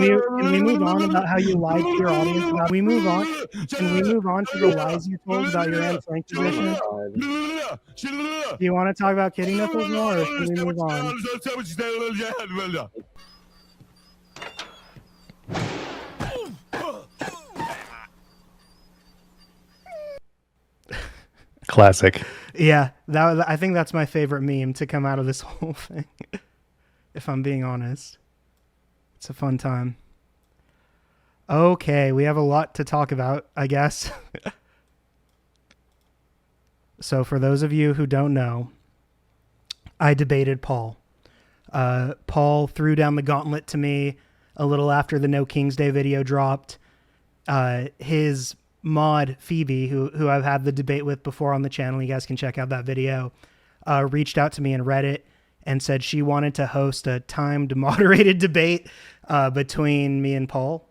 can we move on about how you lied to your audience? About we move on? Can we move on to the lies you told about your Anne Frank position? Do you want to talk about kitty nipples more, or can we move on? Classic. Yeah, I think that's my favorite meme to come out of this whole thing. If I'm being honest, it's a fun time. Okay, we have a lot to talk about, I guess. So for those of you who don't know, I debated Paul. Paul threw down the gauntlet to me a little after the No King's Day video dropped. His mod, Phoebe, who I've had the debate with before on the channel, you guys can check out that video, reached out to me in Reddit and said she wanted to host a timed, moderated debate between me and Paul.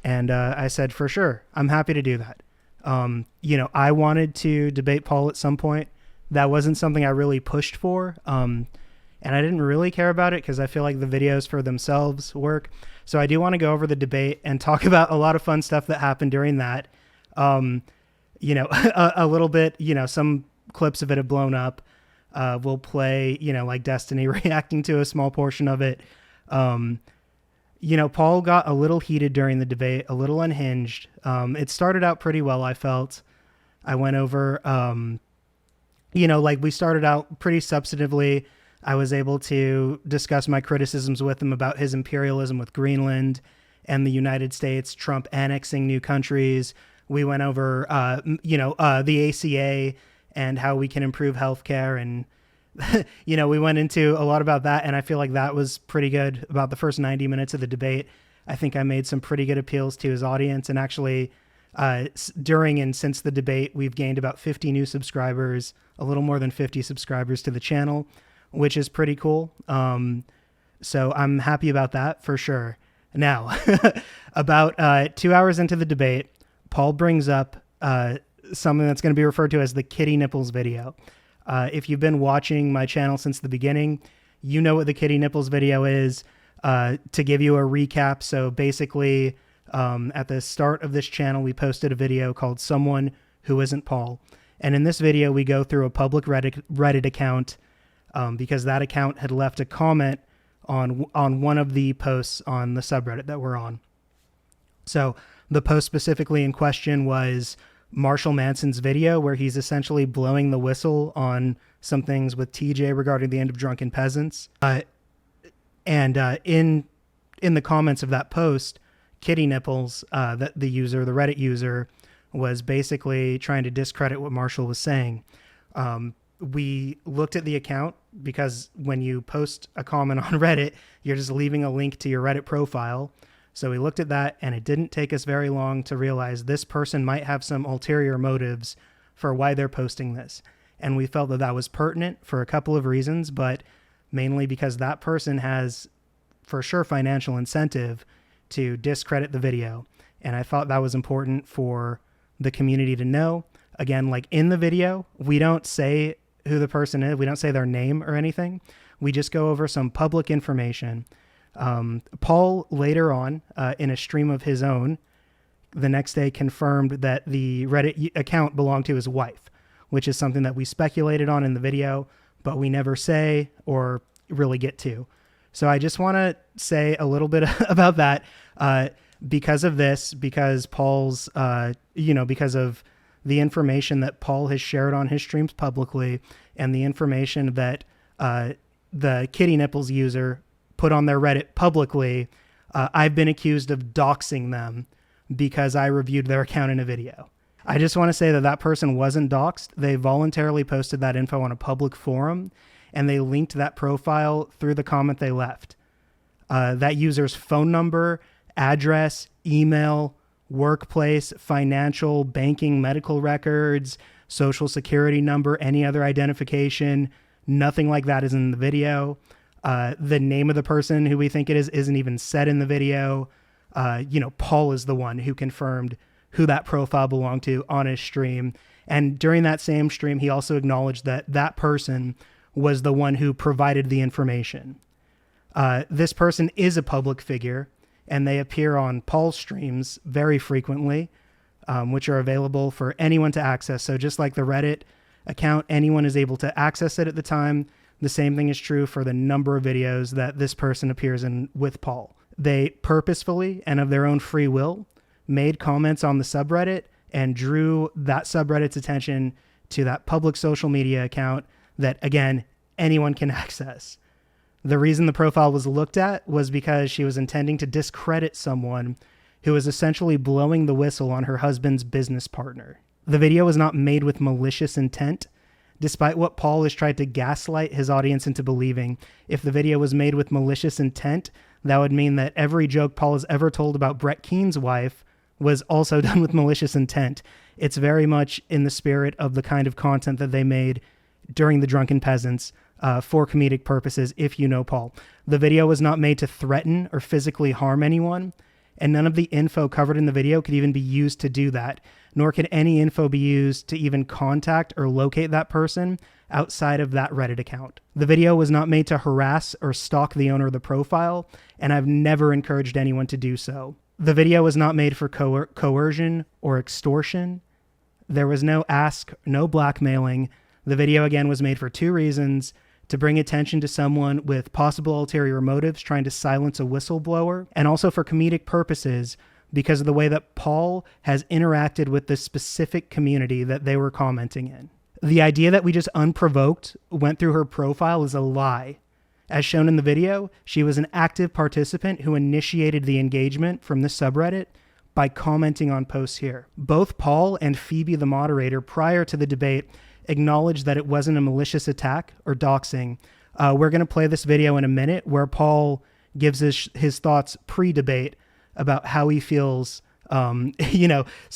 And I said, for sure, I'm happy to do that. I wanted to debate Paul at some point. That wasn't something I really pushed for. And I didn't really care about it because I feel like the videos for themselves work. So I do want to go over the debate and talk about a lot of fun stuff that happened during that. A little bit, some clips of it have blown up. We'll play, like Destiny reacting to a small portion of it. Paul got a little heated during the debate, a little unhinged. It started out pretty well, I felt. I went over, we started out pretty substantively. I was able to discuss my criticisms with him about his imperialism with Greenland and the United States, Trump annexing new countries. We went over, the ACA and how we can improve healthcare. And, we went into a lot about that. And I feel like that was pretty good. About the first 90 minutes of the debate, I think I made some pretty good appeals to his audience. And actually, during and since the debate, we've gained about 50 new subscribers, a little more than 50 subscribers to the channel, which is pretty cool. So I'm happy about that for sure. Now, about 2 hours into the debate, Paul brings up something that's going to be referred to as the kitty nipples video. If you've been watching my channel since the beginning, you know what the kitty nipples video is. To give you a recap, so basically at the start of this channel, we posted a video called Someone Who Isn't Paul. And in this video, we go through a public Reddit account because that account had left a comment on one of the posts on the subreddit that we're on. So the post specifically in question was Marshall Manson's video where he's essentially blowing the whistle on some things with TJ regarding the end of Drunken Peasants. In the comments of that post, Kitty Nipples, the Reddit user, was basically trying to discredit what Marshall was saying. We looked at the account because when you post a comment on Reddit, you're just leaving a link to your Reddit profile. So we looked at that, and it didn't take us very long to realize this person might have some ulterior motives for why they're posting this. And we felt that that was pertinent for a couple of reasons, but mainly because that person has, for sure, financial incentive to discredit the video. And I thought that was important for the community to know. Again, like in the video, we don't say who the person is. We don't say their name or anything. We just go over some public information. Paul later on, in a stream of his own, the next day confirmed that the Reddit account belonged to his wife, which is something that we speculated on in the video, but we never say or really get to. So I just want to say a little bit about that, because of this, because Paul's, because of the information that Paul has shared on his streams publicly and the information that the Kitty Nipples user put on their Reddit publicly, I've been accused of doxing them because I reviewed their account in a video. I just want to say that that person wasn't doxed. They voluntarily posted that info on a public forum, and they linked that profile through the comment they left. That user's phone number, address, email, workplace, financial, banking, medical records, social security number, any other identification, nothing like that is in the video. The name of the person who we think it is isn't even said in the video. Paul is the one who confirmed who that profile belonged to on his stream. And during that same stream, he also acknowledged that that person was the one who provided the information. This person is a public figure, and they appear on Paul's streams very frequently, which are available for anyone to access. So just like the Reddit account, anyone is able to access it at the time. The same thing is true for the number of videos that this person appears in with Paul. They purposefully and of their own free will made comments on the subreddit and drew that subreddit's attention to that public social media account that, again, anyone can access. The reason the profile was looked at was because she was intending to discredit someone who was essentially blowing the whistle on her husband's business partner. The video was not made with malicious intent, despite what Paul has tried to gaslight his audience into believing. If the video was made with malicious intent, that would mean that every joke Paul has ever told about Brett Keene's wife was also done with malicious intent. It's very much in the spirit of the kind of content that they made during the Drunken Peasants for comedic purposes, if you know Paul. The video was not made to threaten or physically harm anyone, and none of the info covered in the video could even be used to do that, nor could any info be used to even contact or locate that person outside of that Reddit account. The video was not made to harass or stalk the owner of the profile, and I've never encouraged anyone to do so. The video was not made for coercion or extortion. There was no ask, no blackmailing. The video, again, was made for two reasons: to bring attention to someone with possible ulterior motives trying to silence a whistleblower, and also for comedic purposes because of the way that Paul has interacted with the specific community that they were commenting in. The idea that we just unprovoked went through her profile is a lie. As shown in the video, she was an active participant who initiated the engagement from the subreddit by commenting on posts here. Both Paul and Phoebe, the moderator, prior to the debate, acknowledged that it wasn't a malicious attack or doxing. We're going to play this video in a minute where Paul gives his thoughts pre-debate about how he feels, so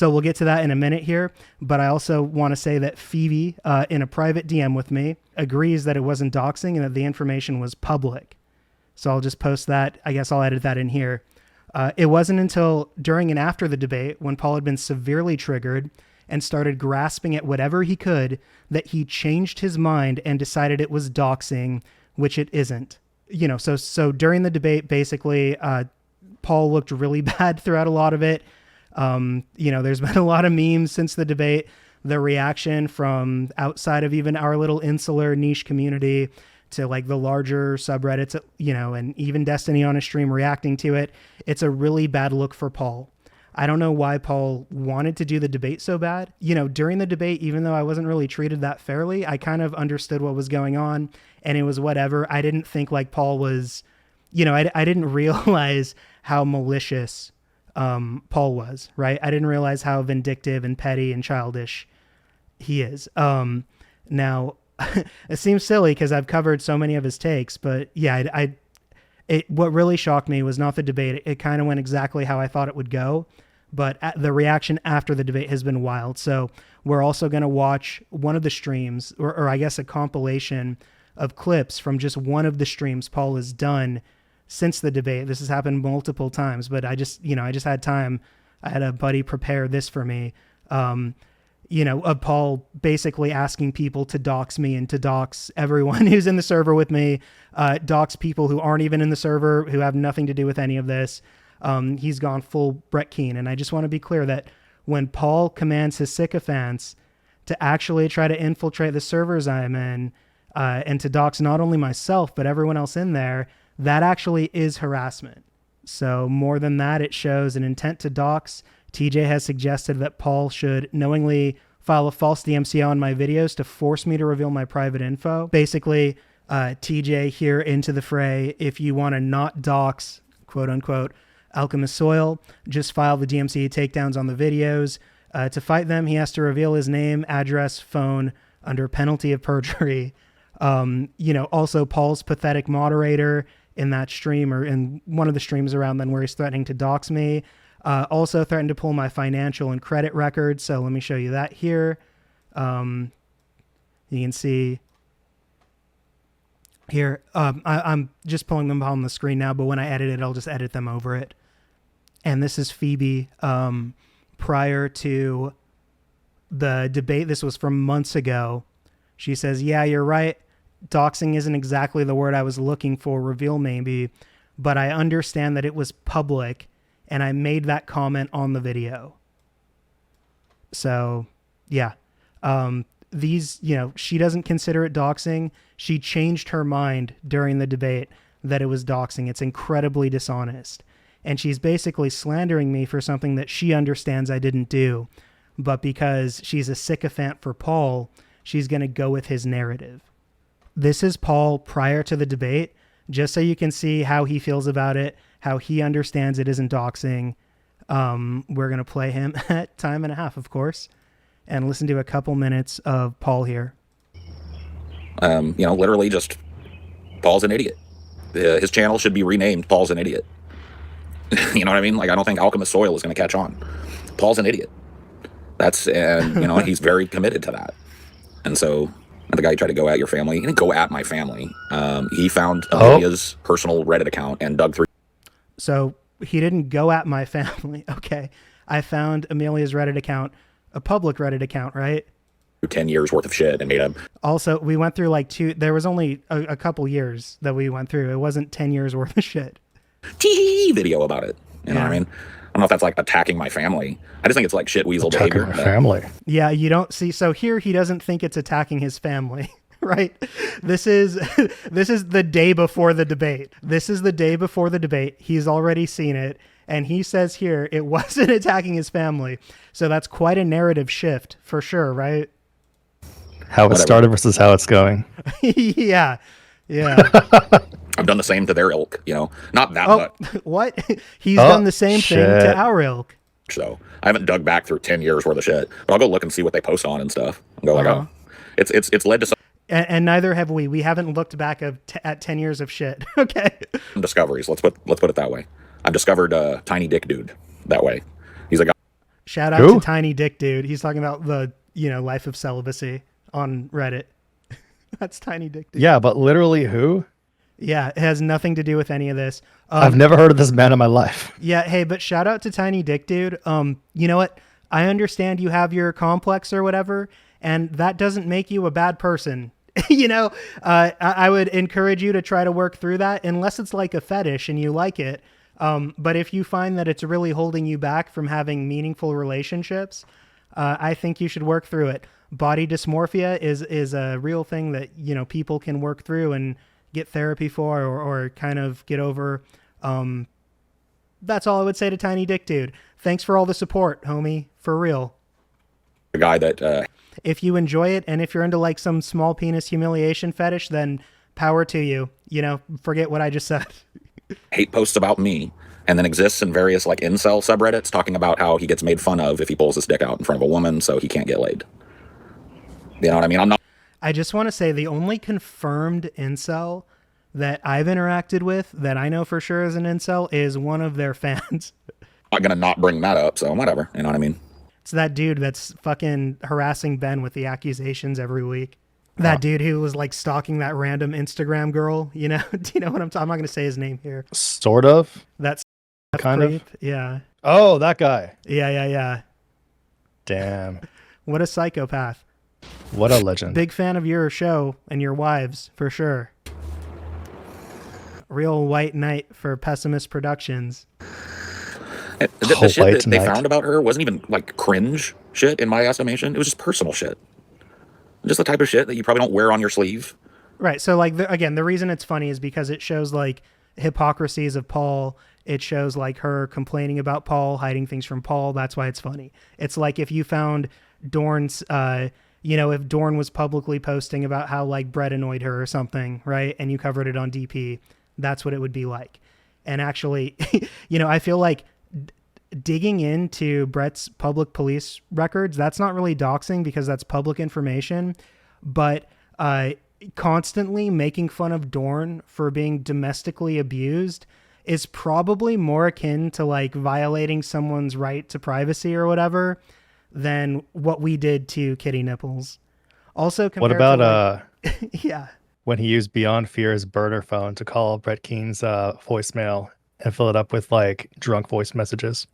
we'll get to that in a minute here. But I also want to say that Phoebe, in a private DM with me, agrees that it wasn't doxing and that the information was public. So I'll just post that. I guess I'll edit that in here. It wasn't until during and after the debate, when Paul had been severely triggered and started grasping at whatever he could, that he changed his mind and decided it was doxing, which it isn't. So during the debate, basically, Paul looked really bad throughout a lot of it. There's been a lot of memes since the debate. The reaction from outside of even our little insular niche community to like the larger subreddits, and even Destiny on a stream reacting to it. It's a really bad look for Paul. I don't know why Paul wanted to do the debate so bad. During the debate, even though I wasn't really treated that fairly, I kind of understood what was going on, and it was whatever. I didn't think like Paul was, I didn't realize how malicious Paul was, right? I didn't realize how vindictive and petty and childish he is. Now, it seems silly because I've covered so many of his takes, but yeah, what really shocked me was not the debate. It kind of went exactly how I thought it would go, but the reaction after the debate has been wild. So we're also going to watch one of the streams, or I guess a compilation of clips from just one of the streams Paul has done since the debate. This has happened multiple times, but I just had time. I had a buddy prepare this for me, of Paul basically asking people to dox me and to dox everyone who's in the server with me, dox people who aren't even in the server, who have nothing to do with any of this. He's gone full Brett Keane. And I just want to be clear that when Paul commands his sycophants to actually try to infiltrate the servers I'm in, and to dox not only myself, but everyone else in there, that actually is harassment. So more than that, it shows an intent to dox. TJ has suggested that Paul should knowingly file a false DMCA on my videos to force me to reveal my private info. Basically, TJ here into the fray. If you want to not dox, quote unquote, Alchemist Soil, just file the DMCA takedowns on the videos. To fight them, he has to reveal his name, address, phone under penalty of perjury. Also Paul's pathetic moderator in that stream, or in one of the streams around then, where he's threatening to dox me. Also threatened to pull my financial and credit records. So let me show you that here. You can see here, I'm just pulling them on the screen now, but when I edit it, I'll just edit them over it. And this is Phoebe prior to the debate. This was from months ago. She says, yeah, you're right. doxing isn't exactly the word I was looking for, reveal maybe, but I understand that it was public and I made that comment on the video. So, yeah. She doesn't consider it doxing. She changed her mind during the debate that it was doxing. It's incredibly dishonest. And she's basically slandering me for something that she understands I didn't do. But because she's a sycophant for Paul, she's going to go with his narrative. This is Paul prior to the debate, just so you can see how he feels about it, how he understands it isn't doxing. We're going to play him at time and a half, of course, and listen to a couple minutes of Paul here. Literally just Paul's an idiot. His channel should be renamed Paul's an Idiot. You know what I mean? Like, I don't think Alchemist Soil is going to catch on. Paul's an idiot. He's very committed to that. And so the guy tried to go at your family. He didn't go at my family. He found Amelia's personal Reddit account and dug through. So he didn't go at my family. Okay. I found Amelia's Reddit account, a public Reddit account, right? 10 years worth of shit and made him. Also, we went through there was only a couple years that we went through. It wasn't 10 years worth of shit. Video about it. You know what I mean? I don't know if that's like attacking my fammy. I just think it's like shit weasel behavior. Family. Yeah, you don't see. So here he doesn't think it's attacking his family, right? This is the day before the debate. This is the day before the debate. He's already seen it. And he says here it wasn't attacking his family. So that's quite a narrative shift for sure, right? How it started versus how it's going. Yeah. I've done the same to their ilk, not that much. What? He's done the same thing to our ilk. So I haven't dug back through 10 years worth of shit, but I'll go look and see what they post on and stuff and go it's led to some. And neither have we. We haven't looked back at 10 years of shit. Okay. Discoveries. Let's put it that way. I've discovered Tiny Dick Dude that way. He's a guy. Shout out to Tiny Dick Dude. He's talking about the, life of celibacy on Reddit. That's Tiny Dick Dude. Yeah, but literally who? Yeah, it has nothing to do with any of this. I've never heard of this man in my life. Yeah, hey, but shout out to Tiny Dick Dude. You know what? I understand you have your complex or whatever, and that doesn't make you a bad person. I would encourage you to try to work through that, unless it's like a fetish and you like it. But if you find that it's really holding you back from having meaningful relationships, I think you should work through it. Body dysmorphia is a real thing that, people can work through and get therapy for or kind of get over. That's all I would say to Tiny Dick Dude. Thanks for all the support, homie. For real. A guy that... If you enjoy it and if you're into like some small penis humiliation fetish, then power to you. Forget what I just said. Hate posts about me and then exists in various like incel subreddits talking about how he gets made fun of if he pulls his dick out in front of a woman so he can't get laid. You know what I mean? I just want to say the only confirmed incel that I've interacted with that I know for sure is an incel is one of their fans. I'm not going to not bring that up, so whatever. You know what I mean? It's that dude that's fucking harassing Ben with the accusations every week. That dude who was like stalking that random Instagram girl, Do you know what I'm talking? I'm not going to say his name here. Sort of. That's kind creep. of. Yeah. Oh, that guy. Yeah. Damn. What a psychopath. What a legend. Big fan of your show and your wives, for sure. Real white knight for Pessimist Productions. The shit that they found about her wasn't even like cringe shit in my estimation. It was just personal shit. Just the type of shit that you probably don't wear on your sleeve. Right. So like, the reason it's funny is because it shows like hypocrisies of Paul. It shows like her complaining about Paul, hiding things from Paul. That's why it's funny. It's like if you found Dorn's, if Dorn was publicly posting about how like Brett annoyed her or something, right? And you covered it on DP, that's what it would be like. And actually, I feel like digging into Brett's public police records, that's not really doxing because that's public information, but constantly making fun of Dorn for being domestically abused is probably more akin to like violating someone's right to privacy or whatever than what we did to Kitty Nipples. Also, what about yeah, when he used Beyond Fear's burner phone to call Brett Keene's voicemail and fill it up with like drunk voice messages?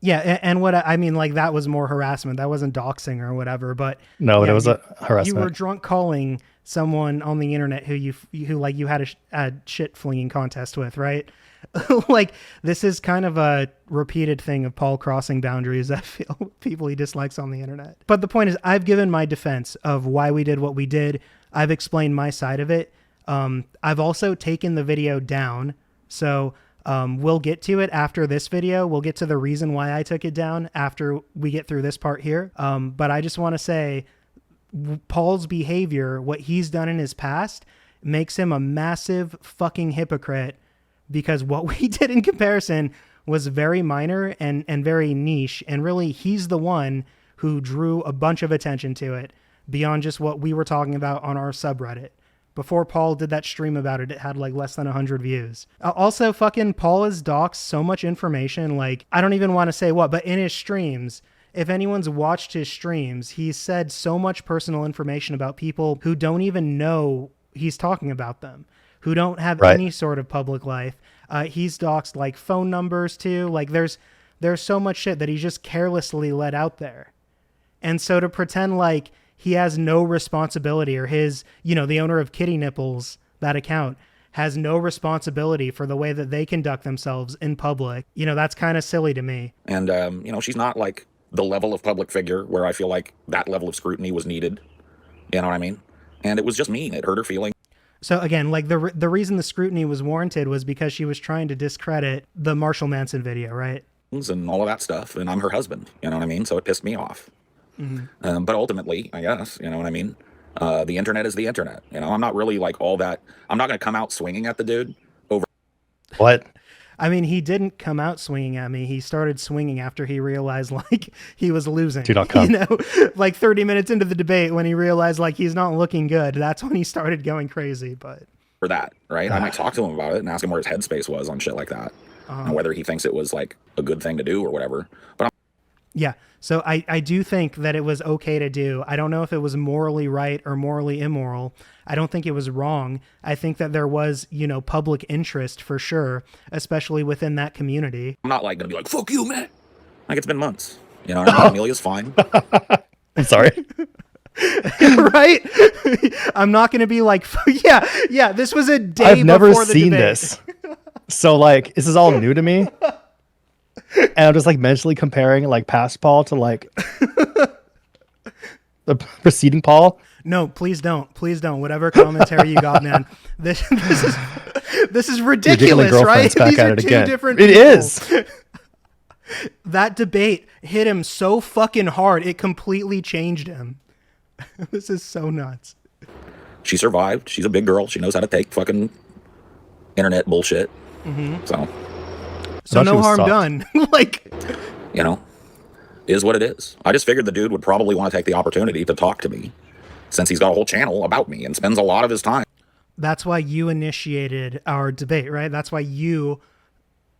Yeah, and what I mean, like that was more harassment. That wasn't doxing or whatever. But no, it was a harassment. You were drunk calling someone on the internet who you had a shit flinging contest with, right? Like, this is kind of a repeated thing of Paul crossing boundaries. I feel people he dislikes on the internet. But the point is, I've given my defense of why we did what we did. I've explained my side of it. I've also taken the video down. So we'll get to it after this video. We'll get to the reason why I took it down after we get through this part here. But I just want to say Paul's behavior, what he's done in his past, makes him a massive fucking hypocrite, because what we did in comparison was very minor and very niche. And really, he's the one who drew a bunch of attention to it beyond just what we were talking about on our subreddit. Before Paul did that stream about it, it had like less than 100 views. Also, fucking Paul has doxed so much information. Like, I don't even want to say what, but in his streams, if anyone's watched his streams, he's said so much personal information about people who don't even know he's talking about them, who don't have any sort of public life. He's doxed like phone numbers too. Like, there's so much shit that he just carelessly let out there. And so to pretend like he has no responsibility, or his, the owner of Kitty Nipples, that account, has no responsibility for the way that they conduct themselves in public, that's kind of silly to me. And, she's not like the level of public figure where I feel like that level of scrutiny was needed. You know what I mean? And it was just mean. It hurt her feelings. So again, like the reason the scrutiny was warranted was because she was trying to discredit the Marshall Manson video, right? And all of that stuff. And I'm her husband. You know what I mean? So it pissed me off. Mm-hmm. But ultimately, I guess, you know what I mean? The internet is the internet. I'm not really like all that. I'm not going to come out swinging at the dude over. What? I mean, he didn't come out swinging at me. He started swinging after he realized like he was losing. Do not come. Like 30 minutes into the debate, when he realized like he's not looking good, that's when he started going crazy. But for that, right? I might talk to him about it and ask him where his headspace was on shit like that, and whether he thinks it was like a good thing to do or whatever. But yeah, so I do think that it was okay to do. I don't know if it was morally right or morally immoral. I don't think it was wrong. I think that there was, public interest for sure, especially within that community. I'm not like going to be like, fuck you, man. Like, it's been months. Amelia's fine. I'm sorry. Right? I'm not going to be like, yeah, this was a day I've never before the seen debate. this. So, like, this is all new to me. And I'm just, like, mentally comparing, like, past Paul to, like, the preceding Paul. No, please don't. Please don't. Whatever commentary you got, man. This is ridiculous, right? Back These at are it two again. different It people. is. That debate hit him so fucking hard, it completely changed him. This is so nuts. She survived. She's a big girl. She knows how to take fucking internet bullshit. So no harm done. Like, is what it is. I just figured the dude would probably want to take the opportunity to talk to me, since he's got a whole channel about me and spends a lot of his time. That's why you initiated our debate, right? That's why you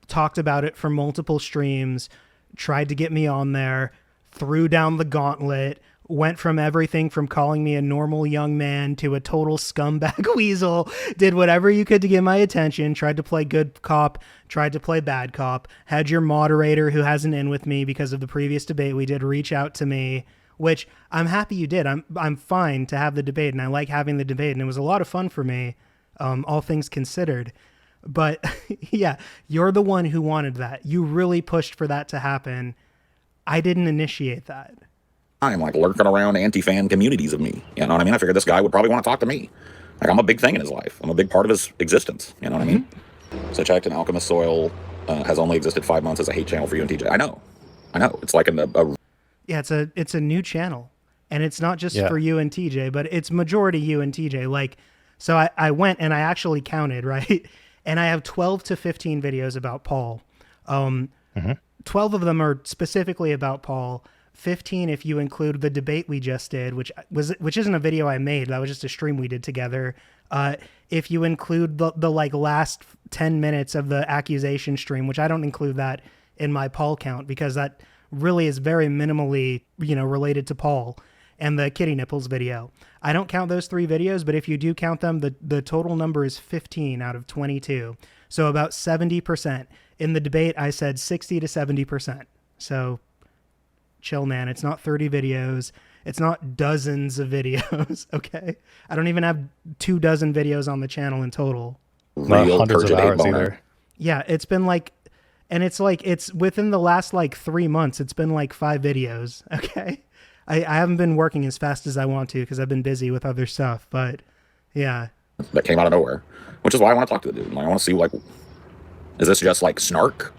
talked about it for multiple streams, tried to get me on there, threw down the gauntlet, went from everything from calling me a normal young man to a total scumbag weasel, did whatever you could to get my attention, tried to play good cop, tried to play bad cop, had your moderator, who has an in with me because of the previous debate we did, reach out to me, which I'm happy you did. I'm fine to have the debate, and I like having the debate, and it was a lot of fun for me, all things considered. But yeah, you're the one who wanted that. You really pushed for that to happen. I didn't initiate that. I'm like lurking around anti-fan communities of me. You know what I mean? I figured this guy would probably want to talk to me. Like, I'm a big thing in his life. I'm a big part of his existence. You know what I mean? So I checked, and Alchemist Soil has only existed 5 months as a hate channel for you and TJ. I know. It's like Yeah, it's a new channel, and it's not just for you and TJ, but it's majority you and TJ. Like, so I went and I actually counted, right? And I have 12 to 15 videos about Paul. 12 of them are specifically about Paul. 15 if you include the debate we just did, which isn't a video I made. That was just a stream we did together. If you include the like last 10 minutes of the accusation stream, which I don't include that in my Paul count because that really is very minimally, related to Paul, and the Kitty Nipples video. I don't count those 3 videos, but if you do count them, the total number is 15 out of 22. So about 70%. In the debate, I said 60 to 70%. So chill, man. It's not 30 videos. It's not dozens of videos, okay? I don't even have 24 videos on the channel in total. Not Real hundreds of turgid hate hours boner. either. Yeah, it's been like, and it's like, it's within the last like 3 months, it's been like 5 videos, okay? I haven't been working as fast as I want to because I've been busy with other stuff, but yeah. That came out of nowhere, which is why I want to talk to the dude. Like, I want to see, like, is this just like snark?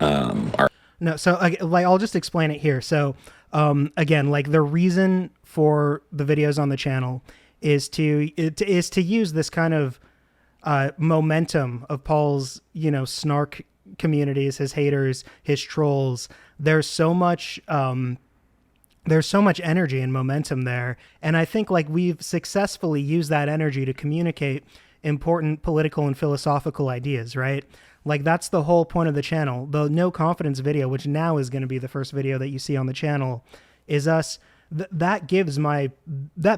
No, so like I'll just explain it here. So again, like the reason for the videos on the channel is to use this kind of momentum of Paul's, you know, snark communities, his haters, his trolls. There's so much energy and momentum there, and I think like we've successfully used that energy to communicate important political and philosophical ideas, right? Like that's the whole point of the channel. The no confidence video, which now is going to be the first video that you see on the channel, is us. That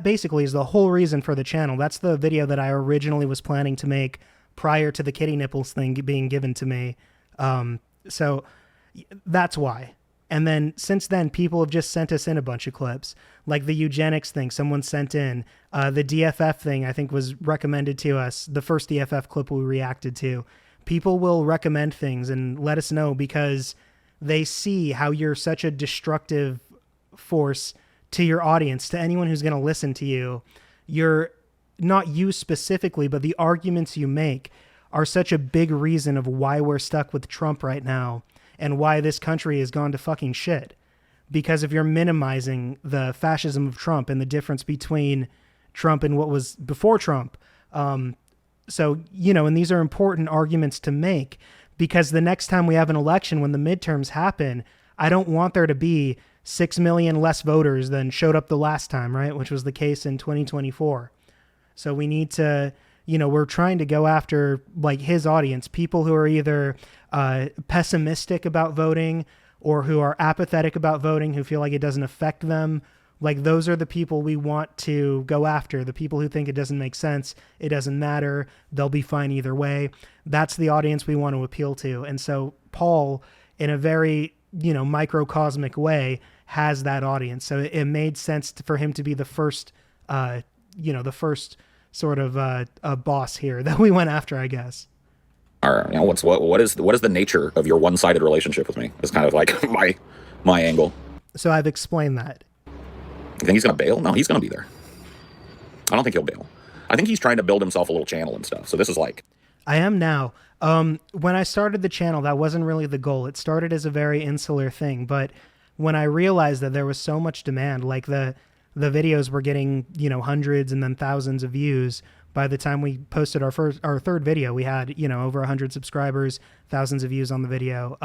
basically is the whole reason for the channel. That's the video that I originally was planning to make prior to the kitty nipples thing being given to me. So that's why. And then since then, people have just sent us in a bunch of clips, like the eugenics thing someone sent in, the DFF thing I think was recommended to us, the first DFF clip we reacted to. People will recommend things and let us know because they see how you're such a destructive force to your audience, to anyone who's going to listen to you. You're not you specifically, but the arguments you make are such a big reason of why we're stuck with Trump right now and why this country has gone to fucking shit. Because if you're minimizing the fascism of Trump and the difference between Trump and what was before Trump, so, you know, and these are important arguments to make because the next time we have an election, when the midterms happen, I don't want there to be 6 million less voters than showed up the last time, right? Which was the case in 2024. So we need to, you know, we're trying to go after like his audience, people who are either pessimistic about voting or who are apathetic about voting, who feel like it doesn't affect them. Like those are the people we want to go after, the people who think it doesn't make sense, it doesn't matter, they'll be fine either way. That's the audience we want to appeal to. And so Paul, in a very, you know, microcosmic way, has that audience. So it made sense for him to be the first, you know, the first sort of boss here that we went after, I guess. Or, you know, what is the nature of your one-sided relationship with me? Is kind of like my angle. So I've explained that. You think he's going to bail? No, he's going to be there. I don't think he'll bail. I think he's trying to build himself a little channel and stuff. So this is like... I am now. When I started the channel, that wasn't really the goal. It started as a very insular thing. But when I realized that there was so much demand, like the videos were getting, you know, hundreds and then thousands of views. By the time we posted our third video, we had, you know, over 100 subscribers, thousands of views on the video.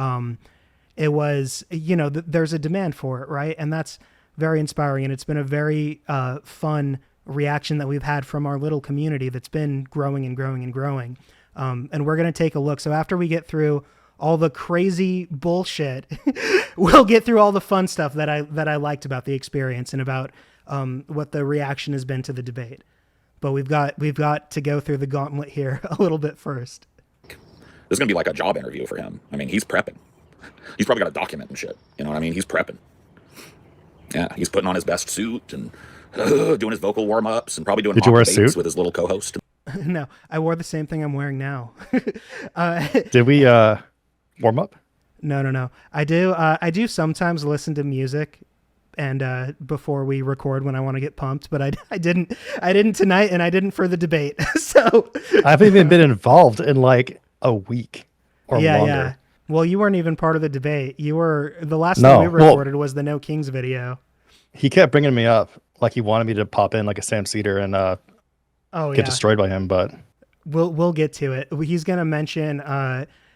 It was, you know, there's a demand for it, right? And that's very inspiring, and it's been a very fun reaction that we've had from our little community that's been growing and growing and growing. And we're going to take a look. So after we get through all the crazy bullshit, we'll get through all the fun stuff that I liked about the experience and about what the reaction has been to the debate. But we've got to go through the gauntlet here a little bit first. This is going to be like a job interview for him. I mean, he's prepping. He's probably got a document and shit. You know what I mean? He's prepping. Yeah, he's putting on his best suit and doing his vocal warm-ups and probably doing mock debates with his little co-host. No, I wore the same thing I'm wearing now. Did we warm up? No. I do sometimes listen to music and before we record when I want to get pumped, but I didn't tonight, and I didn't for the debate. So I haven't even been involved in like a week or longer. Yeah. Well, you weren't even part of the debate. You were the last thing we recorded was the No Kings video. He kept bringing me up like he wanted me to pop in like a Sam Cedar and get destroyed by him, but we'll get to it. He's gonna mention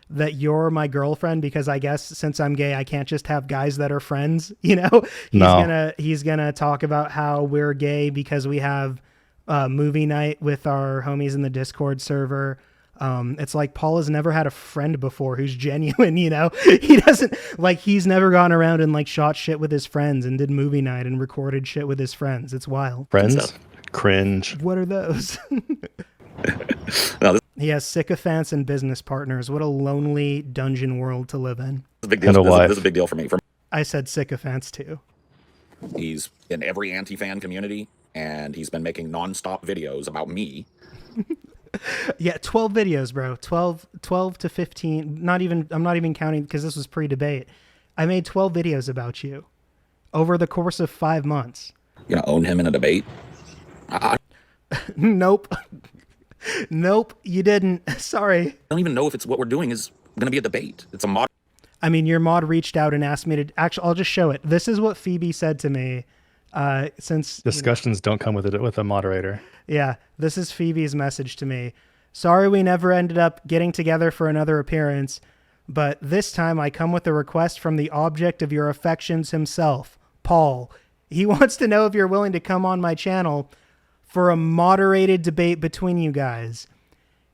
that you're my girlfriend because I guess since I'm gay, I can't just have guys that are friends. You know, he's gonna talk about how we're gay because we have movie night with our homies in the Discord server. It's like Paul has never had a friend before who's genuine, you know, he's never gone around and like shot shit with his friends and did movie night and recorded shit with his friends. It's wild. Friends? Cringe. What are those? No, he has sycophants and business partners. What a lonely dungeon world to live in. This is a big deal. This is a big deal for me. I said sycophants too. He's in every anti-fan community, and he's been making non-stop videos about me. Yeah, 12 videos, bro. 12 to 15. I'm not even counting because this was pre-debate. I made 12 videos about you over the course of 5 months. You know, own him in a debate. Nope. Nope, you didn't. Sorry. I don't even know if it's what we're doing is going to be a debate. It's a mod. I mean, your mod reached out and asked me to actually. I'll just show it. This is what Phoebe said to me. Since Discussions don't come with a moderator. Yeah, this is Phoebe's message to me. Sorry we never ended up getting together for another appearance, but this time I come with a request from the object of your affections himself, Paul. He wants to know if you're willing to come on my channel for a moderated debate between you guys.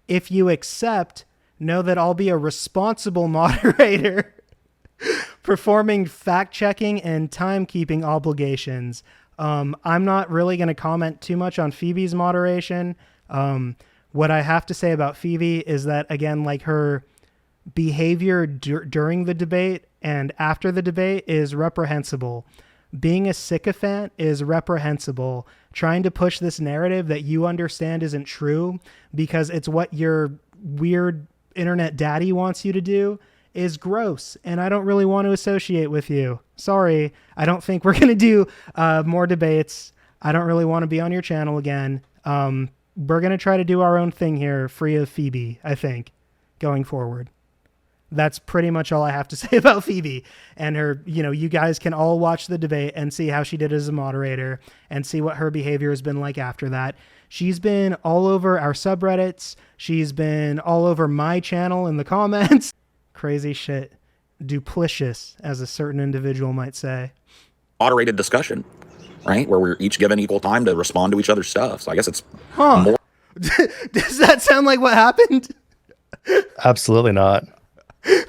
If you accept, know that I'll be a responsible moderator performing fact-checking and timekeeping obligations. I'm not really going to comment too much on Phoebe's moderation. What I have to say about Phoebe is that, again, like her behavior during the debate and after the debate is reprehensible. Being a sycophant is reprehensible. Trying to push this narrative that you understand isn't true because it's what your weird internet daddy wants you to do is gross, and I don't really want to associate with you. Sorry, I don't think we're going to do more debates. I don't really want to be on your channel again. We're going to try to do our own thing here, free of Phoebe, I think, going forward. That's pretty much all I have to say about Phoebe and her. You know, you guys can all watch the debate and see how she did as a moderator and see what her behavior has been like after that. She's been all over our subreddits. She's been all over my channel in the comments. Crazy shit. Duplicious, as a certain individual might say. Moderated discussion, right? Where we're each given equal time to respond to each other's stuff. So I guess it's more. Does that sound like what happened? Absolutely not.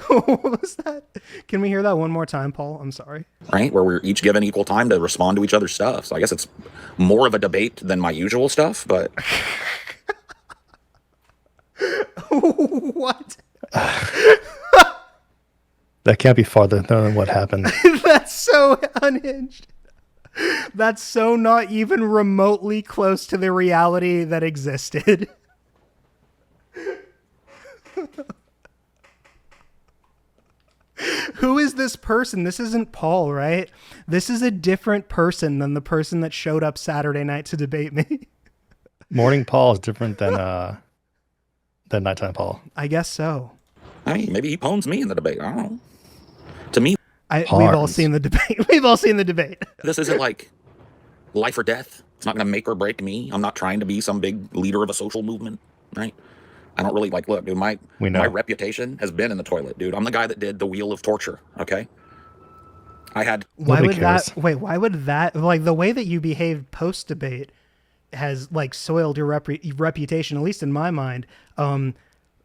What was that? Can we hear that one more time, Paul? I'm sorry. Right? Where we're each given equal time to respond to each other's stuff. So I guess it's more of a debate than my usual stuff, but. What? That can't be farther than what happened. That's so unhinged. That's so not even remotely close to the reality that existed. Who is this person? This isn't Paul, right? This is a different person than the person that showed up Saturday night to debate me. Morning Paul is different than nighttime Paul. I guess so. I mean, maybe he pwns me in the debate. I don't know. To me, we've all seen the debate. We've all seen the debate. This isn't like life or death. It's not going to make or break me. I'm not trying to be some big leader of a social movement, right? I don't really look, dude, my reputation has been in the toilet, dude. I'm the guy that did the wheel of torture, okay? Why would that, like the way that you behaved post-debate has like soiled your reputation, at least in my mind.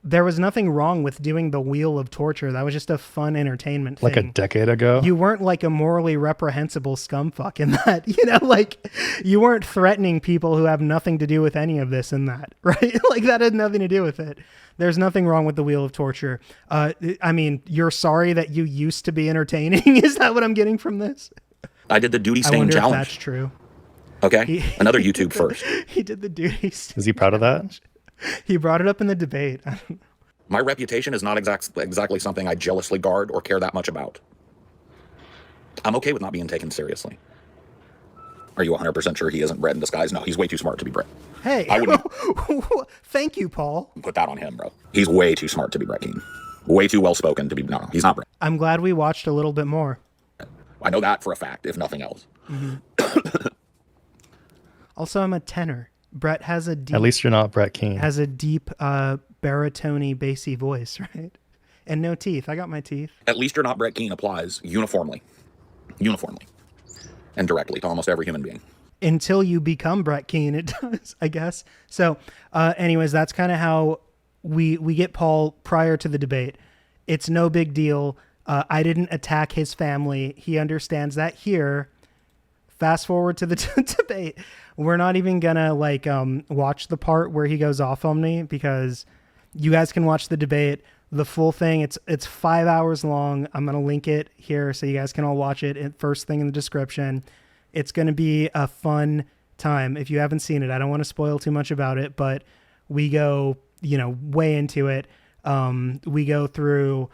There was nothing wrong with doing the wheel of torture. That was just a fun entertainment thing. Like a decade ago? You weren't like a morally reprehensible scumfuck in that, you know, like you weren't threatening people who have nothing to do with any of this and that, right? Like that had nothing to do with it. There's nothing wrong with the wheel of torture. I mean, you're sorry that you used to be entertaining. Is that what I'm getting from this? I did the duty stain I wonder challenge. if that's true. Okay. Another YouTube first. He did the duty stain. Is he proud of that? He brought it up in the debate. My reputation is not exactly something I jealously guard or care that much about. I'm okay with not being taken seriously. Are you 100% sure he isn't bred in disguise? No, he's way too smart to be bred. Hey, I wouldn't thank you, Paul. put that on him, bro. He's way too smart to be Brett Keane. Way too well-spoken to be... No, he's not Brett. I'm glad we watched a little bit more. I know that for a fact, if nothing else. Mm-hmm. Also, I'm a tenor. Brett has a deep... At least you're not Brett Keane. Has a deep, baritone, bassy voice, right? And no teeth. I got my teeth. At least you're not Brett Keane applies uniformly. Uniformly. And directly to almost every human being. Until you become Brett Keane, it does, I guess. So, anyways, that's kind of how we get Paul prior to the debate. It's no big deal. I didn't attack his family. He understands that here. Fast forward to the debate. We're not even gonna like watch the part where he goes off on me because you guys can watch the debate, the full thing. It's 5 hours long. I'm gonna link it here so you guys can all watch it. First thing in the description. It's going to be a fun time. If you haven't seen it, I don't want to spoil too much about it, but we go, way into it. We go through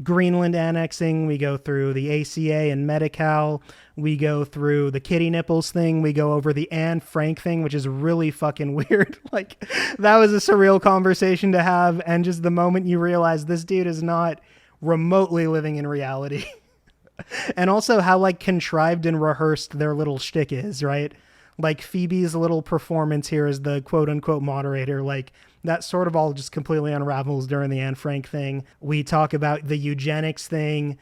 Greenland annexing, we go through the ACA and Medi-Cal, we go through the kitty nipples thing, we go over the Anne Frank thing, which is really fucking weird. Like, that was a surreal conversation to have, and just the moment you realize this dude is not remotely living in reality. And also how, like, contrived and rehearsed their little shtick is, right? Like, Phoebe's little performance here as the quote-unquote moderator, like, that sort of all just completely unravels during the Anne Frank thing. We talk about the eugenics thing.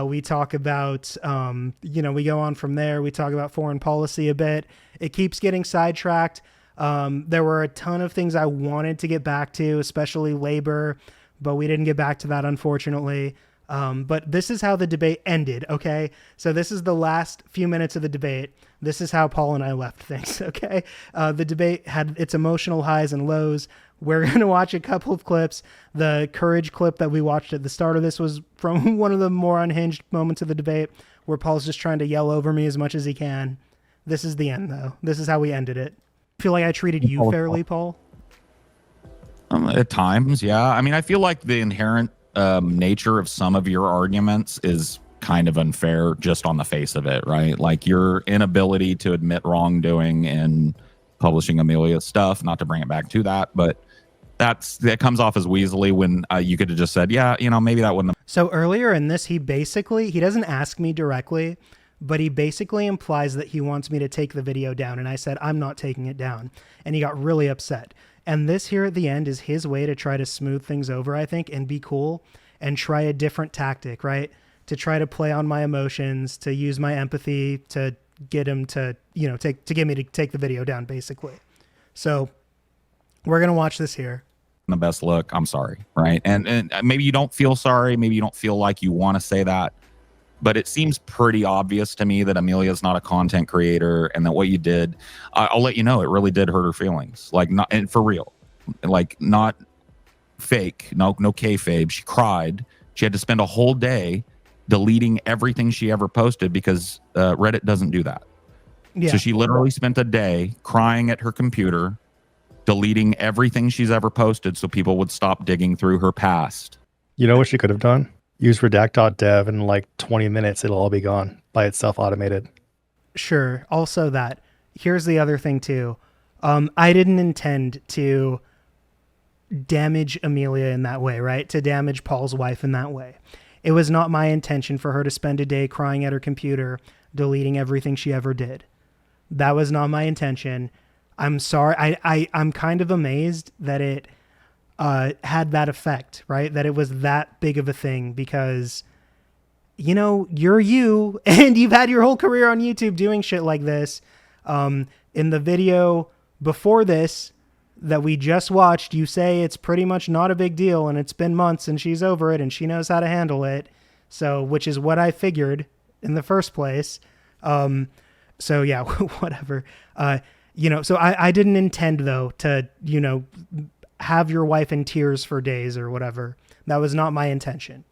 We talk about, we go on from there. We talk about foreign policy a bit. It keeps getting sidetracked. There were a ton of things I wanted to get back to, especially labor, but we didn't get back to that, unfortunately. But this is how the debate ended, okay? So this is the last few minutes of the debate. This is how Paul and I left things, okay? The debate had its emotional highs and lows. We're going to watch a couple of clips. The courage clip that we watched at the start of this was from one of the more unhinged moments of the debate, where Paul's just trying to yell over me as much as he can. This is the end, though. This is how we ended it. I feel like I treated you fairly, Paul? At times, yeah. I mean, I feel like the inherent nature of some of your arguments is kind of unfair just on the face of it, right? Like, your inability to admit wrongdoing in publishing Amelia's stuff, not to bring it back to that, but that comes off as weaselly when you could have just said, yeah, maybe that wouldn't have. So earlier in this, he doesn't ask me directly, but he basically implies that he wants me to take the video down. And I said, I'm not taking it down. And he got really upset. And this here at the end is his way to try to smooth things over, I think, and be cool and try a different tactic, right? To try to play on my emotions, to use my empathy, to get him to, get me to take the video down, basically. So we're going to watch this here. The best look. I'm sorry. Right. And maybe you don't feel sorry. Maybe you don't feel like you want to say that, but it seems pretty obvious to me that Amelia's not a content creator and that what you did, I'll let you know, it really did hurt her feelings. Like, not, and for real, like, not fake, no kayfabe. She cried. She had to spend a whole day deleting everything she ever posted because Reddit doesn't do that. Yeah. So she literally spent a day crying at her computer, deleting everything she's ever posted so people would stop digging through her past. You know what she could have done? Use redact.dev, and in like 20 minutes, it'll all be gone by itself, automated. Sure. Also that. Here's the other thing too. I didn't intend to damage Amelia in that way, right? To damage Paul's wife in that way. It was not my intention for her to spend a day crying at her computer, deleting everything she ever did. That was not my intention. I'm sorry. I'm kind of amazed that it had that effect, right? That it was that big of a thing because, you're you and you've had your whole career on YouTube doing shit like this. In the video before this that we just watched, you say it's pretty much not a big deal and it's been months and she's over it and she knows how to handle it. So, which is what I figured in the first place. So yeah, whatever. So I didn't intend though to, have your wife in tears for days or whatever. That was not my intention.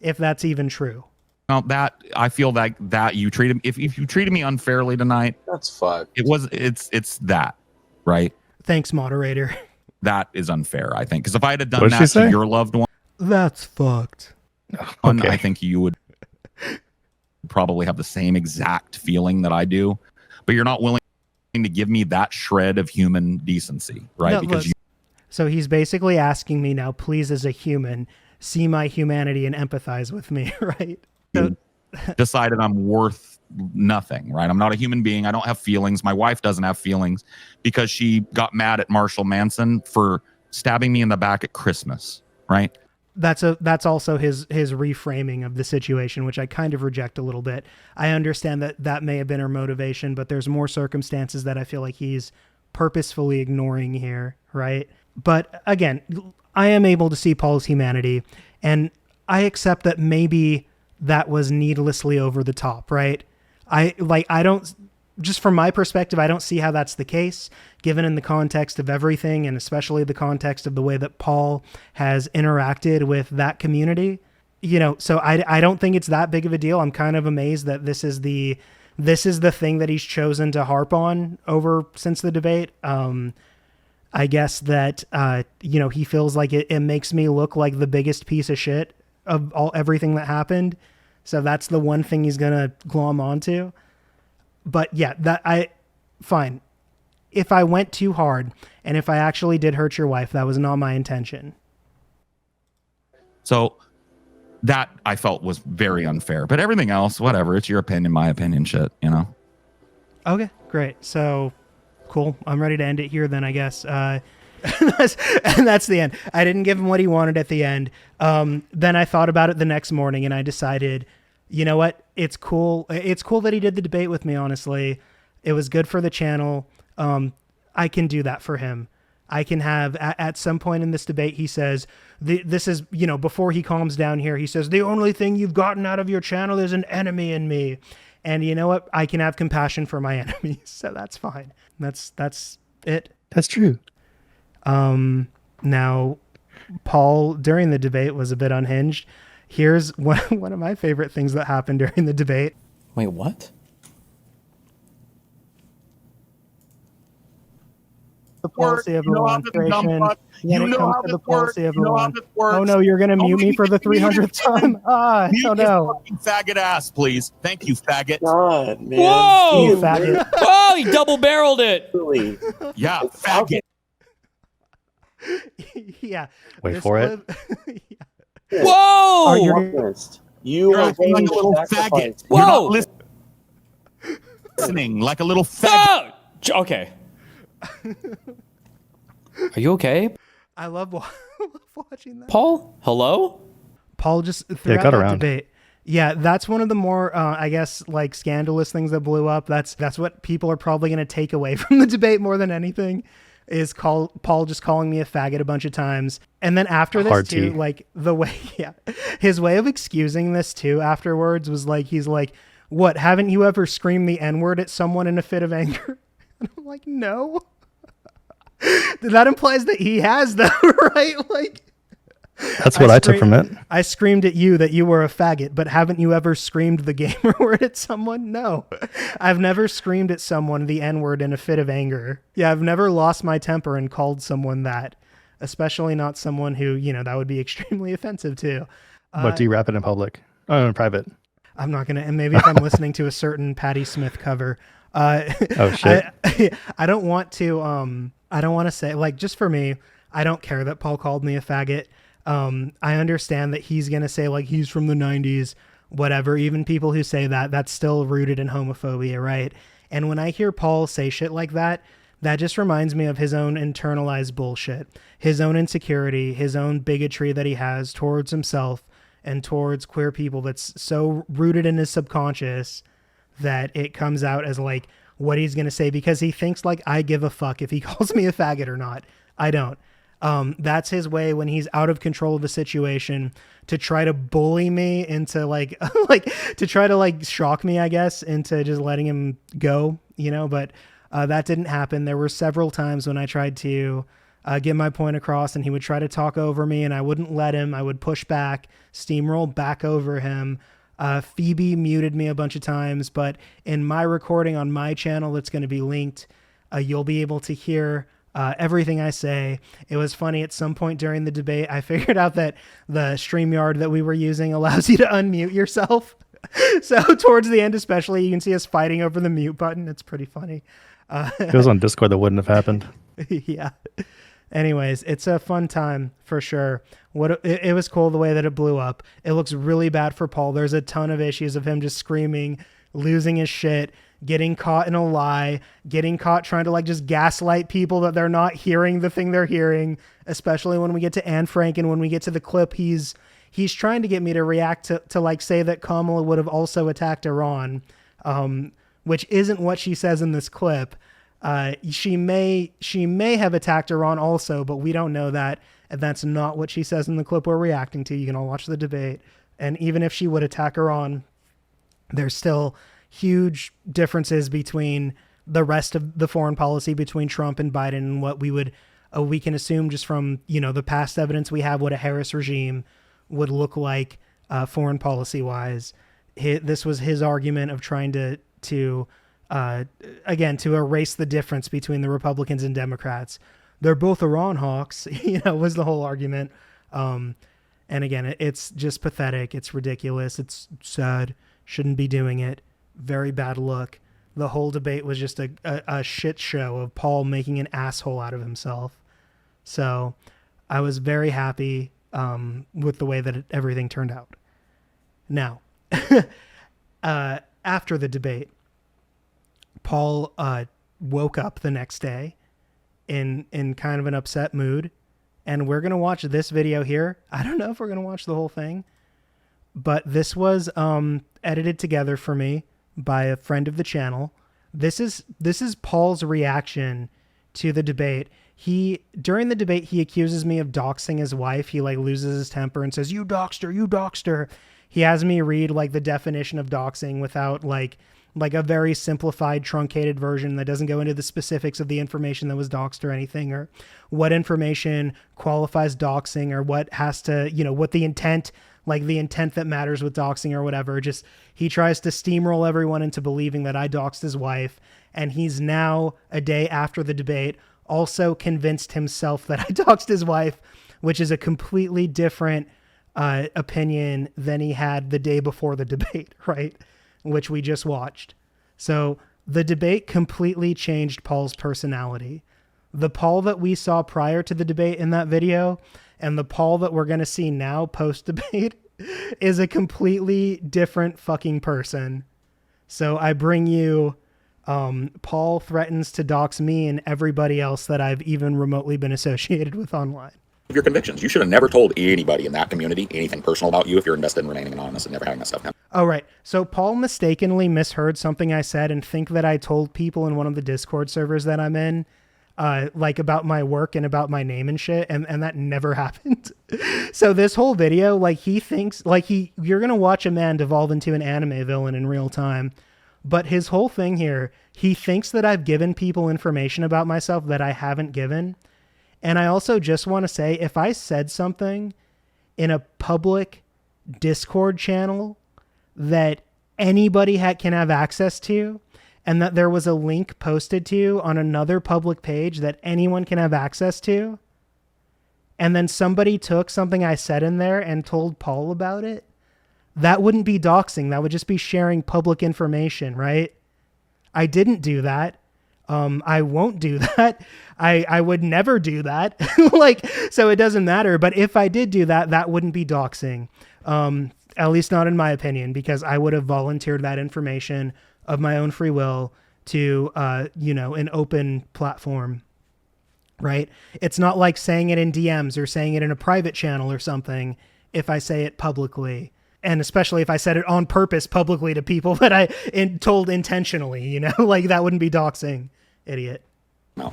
If that's even true. Well, that I feel that you treated, if you treated me unfairly tonight, that's fucked. It's that, right? Thanks, moderator. That is unfair, I think. Because if I had done that to your loved one, that's fucked. Okay. I think you would probably have the same exact feeling that I do, but you're not willing to give me that shred of human decency, right? No, so he's basically asking me now, please, as a human, see my humanity and empathize with me, right? So decided I'm worth nothing, right? I'm not a human being. I don't have feelings. My wife doesn't have feelings because she got mad at Marshall Manson for stabbing me in the back at Christmas, right? That's also his reframing of the situation, which I kind of reject a little bit. I understand that may have been her motivation, but there's more circumstances that I feel like he's purposefully ignoring here, right? But again, I am able to see Paul's humanity, and I accept that maybe that was needlessly over the top, right? I don't, just from my perspective, I don't see how that's the case, given in the context of everything, and especially the context of the way that Paul has interacted with that community. So I don't think it's that big of a deal. I'm kind of amazed that this is the this is the thing that he's chosen to harp on over since the debate. I guess that, he feels like it makes me look like the biggest piece of shit of everything that happened. So that's the one thing he's going to glom onto. But yeah, fine. If I went too hard and if I actually did hurt your wife, that was not my intention. So that I felt was very unfair, but everything else, whatever. It's your opinion, my opinion, shit, Okay, great. So cool. I'm ready to end it here then, I guess. And that's the end. I didn't give him what he wanted at the end. Then I thought about it the next morning and I decided, you know what? It's cool. It's cool that he did the debate with me, honestly. It was good for the channel. I can do that for him. I can have, at some point in this debate, he says, this is, before he calms down here, he says, the only thing you've gotten out of your channel is an enemy in me. And you know what? I can have compassion for my enemies. So that's fine. That's it. That's true. Now, Paul, during the debate, was a bit unhinged. Here's one of my favorite things that happened during the debate. Wait, what? The policy of illustration. When it comes to the policy of oh no, you're gonna mute me for the 300th time. Oh no. Faggot ass, please. Thank you, faggot. God, man. Whoa! You faggot. Whoa, he double barreled it. Really? Yeah, faggot. Yeah. Wait for it. Yeah. Whoa! You You're are like a being little sacrificed. faggot. Whoa! You're not listening like a little faggot. Oh! Okay. Are you okay, I love watching that. Paul? Hello? Paul just throughout cut that around. debate. Yeah, that's one of the more, I guess, like scandalous things that blew up. That's what people are probably going to take away from the debate more than anything. Is Paul just calling me a faggot a bunch of times. And then after this Hard too, T. like his way of excusing this too afterwards was like, he's like, what, haven't you ever screamed the N-word at someone in a fit of anger? And I'm like, no. That implies that he has though, right? Like, That's what I took from it. I screamed at you that you were a faggot, but haven't you ever screamed the gamer word at someone? No. I've never screamed at someone the N-word in a fit of anger. Yeah, I've never lost my temper and called someone that, especially not someone who, that would be extremely offensive to. But do you rap it in public? Oh, in private. I'm not going to, and maybe if I'm listening to a certain Patti Smith cover, Oh, shit. I don't want to say, like, just for me, I don't care that Paul called me a faggot. I understand that he's going to say, like, he's from the 90s, whatever. Even people who say that, that's still rooted in homophobia, right? And when I hear Paul say shit like that, that just reminds me of his own internalized bullshit, his own insecurity, his own bigotry that he has towards himself and towards queer people that's so rooted in his subconscious that it comes out as like what he's going to say because he thinks like I give a fuck if he calls me a faggot or not. I don't. That's his way when he's out of control of the situation to try to bully me into like, to try to like shock me, I guess, into just letting him go, but that didn't happen. There were several times when I tried to get my point across and he would try to talk over me and I wouldn't let him. I would push back, steamroll back over him. Phoebe muted me a bunch of times, but in my recording on my channel that's going to be linked, you'll be able to hear everything I say. It was funny at some point during the debate, I figured out that the StreamYard that we were using allows you to unmute yourself. So towards the end, especially, you can see us fighting over the mute button. It's pretty funny. If it was on Discord, that wouldn't have happened. Yeah. Anyways, it's a fun time for sure. It was cool the way that it blew up. It looks really bad for Paul. There's a ton of issues of him just screaming, losing his shit, getting caught in a lie, getting caught trying to like just gaslight people that they're not hearing the thing they're hearing, especially when we get to Anne Frank and when we get to the clip, he's trying to get me to react to like say that Kamala would have also attacked Iran, which isn't what she says in this clip. She may have attacked Iran also, but we don't know that. And that's not what she says in the clip we're reacting to. You can all watch the debate. And even if she would attack Iran, there's still huge differences between the rest of the foreign policy between Trump and Biden and what we can assume just from, the past evidence we have what a Harris regime would look like foreign policy wise. This was his argument of trying to to again, to erase the difference between the Republicans and Democrats. They're both Iran hawks, was the whole argument. And again, it's just pathetic. It's ridiculous. It's sad. Shouldn't be doing it. Very bad look. The whole debate was just a shit show of Paul making an asshole out of himself. So I was very happy with the way that everything turned out. Now, after the debate, Paul woke up the next day in kind of an upset mood, and we're going to watch this video here. I don't know if we're going to watch the whole thing, but this was edited together for me by a friend of the channel. This is Paul's reaction to the debate. During the debate, he accuses me of doxing his wife. He loses his temper and says, "You doxed her, you doxed her." He has me read the definition of doxing without a very simplified, truncated version that doesn't go into the specifics of the information that was doxed or anything, or what information qualifies doxing, or what has to, what the intent, the intent that matters with doxing or whatever. Just, he tries to steamroll everyone into believing that I doxed his wife. And he's now, a day after the debate, also convinced himself that I doxed his wife, which is a completely different opinion than he had the day before the debate, right? Which we just watched. So the debate completely changed Paul's personality. The Paul that we saw prior to the debate in that video and the Paul that we're going to see now post-debate is a completely different fucking person. So I bring you Paul threatens to dox me and everybody else that I've even remotely been associated with online. Your convictions. You should have never told anybody in that community anything personal about you if you're invested in remaining anonymous and never having that stuff happen. Oh, right. So Paul mistakenly misheard something I said and think that I told people in one of the Discord servers that I'm in, about my work and about my name and shit. And that never happened. So this whole video, he thinks you're going to watch a man devolve into an anime villain in real time. But his whole thing here, he thinks that I've given people information about myself that I haven't given. And I also just want to say, if I said something in a public Discord channel that anybody can have access to, and that there was a link posted to on another public page that anyone can have access to, and then somebody took something I said in there and told Paul about it, that wouldn't be doxing. That would just be sharing public information, right? I didn't do that. I won't do that. I would never do that. So it doesn't matter. But if I did do that, that wouldn't be doxing. At least not in my opinion, because I would have volunteered that information of my own free will to, an open platform, right? It's not like saying it in DMs or saying it in a private channel or something if I say it publicly. And especially if I said it on purpose publicly to people that I told intentionally, that wouldn't be doxing. Idiot. No.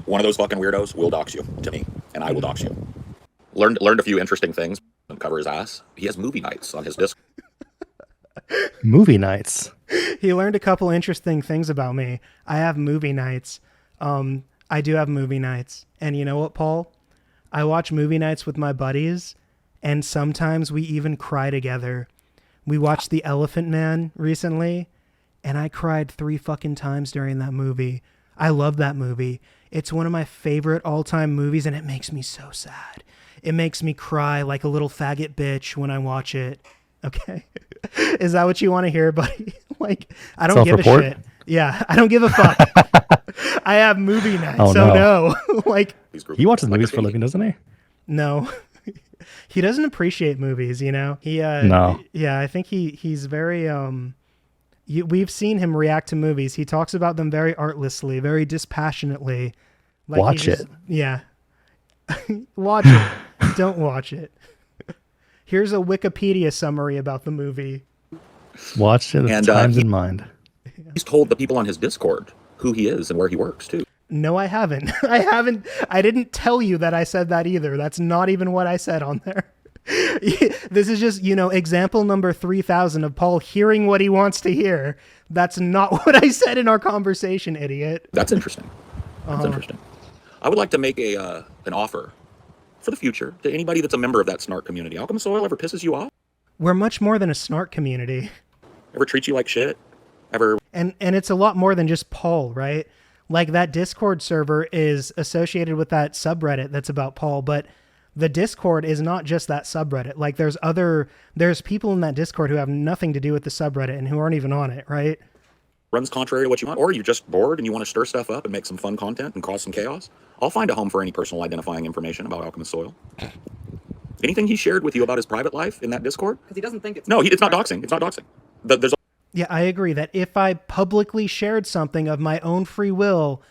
One of those fucking weirdos will dox you to me, and I will dox you. Learned a few interesting things. Cover his ass. He has movie nights on his disc. Movie nights. He learned a couple interesting things about me. I have movie nights. I do have movie nights. And you know what, Paul? I watch movie nights with my buddies, and sometimes we even cry together. We watched The Elephant Man recently, and I cried 3 fucking times during that movie. I love that movie. It's one of my favorite all-time movies, and it makes me so sad. It makes me cry like a little faggot bitch when I watch it. Okay? Is that what you want to hear, buddy? I don't give a shit. Yeah, I don't give a fuck. I have movie nights, so no. He watches movies for a living, doesn't he? No. He doesn't appreciate movies, He no. Yeah, I think he's very we've seen him react to movies. He talks about them very artlessly, very dispassionately. Watch it. Yeah. Watch it. Don't watch it. Here's a Wikipedia summary about the movie. Watch it with times in mind. He's told the people on his Discord who he is and where he works, too. No, I haven't. I didn't tell you that I said that either. That's not even what I said on there. This is just, example number 3000 of Paul hearing what he wants to hear. That's not what I said in our conversation, idiot. That's interesting. That's interesting. I would like to make an offer for the future to anybody that's a member of that snark community. Alchemist Soil ever pisses you off? We're much more than a snark community. Ever treat you like shit? Ever? And it's a lot more than just Paul, right? Like that Discord server is associated with that subreddit that's about Paul, but the Discord is not just that subreddit. Like there's people in that Discord who have nothing to do with the subreddit and who aren't even on it, right? Runs contrary to what you want, or you're just bored and you want to stir stuff up and make some fun content and cause some chaos, I'll find a home for any personal identifying information about Alchemist Soil. Anything he shared with you about his private life in that Discord? Because he doesn't think it's... No, it's not doxing. It's not doxing. There's Yeah, I agree that if I publicly shared something of my own free will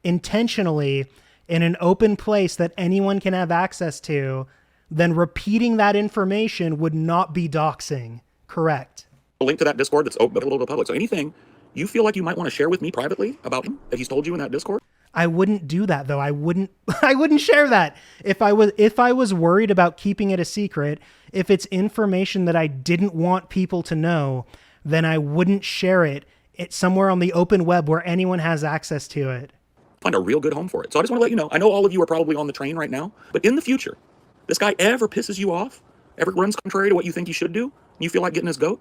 intentionally in an open place that anyone can have access to, then repeating that information would not be doxing. Correct. a link to that Discord that's open to the public. So anything you feel like you might want to share with me privately about him that he's told you in that Discord? I wouldn't do that though. I wouldn't share that. If I was worried about keeping it a secret, if it's information that I didn't want people to know, then I wouldn't share it. It's somewhere on the open web where anyone has access to it. Find a real good home for it. So I just want to let you know, I know all of you are probably on the train right now, but in the future, this guy ever pisses you off, ever runs contrary to what you think he should do, and you feel like getting his goat?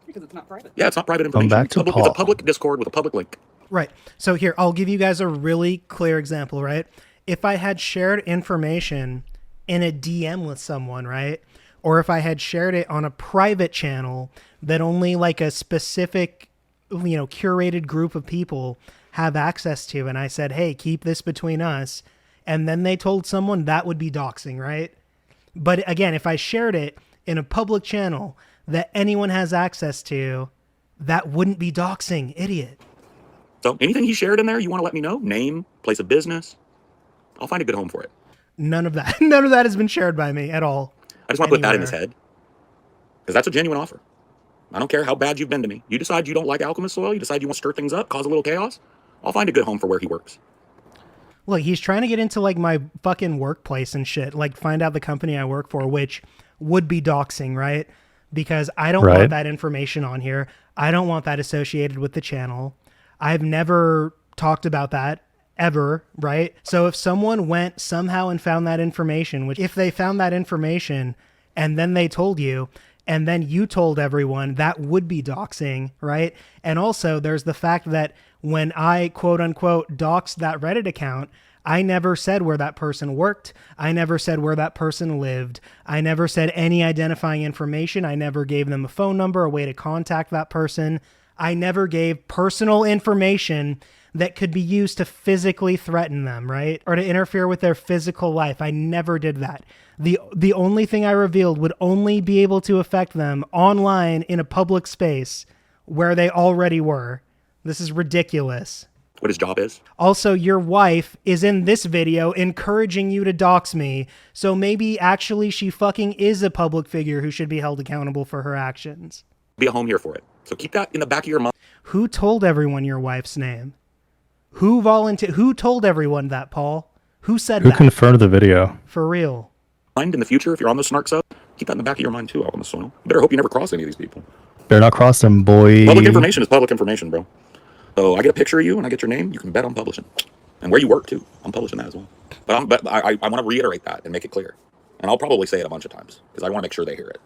Because it's not private. Yeah, it's not private information. back to It's Paul. a public Discord with a public link. Right. So here, I'll give you guys a really clear example, right? If I had shared information in a DM with someone, right? Or if I had shared it on a private channel that only like a specific, curated group of people have access to, and I said, hey, keep this between us, and then they told someone, that would be doxing, right? But again, if I shared it in a public channel that anyone has access to, that wouldn't be doxing, idiot. So anything he shared in there, you want to let me know? Name, place of business. I'll find a good home for it. None of that. None of that has been shared by me at all. I just want to put that in Anywhere. his head. Because that's a genuine offer. I don't care how bad you've been to me. You decide you don't like Alchemist Soil, you decide you want to stir things up, cause a little chaos, I'll find a good home for where he works. Look, he's trying to get into like my fucking workplace and shit, like find out the company I work for, which would be doxing, right? Because I don't want that information on here. I don't want that associated with the channel. I've never talked about that ever, right? So if someone went somehow and found that information, which if they found that information and then they told you, and then you told everyone, that would be doxing, right? And also there's the fact that when I quote unquote doxed that Reddit account, I never said where that person worked. I never said where that person lived. I never said any identifying information. I never gave them a phone number, a way to contact that person. I never gave personal information that could be used to physically threaten them, right? Or to interfere with their physical life. I never did that. The only thing I revealed would only be able to affect them online in a public space where they already were. This is ridiculous. What his job is? Also, your wife is in this video encouraging you to dox me, so maybe actually she fucking is a public figure who should be held accountable for her actions. Be a home here for it. So keep that in the back of your mind. Who told everyone your wife's name? Who told everyone that, Paul? Who said Who that? confirmed the video? For real. In the future, if you're on the snark sub, keep that in the back of your mind too, Alchemist Soil. You better hope you never cross any of these people. Better not cross them, boy. Public information is public information, bro. So I get a picture of you and I get your name, you can bet I'm publishing. And where you work too, I'm publishing that as well. But I want to reiterate that and make it clear. And I'll probably say it a bunch of times because I want to make sure they hear it.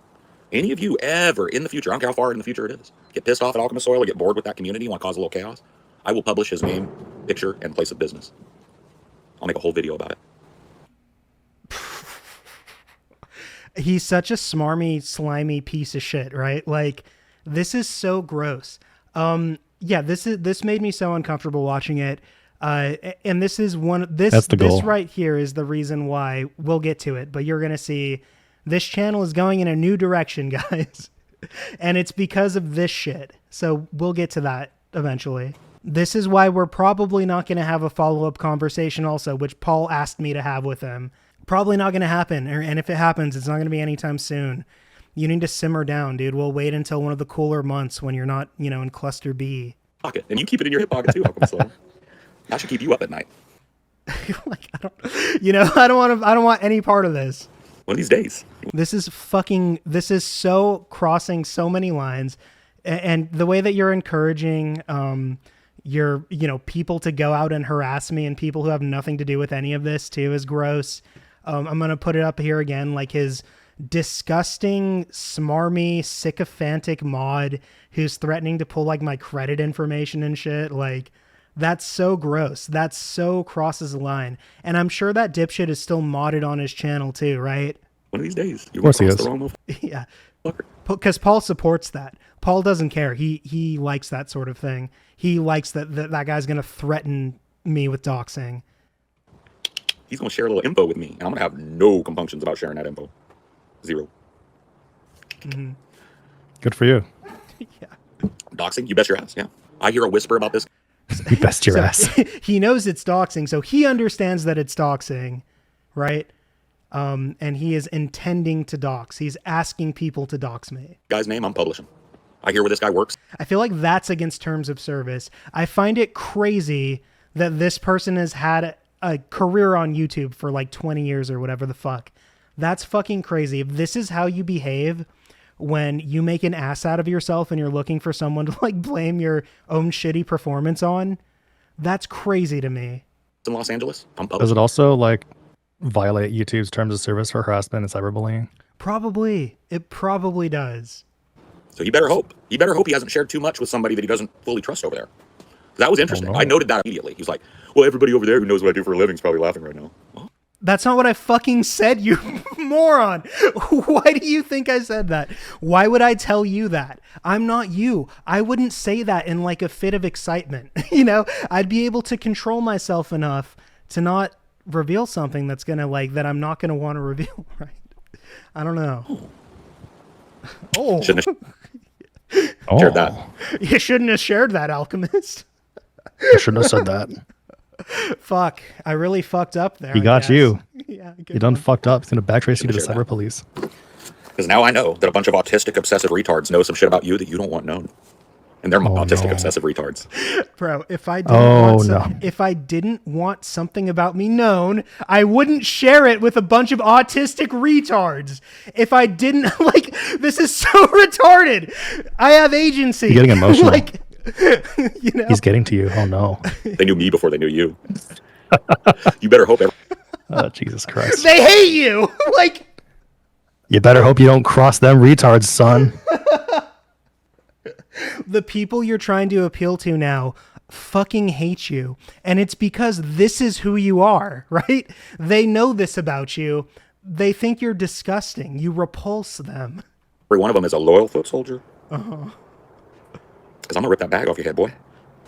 Any of you ever in the future, I don't care how far in the future it is, get pissed off at Alchemist Soil or get bored with that community, want to cause a little chaos, I will publish his name, picture, and place of business. I'll make a whole video about it. He's such a smarmy, slimy piece of shit, right? Like, this is so gross. Yeah, this made me so uncomfortable watching it. And this is That's the goal. This right here is the reason why. We'll get to it, but you're gonna see this channel is going in a new direction, guys. And it's because of this shit. So we'll get to that eventually. This is why we're probably not going to have a follow-up conversation also, which Paul asked me to have with him. Probably not going to happen. And if it happens, it's not going to be anytime soon. You need to simmer down, dude. We'll wait until one of the cooler months when you're not, in cluster B. Pocket. And you keep it in your hip pocket too, Alchemist Soil. That should keep you up at night. Like, I don't want any part of this. One of these days. This is so crossing so many lines. And the way that you're encouraging your people to go out and harass me and people who have nothing to do with any of this too is gross. I'm going to put it up here again, like his disgusting, smarmy, sycophantic mod who's threatening to pull like my credit information and shit. Like, that's so gross. That so crosses the line. And I'm sure that dipshit is still modded on his channel too, right? One of these days, you Of course he cross is. the wrong Yeah. motherfucker. Because Paul supports that. Paul doesn't care. He likes that sort of thing. He likes that guy's going to threaten me with doxing. He's going to share a little info with me, and I'm going to have no compunctions about sharing that info. Zero. Good for you. Doxing? You bet your ass, yeah. I hear a whisper about this. You best your So ass. he knows it's doxing, so he understands that it's doxing, right? And he is intending to dox. He's asking people to dox me. Guy's name, I'm publishing. I hear where this guy works. I feel like that's against terms of service. I find it crazy that this person has had a career on YouTube for like 20 years or whatever the fuck. That's fucking crazy. If this is how you behave when you make an ass out of yourself and you're looking for someone to like blame your own shitty performance on, that's crazy to me. In Los Angeles, I'm Does publishing. it also like violate YouTube's terms of service for harassment and cyberbullying? Probably. It probably does. So you better hope. You better hope he hasn't shared too much with somebody that he doesn't fully trust over there. That was interesting. Oh, no. I noted that immediately. He was like, well, everybody over there who knows what I do for a living is probably laughing right now. Well, That's not what I fucking said, you moron. Why do you think I said that? Why would I tell you that? I'm not you. I wouldn't say that in like a fit of excitement. You know, I'd be able to control myself enough to not reveal something that's going to like, that I'm not going to want to reveal, right? I don't know. Oh, shouldn't have Oh, shared that. you shouldn't have shared that, Alchemist. I shouldn't have said that. Fuck. I really fucked up there. He I got guess. you. Yeah. good You done one. fucked up. He's gonna backtrace you to the Should've shared cyber police. Because now I know that a bunch of autistic, obsessive retards know some shit about you that you don't want known. And they're autistic, no. obsessive retards. Bro, if I didn't Oh, want no. if I didn't want something about me known, I wouldn't share it with a bunch of autistic retards. If I didn't like, this is so retarded. I have agency. You're getting emotional. like, you know, He's getting to you. Oh no. They knew me before they knew you. You better hope Oh, Jesus Christ. they hate you. Like, You better hope you don't cross them retards, son. the people you're trying to appeal to now fucking hate you. And it's because this is who you are, right? They know this about you. They think you're disgusting. You repulse them. every one of them is a loyal foot soldier. Because I'm going to rip that bag off your head, boy.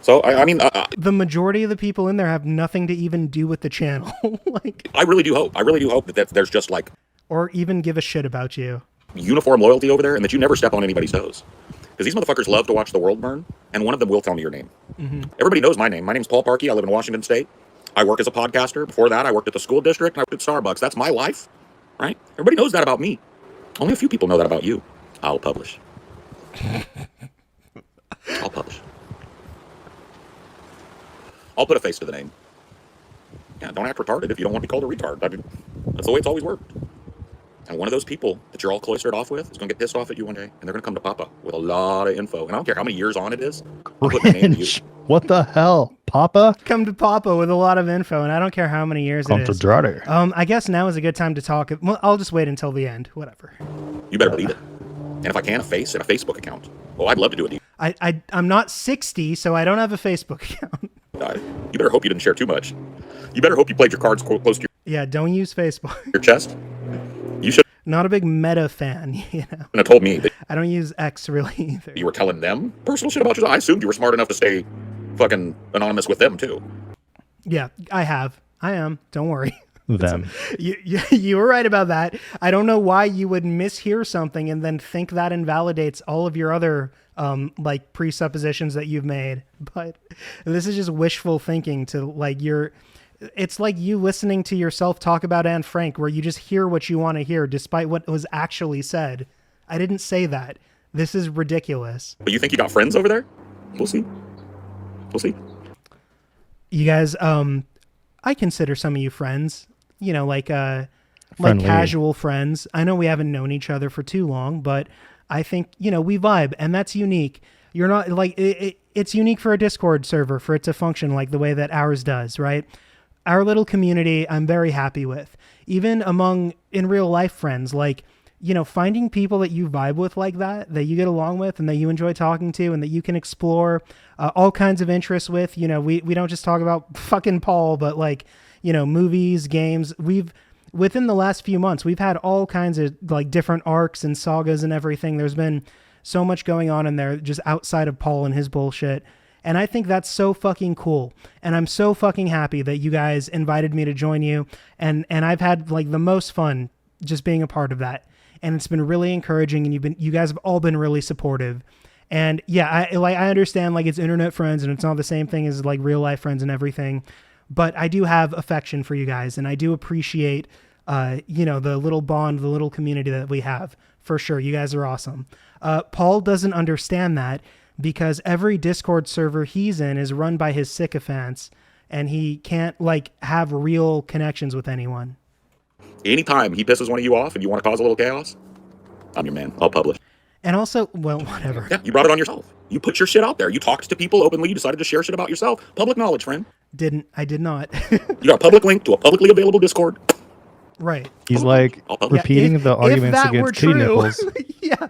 So, I mean, The majority of the people in there have nothing to even do with the channel. like, I really do hope. I really do hope that there's just like or even give a shit about you. uniform loyalty over there and that you never step on anybody's toes. Because these motherfuckers love to watch the world burn, and one of them will tell me your name. Everybody knows my name. My name's Paul Parkey. I live in Washington State. I work as a podcaster. Before that, I worked at the school district, and I worked at Starbucks. That's my life, right? Everybody knows that about me. Only a few people know that about you. I'll publish. I'll publish. I'll put a face to the name. Yeah, don't act retarded if you don't want to be called a retard. That's the way it's always worked. And one of those people that you're all cloistered off with is going to get pissed off at you one day, and they're going to come to Papa with a lot of info. And I don't care how many years on it is. I'll put the name to you. Cringe. What the hell? Papa? Come to Papa with a lot of info, and I don't care how many years Come it to is. daughter. I guess now is a good time to talk. Well, I'll just wait until the end. Whatever. You better believe it. And if I can, a face and a Facebook account. Well, I'd love to do it. I'm not 60, so I don't have a Facebook account. You better hope you didn't share too much. You better hope you played your cards close to Yeah, don't use Facebook. your chest. You should Not a big meta fan, you know. have told me that I don't use X really either. you were telling them personal shit about yourself. I assumed you were smart enough to stay fucking anonymous with them, too. Yeah, I have. I am. Don't worry. Them. You were right about that. I don't know why you would mishear something and then think that invalidates all of your other like presuppositions that you've made. But this is just wishful thinking to like it's like you listening to yourself talk about Anne Frank where you just hear what you want to hear despite what was actually said. I didn't say that. This is ridiculous. But you think you got friends over there? We'll see. We'll see. You guys, I consider some of you friends, you know, like Friendly. casual friends. I know we haven't known each other for too long, but I think, you know, we vibe and that's unique. You're not like, it's unique for a Discord server for it to function like the way that ours does, right? Our little community, I'm very happy with. Even among in real life friends, like finding people that you vibe with like that you get along with and that you enjoy talking to and that you can explore all kinds of interests with. We don't just talk about fucking Paul, but like, movies, games. Within the last few months, we've had all kinds of like different arcs and sagas and everything. There's been so much going on in there just outside of Paul and his bullshit. And I think that's so fucking cool. And I'm so fucking happy that you guys invited me to join you. And I've had like the most fun just being a part of that. And it's been really encouraging, and you guys have all been really supportive. And yeah, I understand like it's internet friends and it's not the same thing as like real life friends and everything, but I do have affection for you guys, and I do appreciate, the little bond, the little community that we have, for sure. You guys are awesome. Paul doesn't understand that because every Discord server he's in is run by his sycophants, and he can't like have real connections with anyone. Anytime he pisses one of you off and you want to cause a little chaos, I'm your man. I'll publish. And also, well, whatever. Yeah, you brought it on yourself. You put your shit out there. You talked to people openly. You decided to share shit about yourself. Public knowledge, friend. I did not. You got a public link to a publicly available Discord. Right. He's like repeating the arguments against kitty nipples. Yeah.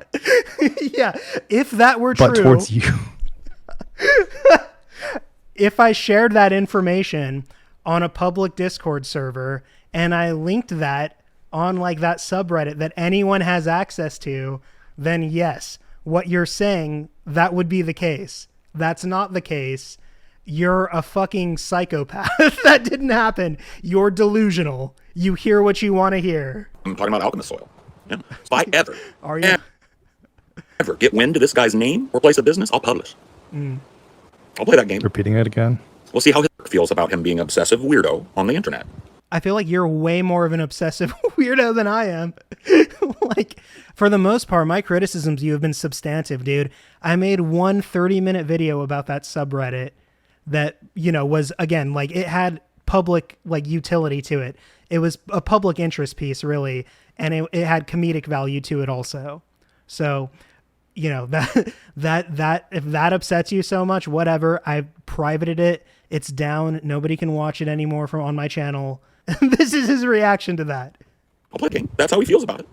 Yeah. If that were true. But towards you. If I shared that information on a public Discord server and I linked that on like that subreddit that anyone has access to, then yes, what you're saying, that would be the case. That's not the case. You're a fucking psychopath. That didn't happen. You're delusional. You hear what you want to hear. I'm talking about alchemist soil. Yeah. If I ever, Are you? ever get wind to this guy's name or place of business, I'll publish. I'll play that game. Repeating it again. We'll see how Hitler feels about him being an obsessive weirdo on the internet. I feel like you're way more of an obsessive weirdo than I am. Like, for the most part, my criticisms of you have been substantive, dude. I made one 30-minute video about that subreddit that, was, again, like, it had public, like, utility to it. It was a public interest piece, really, and it had comedic value to it also. So, that if that upsets you so much, whatever. I privated it. It's down. Nobody can watch it anymore from on my channel. This is his reaction to that. I'll play the game. That's how he feels about it.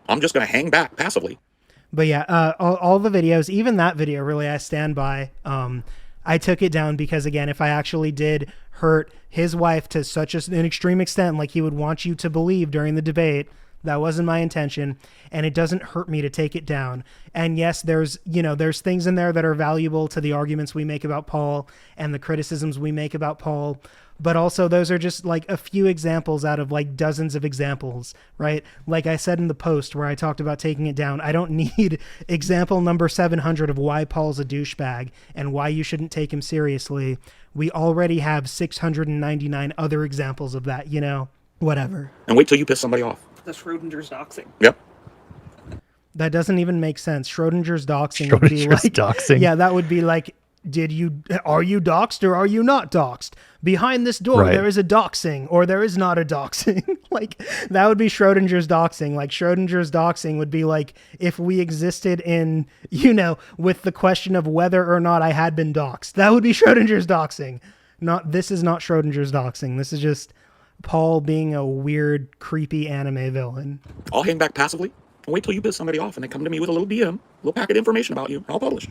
I'm just going to hang back passively. But yeah, all the videos, even that video, really, I stand by. I took it down because, again, if I actually did hurt his wife to such an extreme extent, like he would want you to believe during the debate, that wasn't my intention, and it doesn't hurt me to take it down. And yes, there's things in there that are valuable to the arguments we make about Paul and the criticisms we make about Paul, but also those are just like a few examples out of like dozens of examples, right? Like I said in the post where I talked about taking it down, I don't need example number 700 of why Paul's a douchebag and why you shouldn't take him seriously. We already have 699 other examples of that, whatever. And wait till you piss somebody off. The Schrodinger's doxing. Yep. That doesn't even make sense. Schrodinger's doxing would be like, doxing. Yeah, that would be like, are you doxed or are you not doxed? Behind this door, Right. There is a doxing or there is not a doxing. Like, that would be Schrodinger's doxing. Like, Schrodinger's doxing would be like if we existed in, with the question of whether or not I had been doxed. That would be Schrodinger's doxing. This is not Schrodinger's doxing. This is just Paul being a weird, creepy anime villain. I'll hang back passively and wait till you piss somebody off and they come to me with a little DM, a little packet of information about you, and I'll publish.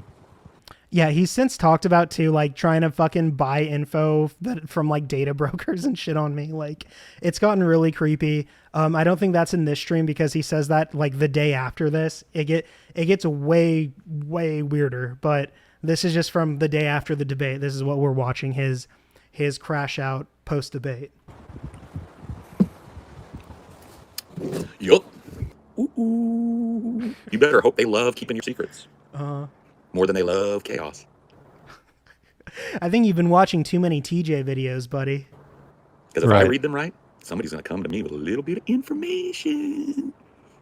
Yeah, he's since talked about too, like trying to fucking buy info from like data brokers and shit on me. Like, it's gotten really creepy. I don't think that's in this stream because he says that like the day after this. It gets way, way weirder. But this is just from the day after the debate. This is what we're watching, his crash out post debate. Yup. Ooh. You better hope they love keeping your secrets. More than they love chaos. I think you've been watching too many TJ videos, buddy. Because if I Right. read them right, somebody's going to come to me with a little bit of information.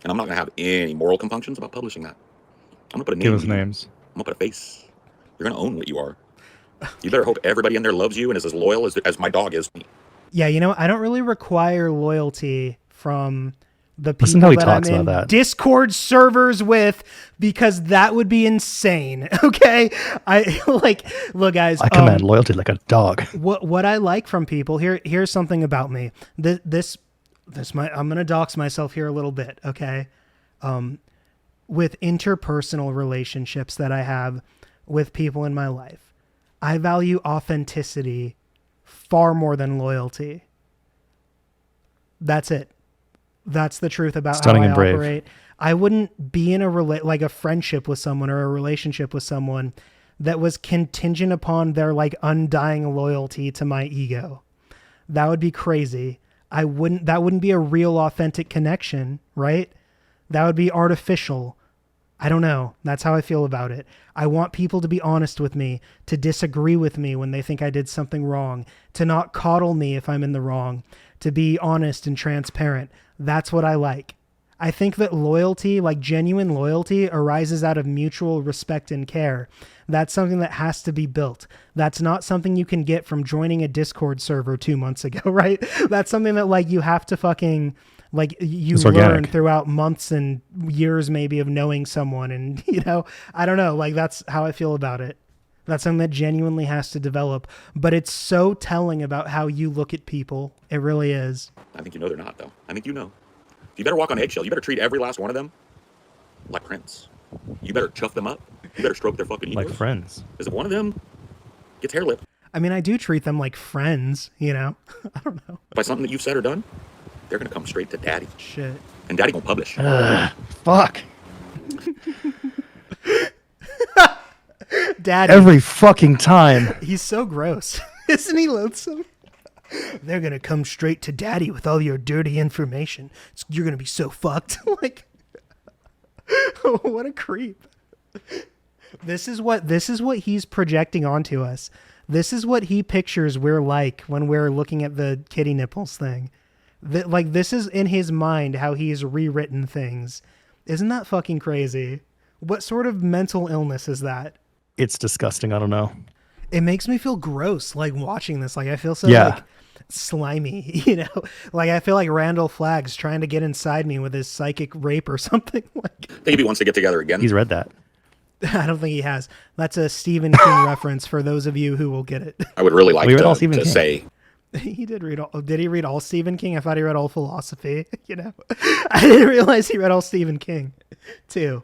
And I'm not going to have any moral compunctions about publishing that. I'm going to put a name. Give us on you. names. I'm going to put a face. You're going to own what you are. You better hope everybody in there loves you and is as loyal as my dog is to me. Yeah, I don't really require loyalty from the Listen people how he that talks I'm in about that. Discord servers with, because that would be insane. Okay, look, guys. I command loyalty like a dog. What I like from people here's something about me. I'm gonna dox myself here a little bit. Okay, with interpersonal relationships that I have with people in my life. I value authenticity far more than loyalty. That's it. That's the truth about Stunning how I and brave. operate. I wouldn't be in like a friendship with someone or a relationship with someone that was contingent upon their like undying loyalty to my ego. That would be crazy. That wouldn't be a real authentic connection, right? That would be artificial. I don't know. That's how I feel about it. I want people to be honest with me, to disagree with me when they think I did something wrong, to not coddle me if I'm in the wrong, to be honest and transparent. That's what I like. I think that loyalty, like genuine loyalty, arises out of mutual respect and care. That's something that has to be built. That's not something you can get from joining a Discord server 2 months ago, right? That's something that like you have to fucking like you It's learn organic. throughout months and years maybe of knowing someone. And, you know, I don't know, like that's how I feel about it. That's something that genuinely has to develop, but it's so telling about how you look at people. It really is. I think you know they're not, though. I think you know. You better walk on eggshells. You better treat every last one of them like Prince. You better chuff them up. You better stroke their fucking egos. Like friends. Because if one of them gets hair lip I mean, I do treat them like friends, you know? I don't know. by something that you've said or done, they're going to come straight to daddy. Shit. And daddy gonna publish. Fuck. Daddy. Every fucking time. He's so gross. Isn't he loathsome? They're going to come straight to daddy with all your dirty information. You're going to be so fucked. Like, what a creep. This is what he's projecting onto us. This is what he pictures we're like when we're looking at the kitty nipples thing. Like, this is in his mind how he's rewritten things. Isn't that fucking crazy? What sort of mental illness is that? It's disgusting. I don't know. It makes me feel gross, like watching this. Like I feel so like slimy, you know. Like I feel like Randall Flagg's trying to get inside me with his psychic rape or something. Like Maybe wants to get together again. He's read that. I don't think he has. That's a Stephen King reference for those of you who will get it. I would really like We read all to Stephen King. say He did read all. Did he read all Stephen King? I thought he read all philosophy. You know, I didn't realize he read all Stephen King, too.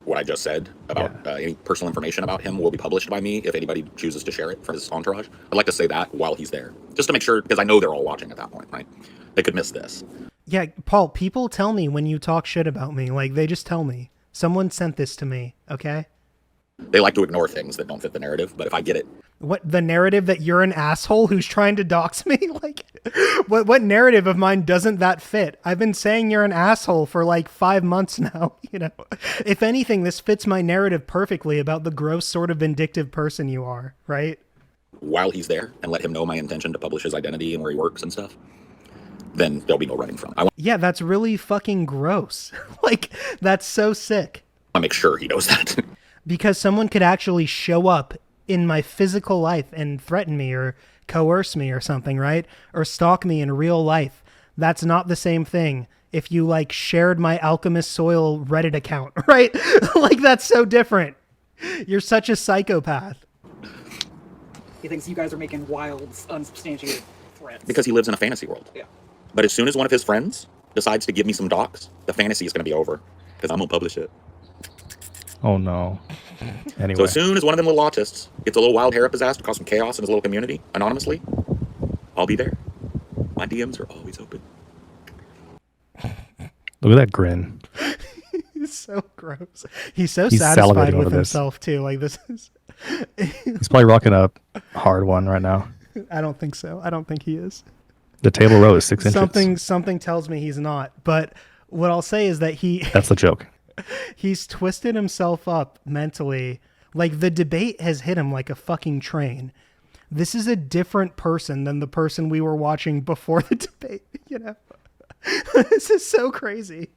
what I just said about any personal information about him will be published by me if anybody chooses to share it from his entourage. I'd like to say that while he's there, just to make sure, because I know they're all watching at that point, right? They could miss this. Yeah, Paul. People tell me when you talk shit about me. Like they just tell me. Someone sent this to me. Okay. They like to ignore things that don't fit the narrative, but if I get it, What, the narrative that you're an asshole who's trying to dox me? Like, what narrative of mine doesn't that fit? I've been saying you're an asshole for like 5 months now, you know? If anything, this fits my narrative perfectly about the gross sort of vindictive person you are, right? while he's there and let him know my intention to publish his identity and where he works and stuff, then there'll be no running from it. I want Yeah, that's really fucking gross. Like, that's so sick. to make sure he knows that. Because someone could actually show up in my physical life and threaten me or coerce me or something, right? Or stalk me in real life. That's not the same thing if you like shared my Alchemist Soil Reddit account, right? Like that's so different. You're such a psychopath. He thinks you guys are making wild, unsubstantiated threats. Because he lives in a fantasy world. Yeah. But as soon as one of his friends decides to give me some docs, the fantasy is going to be over because I'm going to publish it. Oh no. Anyway. So as soon as one of them little autists gets a little wild hair up his ass to cause some chaos in his little community, anonymously, I'll be there. My DMs are always open. Look at that grin. He's so gross. He's so He's satisfied salivating with over this. himself too. Like this is He's probably rocking a hard one right now. I don't think so. I don't think he is. The table row is 6 inches. Something tells me he's not. But what I'll say is that That's the joke. he's twisted himself up mentally. Like the debate has hit him like a fucking train. This is a different person than the person we were watching before the debate, you know? This is so crazy.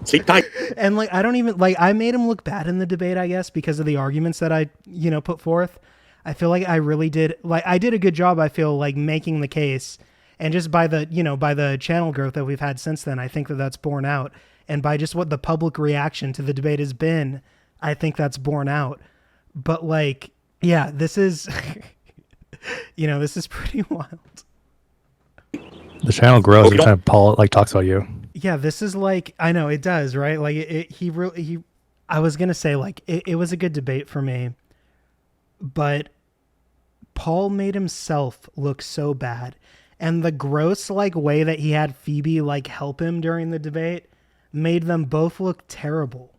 Sleep tight. And like I don't even like I made him look bad in the debate, I guess, because of the arguments that I, you know, put forth. I feel like I really did I did a good job, I feel like, making the case. And just by the, you know, by the channel growth that we've had since then, I think that that's borne out. And by just what the public reaction to the debate has been, I think that's borne out. But like, yeah, this is, you know, this is pretty wild. The channel grows Oh, you every time Paul like talks about you. Yeah, this is like, I know it does, right? Like I was going to say like it was a good debate for me, but Paul made himself look so bad. And the gross like way that he had Phoebe like help him during the debate made them both look terrible.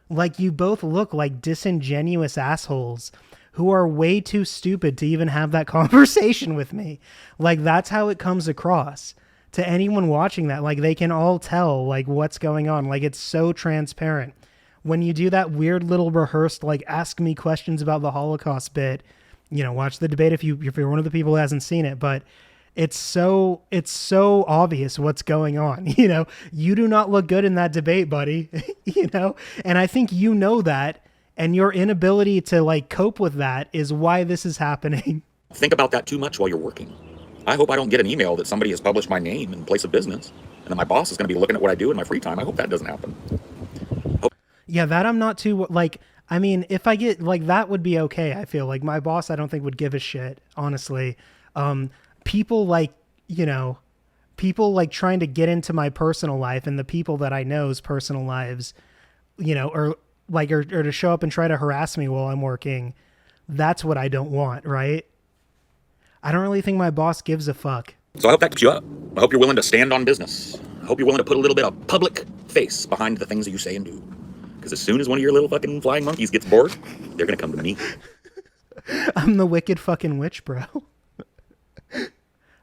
Like you both look like disingenuous assholes who are way too stupid to even have that conversation with me. Like that's how it comes across to anyone watching that. Like they can all tell like what's going on. Like it's so transparent. When you do that weird little rehearsed like ask me questions about the Holocaust bit, you know, watch the debate if you're one of the people who hasn't seen it, but it's so obvious what's going on. You know, you do not look good in that debate, buddy. You know, and I think you know that, and your inability to like cope with that is why this is happening. Think about that too much while you're working. I hope I don't get an email that somebody has published my name in place of business, and then my boss is going to be looking at what I do in my free time. I hope that doesn't happen. Yeah, that I'm not too like. I mean, if I get like that would be okay. I feel like my boss, I don't think would give a shit, honestly. People like, you know, people like trying to get into my personal life and the people that I know's personal lives, you know, or to show up and try to harass me while I'm working. That's what I don't want, right? I don't really think my boss gives a fuck. So I hope that keeps you up. I hope you're willing to stand on business. I hope you're willing to put a little bit of public face behind the things that you say and do. Because as soon as one of your little fucking flying monkeys gets bored, they're going to come to me. I'm the wicked fucking witch, bro.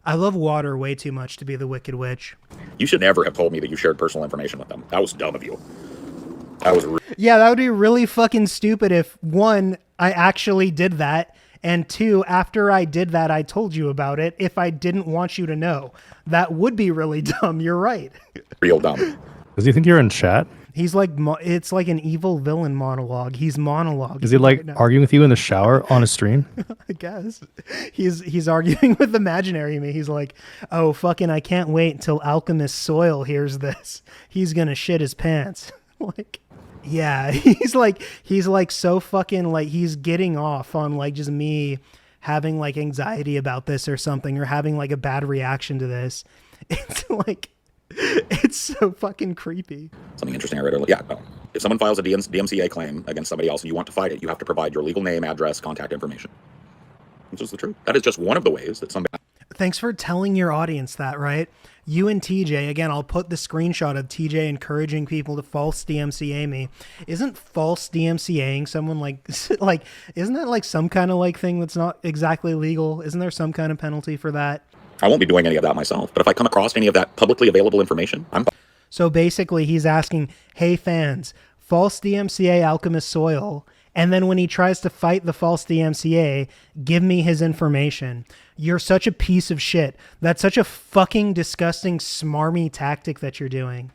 I love water way too much to be the wicked witch. You should never have told me that you shared personal information with them. That was dumb of you. That was Yeah, that would be really fucking stupid if, one, I actually did that, and two, after I did that, I told you about it if I didn't want you to know. That would be really dumb. You're right. real dumb. Does he think you're in chat? He's like, it's like an evil villain monologue. He's monologuing. Is he like right now. arguing with you in the shower on a stream? I guess. He's arguing with imaginary me. He's like, oh, fucking, I can't wait until Alchemist Soil hears this. He's gonna shit his pants. Like, yeah, he's like so fucking like he's getting off on like just me having like anxiety about this or something, or having like a bad reaction to this. It's like, it's so fucking creepy. Something interesting I read earlier. Yeah, no. If someone files a DMCA claim against somebody else and you want to fight it, you have to provide your legal name, address, contact information. Which is the truth. That is just one of the ways that somebody... Thanks for telling your audience that, right? You and TJ, again, I'll put the screenshot of TJ encouraging people to false DMCA me. Isn't false DMCAing someone like, isn't that like some kind of like thing that's not exactly legal? Isn't there some kind of penalty for that? I won't be doing any of that myself, but if I come across any of that publicly available information, I'm... So basically he's asking, hey fans, false DMCA Alchemist Soil, and then when he tries to fight the false DMCA, give me his information. You're such a piece of shit. That's such a fucking disgusting, smarmy tactic that you're doing.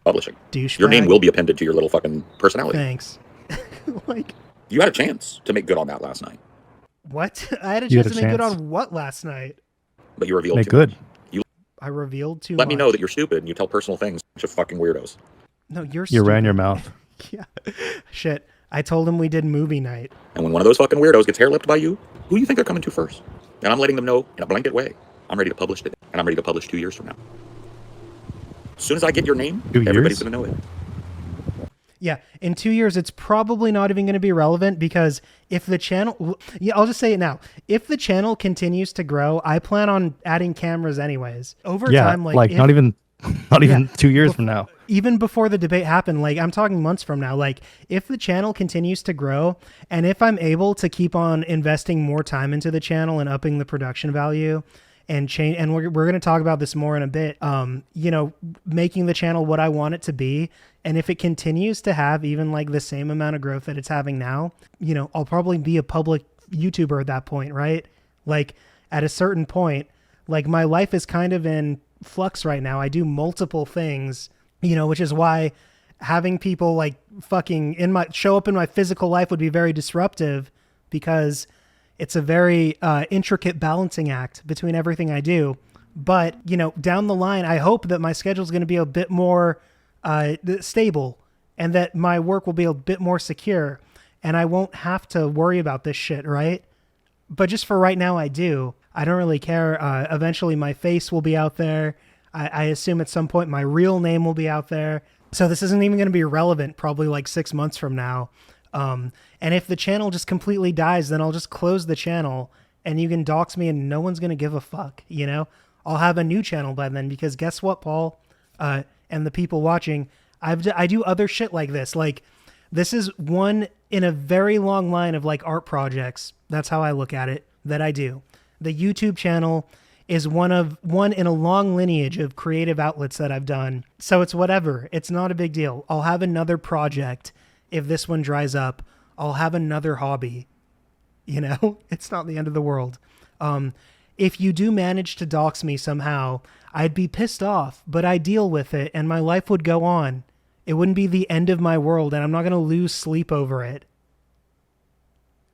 Publishing. Douchebag. Your name will be appended to your little fucking personality. Thanks. Like, you had a chance to make good on that last night, what? I had a You chance had to a make good chance. on what last night? but you revealed Make too good. much. I revealed too Let much. me know that you're stupid and you tell personal things. Bunch of fucking weirdos. No, you're You stupid. ran your mouth. Yeah. Shit. I told him we did movie night. And when one of those fucking weirdos gets hair-lipped by you, who do you think they're coming to first? And I'm letting them know in a blanket way. I'm ready to publish today, and I'm ready to publish 2 years from now. As soon as I get your name, 2 years? everybody's going to know it. Yeah, in 2 years, it's probably not even going to be relevant because if the channel, yeah, I'll just say it now. If the channel continues to grow, I plan on adding cameras anyways. Over Yeah, time, like if- not even Yeah. 2 years from now. even before the debate happened, like I'm talking months from now, like if the channel continues to grow and if I'm able to keep on investing more time into the channel and upping the production value and change, and we're going to talk about this more in a bit, you know, making the channel what I want it to be. And if it continues to have even like the same amount of growth that it's having now, you know, I'll probably be a public YouTuber at that point, right? Like at a certain point, like my life is kind of in flux right now. I do multiple things, you know, which is why having people like fucking show up in my physical life would be very disruptive because it's a very intricate balancing act between everything I do. But, you know, down the line, I hope that my schedule is going to be a bit more stable and that my work will be a bit more secure and I won't have to worry about this shit, right? But just for right now, I do. I don't really care. Eventually my face will be out there. I assume at some point my real name will be out there. So this isn't even going to be relevant probably like 6 months from now. And if the channel just completely dies, then I'll just close the channel and you can dox me and no one's going to give a fuck, you know? I'll have a new channel by then because guess what, Paul, and the people watching, I do other shit like this. Like, this is one in a very long line of like art projects. That's how I look at it, that I do. The YouTube channel is one in a long lineage of creative outlets that I've done. So it's whatever. It's not a big deal. I'll have another project. If this one dries up, I'll have another hobby. You know, it's not the end of the world. If you do manage to dox me somehow, I'd be pissed off, but I deal with it and my life would go on. It wouldn't be the end of my world and I'm not going to lose sleep over it.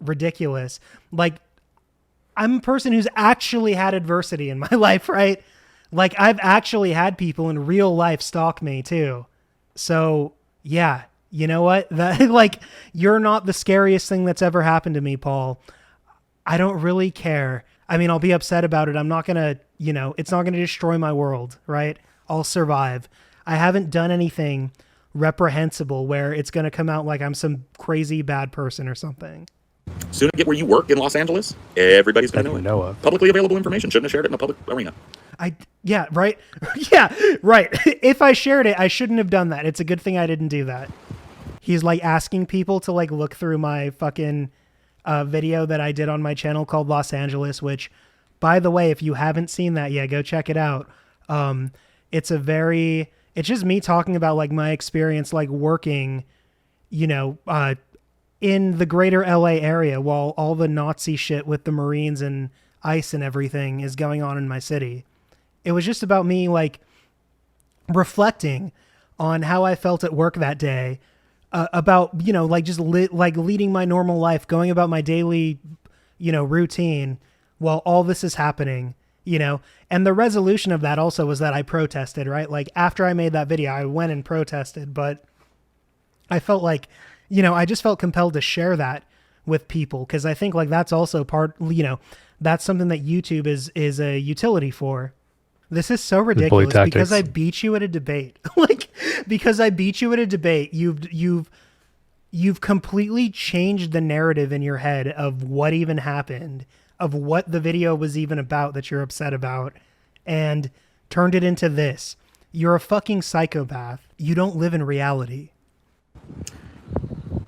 Ridiculous. Like, I'm a person who's actually had adversity in my life, right? Like, I've actually had people in real life stalk me too. So yeah, you know what? That, like, you're not the scariest thing that's ever happened to me, Paul. I don't really care. I mean, I'll be upset about it. I'm not going to, you know, it's not going to destroy my world, right? I'll survive. I haven't done anything reprehensible where it's going to come out like I'm some crazy bad person or something. Soon to get where you work in Los Angeles, everybody's going to know it. Publicly available information. Shouldn't have shared it in a public arena. Yeah, right? Yeah, right. If I shared it, I shouldn't have done that. It's a good thing I didn't do that. He's like asking people to like look through my fucking video that I did on my channel called Los Angeles, which, by the way, if you haven't seen that yet, go check it out. It's just me talking about like my experience, like working, you know, in the greater LA area while all the Nazi shit with the Marines and ICE and everything is going on in my city. It was just about me like reflecting on how I felt at work that day, about, you know, like just leading my normal life, going about my daily, you know, routine while all this is happening, you know. And the resolution of that also was that I protested, right? Like, after I made that video, I went and protested, but I felt like, you know, I just felt compelled to share that with people because I think like that's also part, you know, that's something that YouTube is a utility for. This is so ridiculous because I beat you at a debate. Like, because I beat you at a debate, you've completely changed the narrative in your head of what even happened, of what the video was even about that you're upset about, and turned it into this. You're a fucking psychopath. You don't live in reality.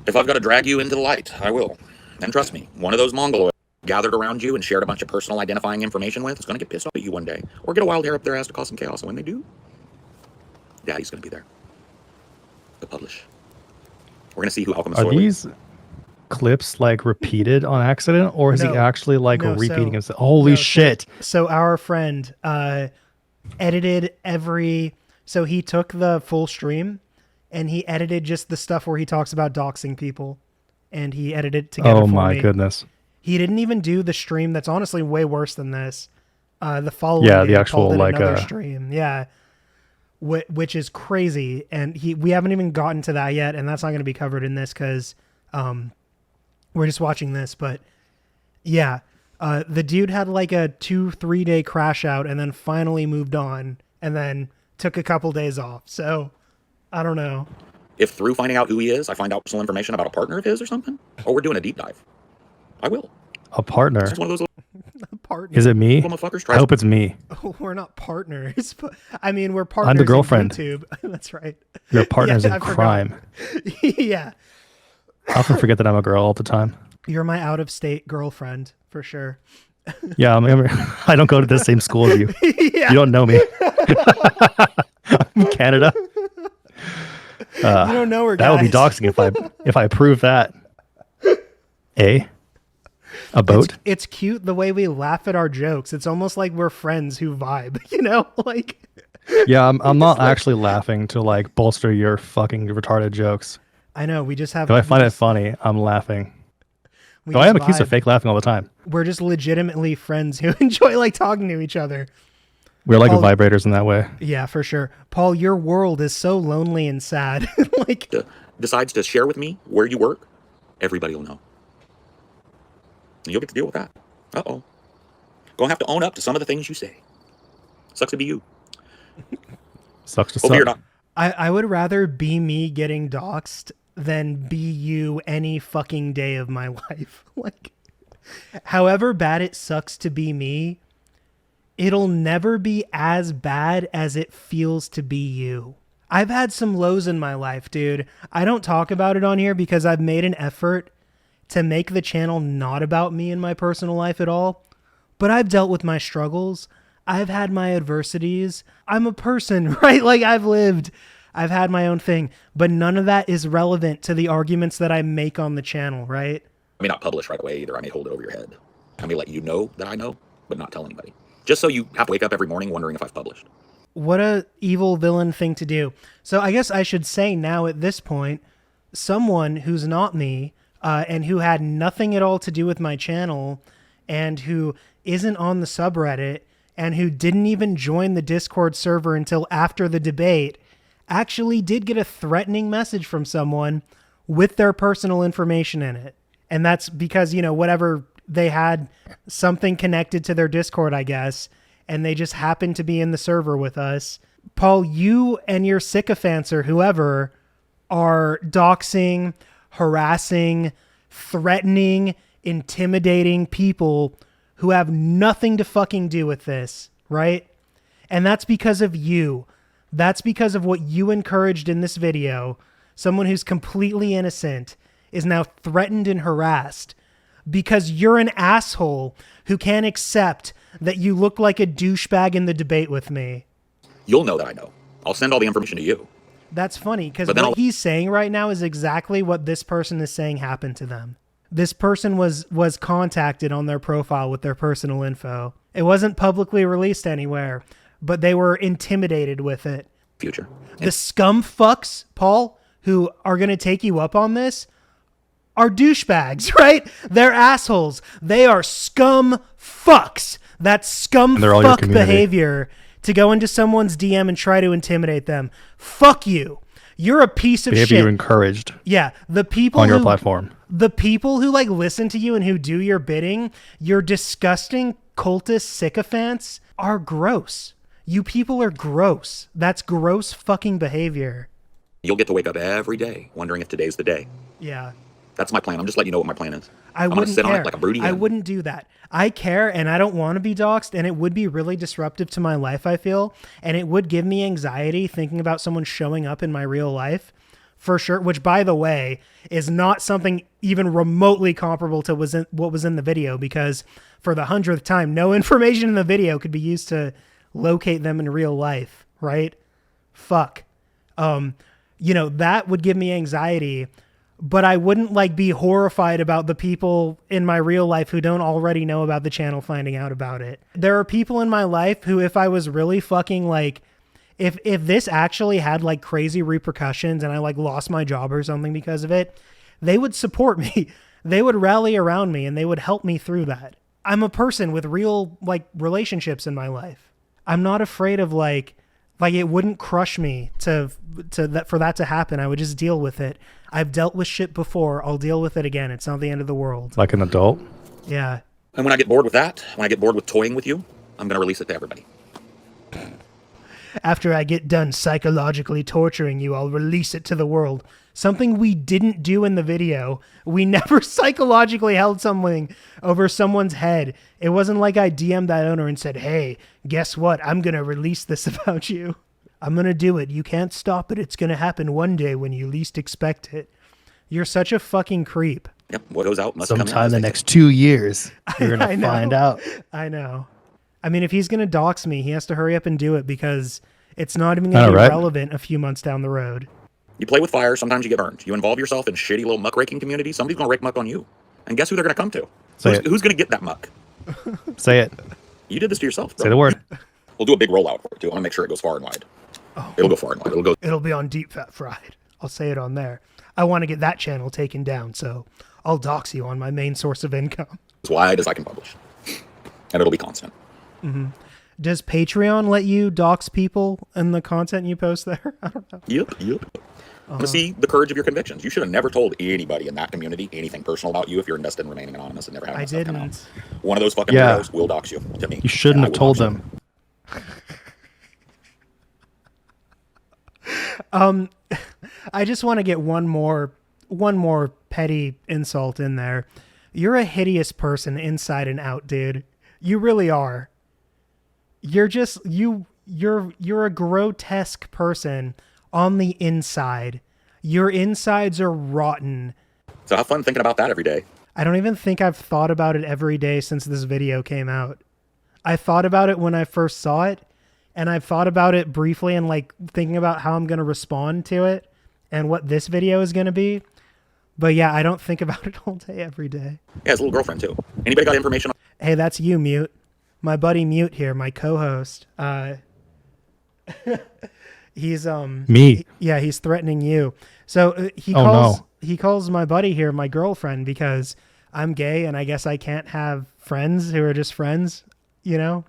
If I've got to drag you into the light, I will. And trust me, one of those Mongoloids gathered around you and shared a bunch of personal identifying information with is going to get pissed off at you one day, or get a wild hair up their ass to cause some chaos. And when they do, Daddy's going to be there to publish. We're going to see who Alchemist Soil is. Are these clips like repeated on accident, or is he actually like repeating himself? Holy shit. So our friend edited so he took the full stream and he edited just the stuff where he talks about doxing people, and he edited it together for me. Oh my goodness. He didn't even do the stream that's honestly way worse than this. The following the actual like another stream. Yeah. Which is crazy, and we haven't even gotten to that yet, and that's not going to be covered in this because we're just watching this. But yeah, the dude had like a 2-3 day crash out and then finally moved on and then took a couple days off. So I don't know. If through finding out who he is, I find out personal information about a partner of his or something, or we're doing a deep dive, I will. A partner? It's one of those partner. Is it me? I hope it's me. Oh, we're not partners. I mean, we're partners. I'm the girlfriend. YouTube. That's right. You're partners in crime. Yeah. I often forget that I'm a girl all the time. You're my out-of-state girlfriend for sure. Yeah, I don't go to the same school as you. Yeah. You don't know me. I'm in Canada. You don't know her, guys. That would be doxing if I prove that. A boat? It's cute the way we laugh at our jokes. It's almost like we're friends who vibe, you know? Like, yeah, I'm not actually laughing to like bolster your fucking retarded jokes. I know, we just have... If I find it funny, I'm laughing. Though I am accused of fake laughing all the time. We're just legitimately friends who enjoy like talking to each other. We're like vibrators in that way. Yeah, for sure. Paul, your world is so lonely and sad. Like, decides to share with me where you work, everybody will know. And you'll get to deal with that. Uh-oh. Gonna have to own up to some of the things you say. Sucks to be you. Sucks to Hopefully you're suck. not. I would rather be me getting doxxed than be you any fucking day of my life. Like, however bad it sucks to be me, it'll never be as bad as it feels to be you. I've had some lows in my life, dude. I don't talk about it on here because I've made an effort to make the channel not about me and my personal life at all. But I've dealt with my struggles. I've had my adversities. I'm a person, right? Like, I've lived. I've had my own thing. But none of that is relevant to the arguments that I make on the channel, right? I may not publish right away either. I may hold it over your head. I may let you know that I know, but not tell anybody. Just so you have to wake up every morning wondering if I've published. What a evil villain thing to do. So I guess I should say now at this point, someone who's not me and who had nothing at all to do with my channel and who isn't on the subreddit and who didn't even join the Discord server until after the debate actually did get a threatening message from someone with their personal information in it. And that's because, you know, whatever, they had something connected to their Discord, I guess, and they just happened to be in the server with us. Paul, you and your sycophants or whoever are doxing, harassing, threatening, intimidating people who have nothing to fucking do with this, right? And that's because of you. That's because of what you encouraged in this video. Someone who's completely innocent is now threatened and harassed because you're an asshole who can't accept that you look like a douchebag in the debate with me. You'll know that I know. I'll send all the information to you. That's funny because But then what I'll- he's saying right now is exactly what this person is saying happened to them. This person was contacted on their profile with their personal info. It wasn't publicly released anywhere, but they were intimidated with it. Future. The scum fucks, Paul, who are going to take you up on this are douchebags, right? They're assholes. They are scum fucks. That's scum And they're all your fuck community. behavior to go into someone's DM and try to intimidate them. Fuck you. You're a piece of Behavior you shit. encouraged Yeah, the people on your who, platform. the people who like listen to you and who do your bidding, your disgusting cultist sycophants are gross. You people are gross. That's gross fucking behavior. You'll get to wake up every day wondering if today's the day. Yeah. That's my plan. I'm just letting you know what my plan is. I I'm going to wouldn't sit care. on it like a broody I hen. wouldn't do that. I care and I don't want to be doxxed, and it would be really disruptive to my life, I feel, and it would give me anxiety thinking about someone showing up in my real life for sure, which, by the way, is not something even remotely comparable to what was in the video, because for the 100th time, no information in the video could be used to locate them in real life, right? Fuck. You know, that would give me anxiety, but I wouldn't like be horrified about the people in my real life who don't already know about the channel finding out about it. There are people in my life who, if I was really fucking like, if this actually had like crazy repercussions and I like lost my job or something because of it, they would support me. They would rally around me and they would help me through that. I'm a person with real like relationships in my life. I'm not afraid of like it wouldn't crush me to that for that to happen. I would just deal with it. I've dealt with shit before. I'll deal with it again. It's not the end of the world. Like an adult. Yeah. And when I get bored with that, when I get bored with toying with you, I'm going to release it to everybody. After I get done psychologically torturing you, I'll release it to the world. Something we didn't do in the video. We never psychologically held something over someone's head. It wasn't like I DM'd that owner and said, hey, guess what? I'm going to release this about you. I'm going to do it. You can't stop it. It's going to happen one day when you least expect it. You're such a fucking creep. Yep, what goes out must come in. Sometime as the they next 2 years, you're I going to know. find out. I know. I mean, if he's going to dox me, he has to hurry up and do it because it's not even going to be Right. relevant a few months down the road. You play with fire, sometimes you get burned. You involve yourself in shitty little muckraking community, somebody's going to rake muck on you. And guess who they're going to come to? Say it. Who's going to get that muck? Say it. You did this to yourself, bro. Say the word. We'll do a big rollout for it, too. I want to make sure it goes far and wide. It'll go far and wide. It'll be on Deep Fat Fried. I'll say it on there. I want to get that channel taken down, so I'll dox you on my main source of income. as wide as I can publish. And it'll be constant. Does Patreon let you dox people in the content you post there? I don't know. Yep. I want to see the courage of your convictions. You should have never told anybody in that community anything personal about you if you're invested in remaining anonymous and never having I that stuff come out. didn't. One of those fucking Yeah. weirdos will dox you to me. You shouldn't And I have will told dox you. them. I just want to get one more petty insult in there. You're a hideous person inside and out, dude. You really are. You're just you're a grotesque person on the inside. Your insides are rotten. So have fun thinking about that every day. I don't even think I've thought about it every day since this video came out. I thought about it when I first saw it, and I've thought about it briefly and like thinking about how I'm going to respond to it and what this video is going to be. But yeah, I don't think about it all day, every day. Yeah, his little girlfriend too. Anybody got information on? Hey, that's you, Mute. My buddy Mute here, my co-host. He's Me. he's threatening you. So he calls my buddy here my girlfriend because I'm gay and I guess I can't have friends who are just friends, you know?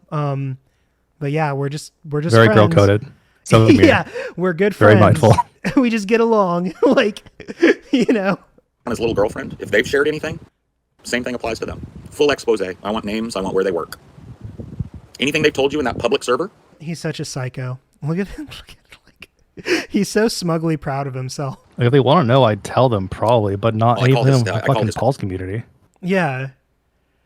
But yeah, we're just Very friends. girl coded. So Yeah, we're good Very friends. mindful. We just get along, like, you know. His little girlfriend, if they've shared anything, same thing applies to them. Full expose. I want names. I want where they work. Anything they've told you in that public server? He's such a psycho. Look at him. He's so smugly proud of himself. Like, if they want to know, I'd tell them probably, but not Well, I call anything this- in I call fucking this- Paul's community. Yeah.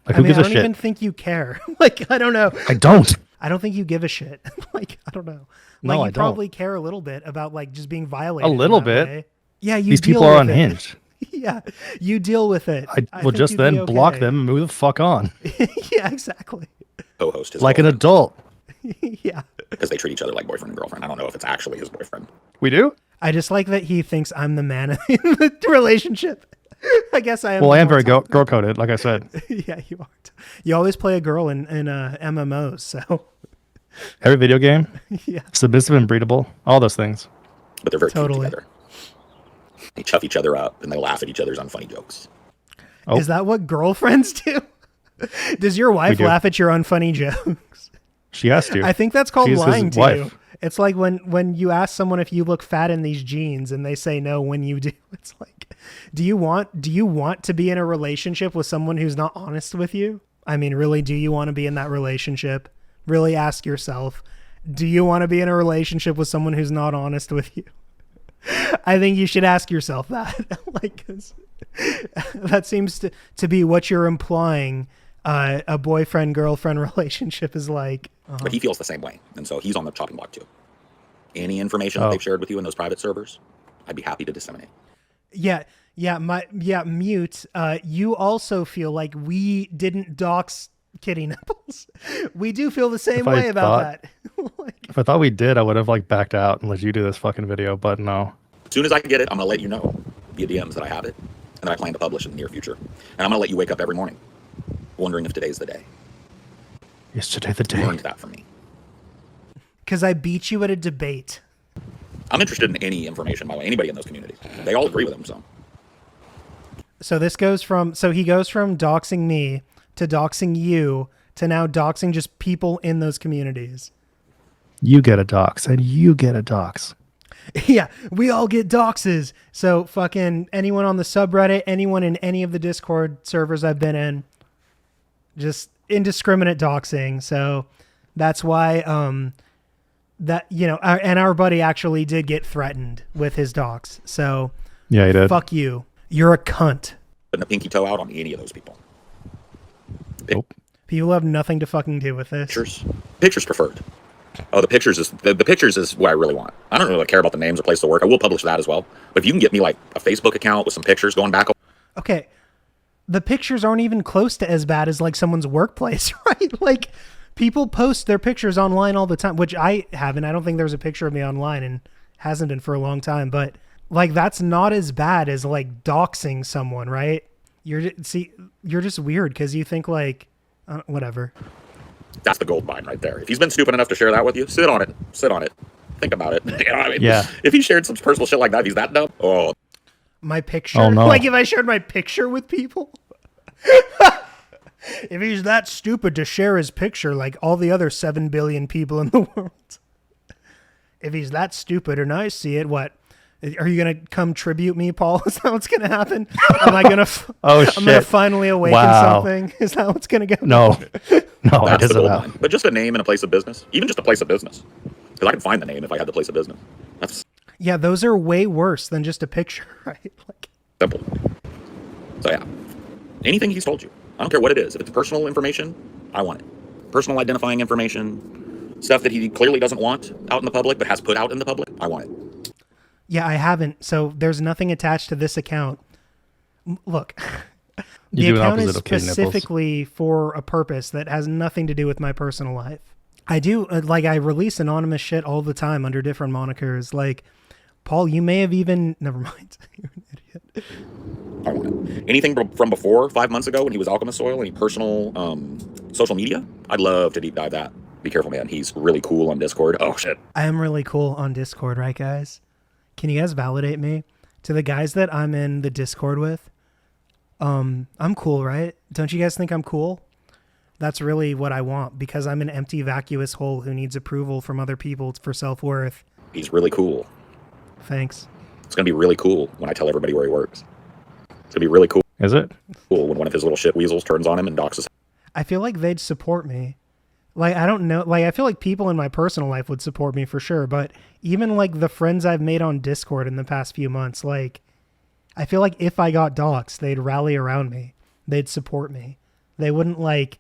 Like, I who mean, gives I a don't shit? even think you care. Like, I don't know. I don't. I don't think you give a shit. Like, I don't know. No, Like, I you don't. probably care a little bit about, like, just being violated. A little in that bit. way. Yeah, you These deal people are with it. unhinged. Yeah, you deal with it. I will think just you'd be then block okay. them and move the fuck on. Yeah, exactly. Co-host his Like an girlfriend, adult. Yeah. because they treat each other like boyfriend and girlfriend. I don't know if it's actually his boyfriend. We do? I just like that he thinks I'm the man in the relationship. I guess I am. Well, the I am whole very time. girl coded, like I said. Yeah, you are. You always play a girl in MMOs, so Every video game, yeah. submissive and breedable, all those things. But they're very Totally. cute together. They chuff each other up and they laugh at each other's unfunny jokes. Oh. Is that what girlfriends do? Does your wife do. laugh at your unfunny jokes? She has to. I think that's called She's his lying to wife. you. It's like when you ask someone if you look fat in these jeans and they say no when you do. It's like, do you want to be in a relationship with someone who's not honest with you? I mean, really, do you want to be in that relationship? Really ask yourself, do you want to be in a relationship with someone who's not honest with you? I think you should ask yourself that. Like, 'cause that seems to be what you're implying a boyfriend-girlfriend relationship is like. But he feels the same way. And so he's on the chopping block too. Any information that they've shared with you in those private servers, I'd be happy to disseminate. Yeah, Mute. You also feel like we didn't dox Kitty Nipples. We do feel the same I way about thought- that. Like, If I thought we did, I would have like backed out and let you do this fucking video, but no. As soon as I get it, I'm going to let you know via DMs that I have it and that I plan to publish in the near future. And I'm going to let you wake up every morning wondering if today's the day. Yesterday the You day. learned that from me. because I beat you at a debate. I'm interested in any information by the way, anybody in those communities. They all agree with him, so. So this goes from, so he goes from doxing me to doxing you to now doxing just people in those communities. You get a dox and you get a dox. Yeah, we all get doxes. So fucking anyone on the subreddit, anyone in any of the Discord servers I've been in, just indiscriminate doxing. So that's why that, you know, and our buddy actually did get threatened with his dox. So Yeah, he did. fuck you. You're a cunt. Putting a pinky toe out on any of those people. Nope. People have nothing to fucking do with this. Pictures preferred. Oh, the pictures is the pictures is what I really want. I don't really care about the names or place to work. I will publish that as well. But if you can get me like a Facebook account with some pictures going back. Okay. The pictures aren't even close to as bad as like someone's workplace, right? Like people post their pictures online all the time, which I haven't. I don't think there's a picture of me online and hasn't been for a long time, but like that's not as bad as like doxing someone, right? You're just weird because you think like whatever. That's the gold mine right there. If he's been stupid enough to share that with you, sit on it. Think about it. You know what I mean? Yeah. If he shared some personal shit like that, if he's that dumb. Oh, My picture. Oh, no. Like if I shared my picture with people. If he's that stupid to share his picture like all the other 7 billion people in the world. If he's that stupid, and I see it, what? Are you going to come tribute me, Paul? Is that what's going to happen? Am I going to Oh, I'm going to shit. finally awaken Wow. something? Is that what's going to go? No. No, it that's the isn't gold that. mine. But just a name and a place of business. Even just a place of business. Because I could find the name if I had the place of business. That's Yeah, those are way worse than just a picture, right? Like, Simple. So yeah, anything he's told you, I don't care what it is. If it's personal information, I want it. Personal identifying information, stuff that he clearly doesn't want out in the public but has put out in the public, I want it. yeah, I haven't. So there's nothing attached to this account. Look, the You do an account is opposite of Kate Nipples. specifically for a purpose that has nothing to do with my personal life. I do, like, I release anonymous shit all the time under different monikers. Like, Paul, you may have even... Never mind. You're an idiot. I want it. Anything from before 5 months ago when he was Alchemist Soil, any personal social media, I'd love to deep dive that. Be careful, man. He's really cool on Discord. Oh, shit. I am really cool on Discord, right, guys? Can you guys validate me? To the guys that I'm in the Discord with, I'm cool, right? Don't you guys think I'm cool? That's really what I want, because I'm an empty, vacuous hole who needs approval from other people for self-worth. He's really cool. Thanks. It's going to be really cool when I tell everybody where he works. It's going to be really cool Is it? when one of his little shit weasels turns on him and docks us. I feel like they'd support me. Like, I don't know. Like, I feel like people in my personal life would support me for sure. But even, like, the friends I've made on Discord in the past few months, like, I feel like if I got doxxed, they'd rally around me. They'd support me. They wouldn't, like,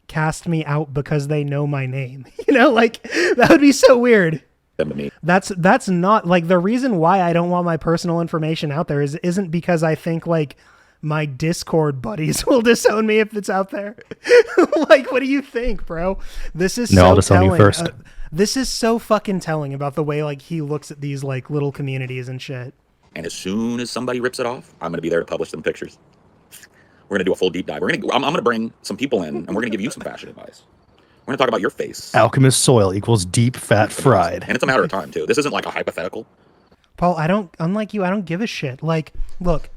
cast me out because they know my name. You know, like, that would be so weird. Them to me. That's not, like, the reason why I don't want my personal information out there isn't because I think, like, my Discord buddies will disown me if it's out there. Like, what do you think, bro? This is No, I'll so disown you telling. first. This is so fucking telling about the way, like, he looks at these, like, little communities and shit. And as soon as somebody rips it off, I'm going to be there to publish them pictures. We're going to do a full deep dive. I'm going to bring some people in, and we're going to give you some fashion advice. We're going to talk about your face. Alchemist soil equals deep fat fried. And it's a matter of time, too. This isn't like a hypothetical. Paul, unlike you, I don't give a shit. Like, look,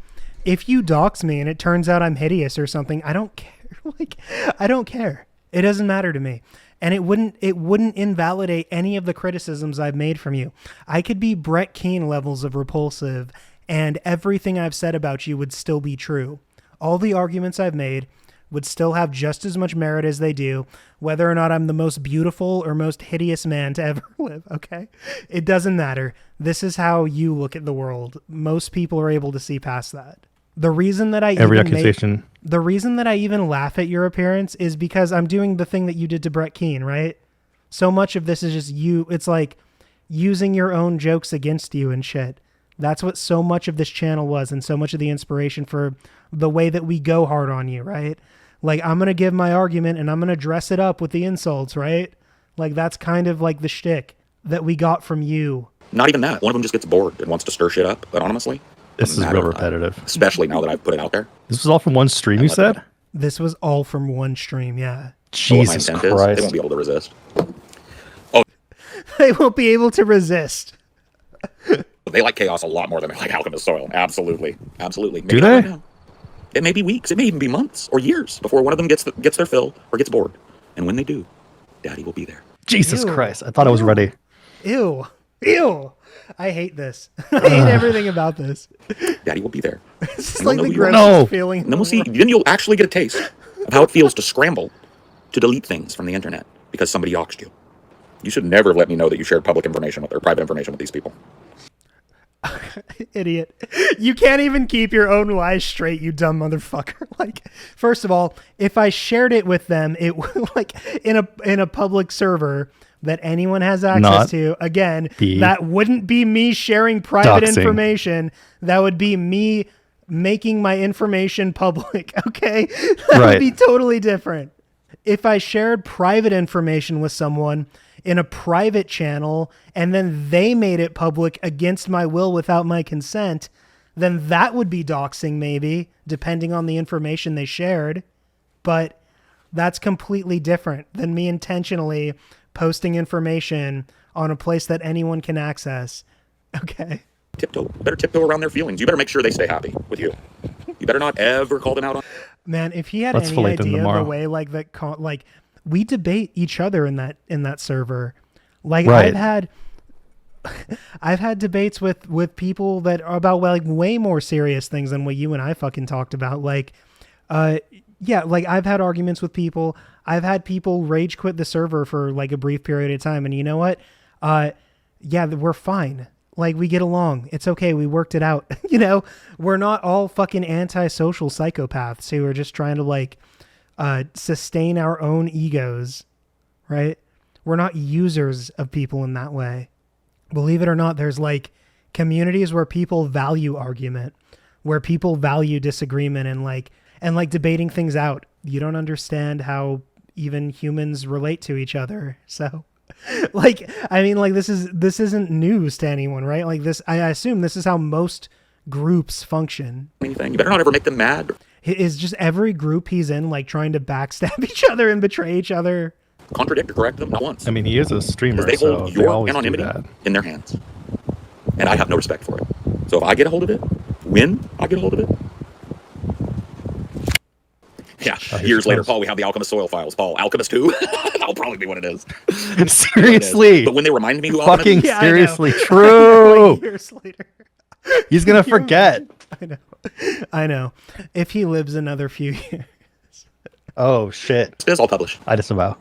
if you dox me and it turns out I'm hideous or something, I don't care. Like, I don't care. It doesn't matter to me. And it wouldn't invalidate any of the criticisms I've made from you. I could be Brett Keane levels of repulsive, and everything I've said about you would still be true. All the arguments I've made would still have just as much merit as they do, whether or not I'm the most beautiful or most hideous man to ever live, okay? It doesn't matter. This is how you look at the world. Most people are able to see past that. The reason that I the reason that I even laugh at your appearance is because I'm doing the thing that you did to Brett Keane, right? So much of this is just you. It's like using your own jokes against you and shit. That's what so much of this channel was, and so much of the inspiration for the way that we go hard on you, right? Like, I'm going to give my argument and I'm going to dress it up with the insults, right? Like, that's kind of like the shtick that we got from you. Not even that. One of them just gets bored and wants to stir shit up, anonymously. This is real repetitive. Especially now that I've put it out there. This was all from one stream, you said? This was all from one stream, yeah. Jesus They Christ. won't be able to resist. They won't be able to resist. They like chaos a lot more than they like Alchemist Soil. Absolutely. Absolutely. Maybe Do not they? right now. It may be weeks. It may even be months or years before one of them gets their fill or gets bored. And when they do, Daddy will be there. Jesus Ew. Christ. I thought I was ready. Ew. Ew. I hate this. I hate everything about this. Daddy will be there. It's just And like we'll the know you are. grossest No. feeling. And then we'll see. Then you'll actually get a taste of how it feels to scramble to delete things from the internet because somebody doxed you. You should never let me know that you shared public information or private information with these people. Idiot. You can't even keep your own lies straight, you dumb motherfucker. Like, first of all, if I shared it with them, it like in a public server that anyone has access Not to, again, be that wouldn't be me sharing private doxing. information. That would be me making my information public, okay? That Right. would be totally different. If I shared private information with someone in a private channel and then they made it public against my will without my consent, then that would be doxing, maybe, depending on the information they shared. But that's completely different than me intentionally posting information on a place that anyone can access. Okay. Better tiptoe around their feelings. You better make sure they stay happy with you. You better not ever call them out on. Man, if he had Let's any fillet them idea of tomorrow. the way like that, like we debate each other in that server. Like Right. I've had debates with people that are about like way more serious things than what you and I fucking talked about. Like, yeah, like I've had arguments with people. I've had people rage quit the server for like a brief period of time, and you know what? Yeah, we're fine. Like, we get along. It's okay. We worked it out. You know, we're not all fucking antisocial psychopaths who are just trying to like sustain our own egos, right? We're not users of people in that way. Believe it or not, there's like communities where people value argument, where people value disagreement and like debating things out. You don't understand how even humans relate to each other. So like, I mean, like this isn't news to anyone, right? Like this, I assume this is how most groups function. Anything. You better not ever make them mad. Is just every group he's in like trying to backstab each other and betray each other. Contradict or correct them, not once. I mean, he is a streamer, Because they so hold they your always do anonymity that. in their hands. And I have no respect for it. So if I get a hold of it, when I get a hold of it, yeah, years later, Paul, we have the Alchemist soil files. Paul, Alchemist who? That'll probably be what it is. Seriously. But when they remind me who Fucking Alchemist is, Yeah, I know. seriously true. Like years later. He's going to forget. I know. If he lives another few years. Oh, shit. I'll publish. I disavow.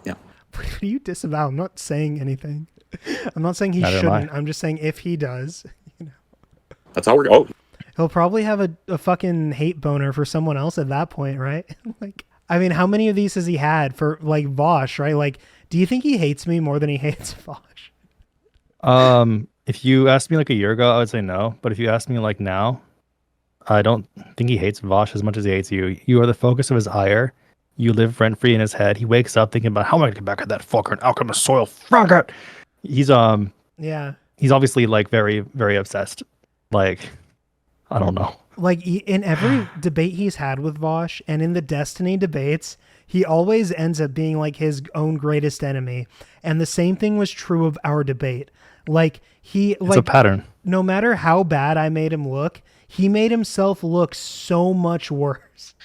Yeah. What do you disavow? I'm not saying anything. I'm not saying he Neither am shouldn't. I. I'm just saying if he does, That's how we're going. Oh, he'll probably have a fucking hate boner for someone else at that point, right? Like, I mean, how many of these has he had for like Vosh, right? Like, do you think he hates me more than he hates Vosh? If you asked me like a year ago, I would say no. But if you ask me like now, I don't think he hates Vosh as much as he hates you. You are the focus of his ire. You live rent free in his head. He wakes up thinking about how am I gonna get back at that fucking Alchemist soil. Fuck it. He's Yeah. he's obviously like very, very obsessed. Like, I don't know. Like in every debate he's had with Vosh and in the Destiny debates, he always ends up being like his own greatest enemy. And the same thing was true of our debate. Like It's a pattern. No matter how bad I made him look, he made himself look so much worse.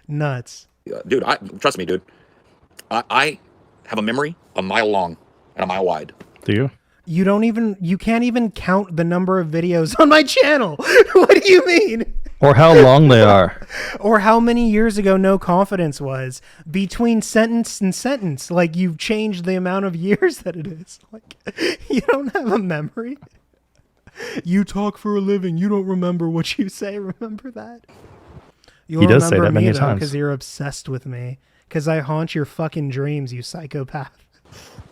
Nuts. dude, trust me, dude. I have a memory a mile long and a mile wide. Do you? You can't even count the number of videos on my channel. What do you mean? Or how long they are. Or how many years ago No Confidence was between sentence and sentence. Like, you've changed the amount of years that it is. Like, you don't have a memory. You talk for a living. You don't remember what you say. Remember that? You'll He does say remember that many me, though, times. because you're obsessed with me. Because I haunt your fucking dreams, you psychopath.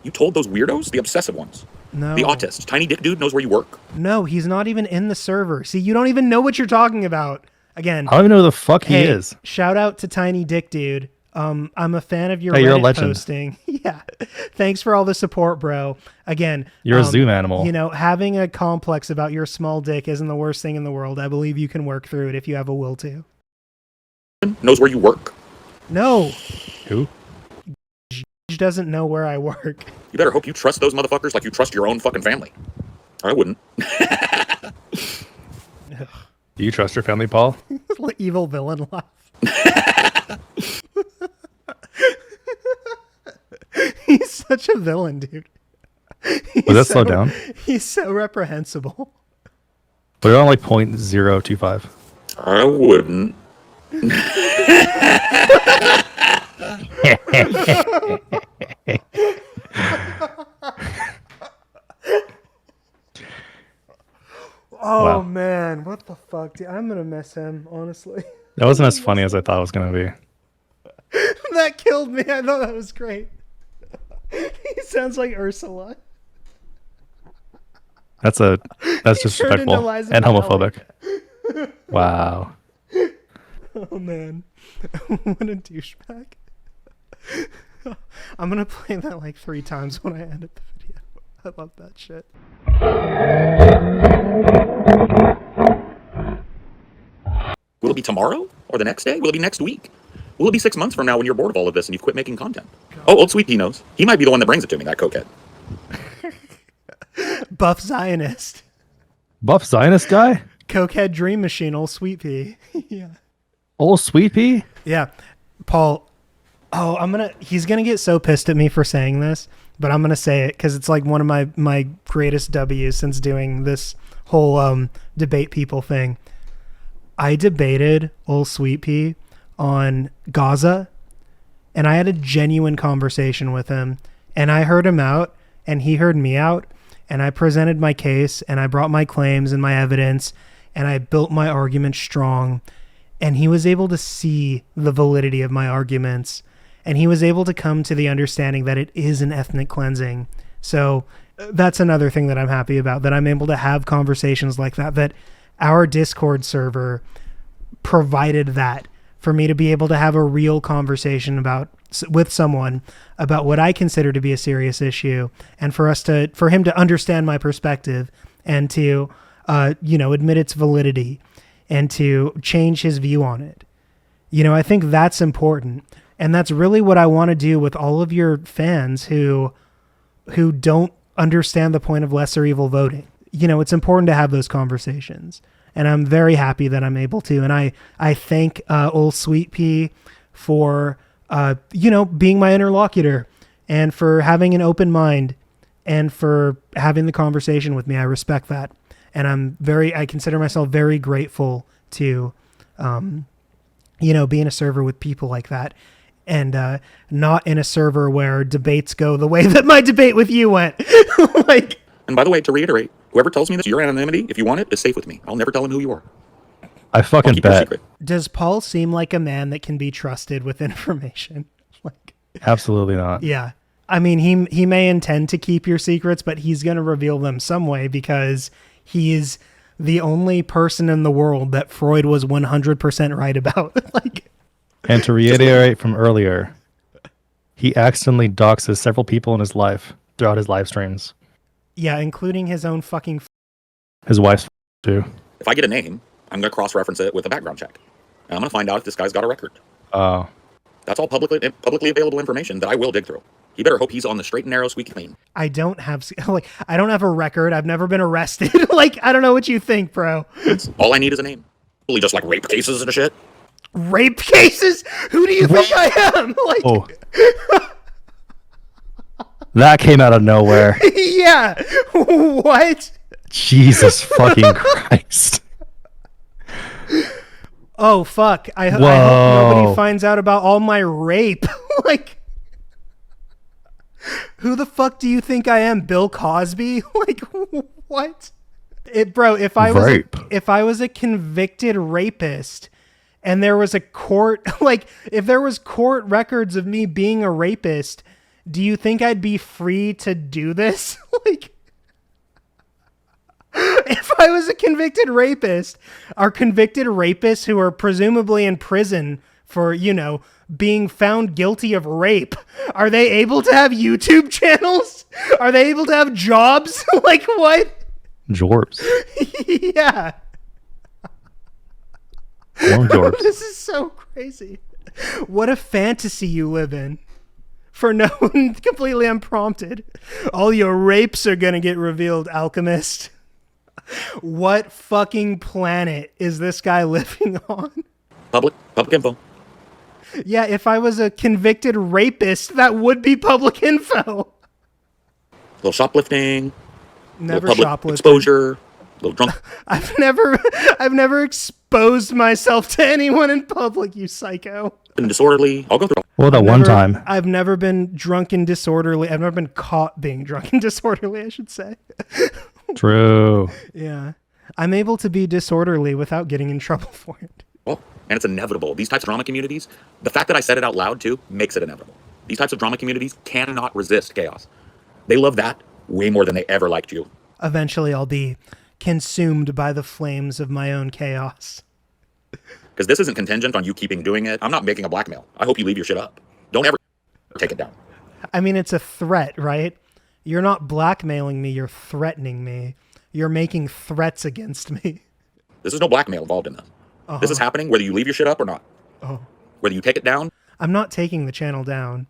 You told those weirdos, the obsessive ones, No. the autist, tiny dick dude knows where you work. No, he's not even in the server. See, you don't even know what you're talking about. Again, I don't even know who the fuck he hey, is. shout out to Tiny Dick Dude. I'm a fan of your Hey, you're a Reddit legend. posting. Yeah. Thanks for all the support, bro. Again, You're a Zoom animal. You know, having a complex about your small dick isn't the worst thing in the world. I believe you can work through it if you have a will to. Knows where you work. No, Who? he doesn't know where I work. You better hope you trust those motherfuckers like you trust your own fucking family. I wouldn't. Do you trust your family, Paul? Evil villain laugh. He's such a villain, dude. Was that slow down? He's so reprehensible. But you're on like 0.025. I wouldn't. Oh Wow. man, what the fuck, dude? I'm gonna miss him, honestly. That wasn't as funny as I thought it was going to be. That killed me. I thought that was great. He sounds like Ursula. That's turned into disrespectful Liza and Minnelli. homophobic. Wow. Oh man, what a douchebag. I'm gonna play that like 3 times when I edit the video. I love that shit. Will it be tomorrow or the next day? Will it be next week? Will it be 6 months from now when you're bored of all of this and you've quit making content? Oh, old Sweet Pea knows. He might be the one that brings it to me, that cokehead. Buff Zionist. Buff Zionist guy? Cokehead Dream Machine, old Sweet Pea. Yeah. Old Sweet Pea? Yeah. Paul, he's gonna get so pissed at me for saying this, but I'm gonna say it because it's like one of my greatest W's since doing this whole debate people thing. I debated old Sweet Pea on Gaza, and I had a genuine conversation with him, and I heard him out, and he heard me out, and I presented my case, and I brought my claims and my evidence, and I built my argument strong, and he was able to see the validity of my arguments, and he was able to come to the understanding that it is an ethnic cleansing. So that's another thing that I'm happy about, that I'm able to have conversations like that, that our Discord server provided that for me to be able to have a real conversation with someone about what I consider to be a serious issue, and for him to understand my perspective and to, admit its validity and to change his view on it. I think that's important. And that's really what I want to do with all of your fans who don't understand the point of lesser evil voting. It's important to have those conversations. And I'm very happy that I'm able to. And I thank old Sweet Pea for, being my interlocutor and for having an open mind and for having the conversation with me. I respect that. And I consider myself very grateful to, be in a server with people like that, and not in a server where debates go the way that my debate with you went. And by the way, to reiterate, whoever tells me this, your anonymity, if you want it, is safe with me. I'll never tell him who you are. I fucking Keep your bet. secret. Does Paul seem like a man that can be trusted with information? Absolutely not. Yeah. I mean, he may intend to keep your secrets, but he's going to reveal them some way, because he is the only person in the world that Freud was 100% right about. And to reiterate from earlier, he accidentally doxes several people in his life throughout his live streams. Yeah, including his own fucking... His wife's too. If I get a name, I'm going to cross-reference it with a background check. And I'm going to find out if this guy's got a record. Oh. That's all publicly available information that I will dig through. You better hope he's on the straight and narrow, squeaky clean. I don't have a record. I've never been arrested. I don't know what you think, bro. All I need is a name. Really just rape cases and shit. Rape cases? Who do you think I am? Oh. That came out of nowhere. Yeah. What? Jesus fucking Christ. Oh, fuck. I hope nobody finds out about all my rape. Who the fuck do you think I am? Bill Cosby? What? If I was a convicted rapist and there was a court, if there was court records of me being a rapist, do you think I'd be free to do this? If I was a convicted rapist, are convicted rapists who are presumably in prison for, being found guilty of rape, are they able to have YouTube channels? Are they able to have jobs? What? Jorbs. Yeah. More Jorbs. This is so crazy. What a fantasy you live in. For no one, completely unprompted. All your rapes are gonna get revealed, Alchemist. What fucking planet is this guy living on? Public info. Yeah, if I was a convicted rapist, that would be public info. A little shoplifting. Never little public shoplifting. exposure. A little drunk. I've never exposed myself to anyone in public, you psycho. And disorderly. I'll go through. Well, that one time. I've never been drunk and disorderly. I've never been caught being drunk and disorderly, I should say. True. Yeah. I'm able to be disorderly without getting in trouble for it. Well, and it's inevitable. These types of drama communities, the fact that I said it out loud too, makes it inevitable. These types of drama communities cannot resist chaos. They love that way more than they ever liked you. Eventually I'll be consumed by the flames of my own chaos. Because this isn't contingent on you keeping doing it. I'm not making a blackmail. I hope you leave your shit up. Don't ever take it down. I mean, it's a threat, right? You're not blackmailing me, you're threatening me. You're making threats against me. There's no blackmail involved in this. Uh-huh. This is happening whether you leave your shit up or not. Oh. Whether you take it down. I'm not taking the channel down.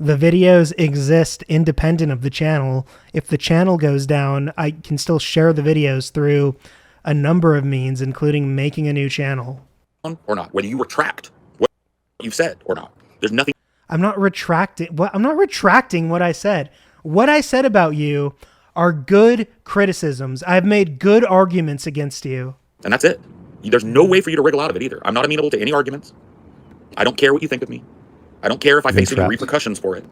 The videos exist independent of the channel. If the channel goes down, I can still share the videos through a number of means, including making a new channel. Or not. Whether you retract what you've said or not. There's nothing. I'm not retracting what I said. What I said about you are good criticisms. I've made good arguments against you. And that's it. There's no way for you to wriggle out of it either. I'm not amenable to any arguments. I don't care what you think of me. I don't care if I face any repercussions for it.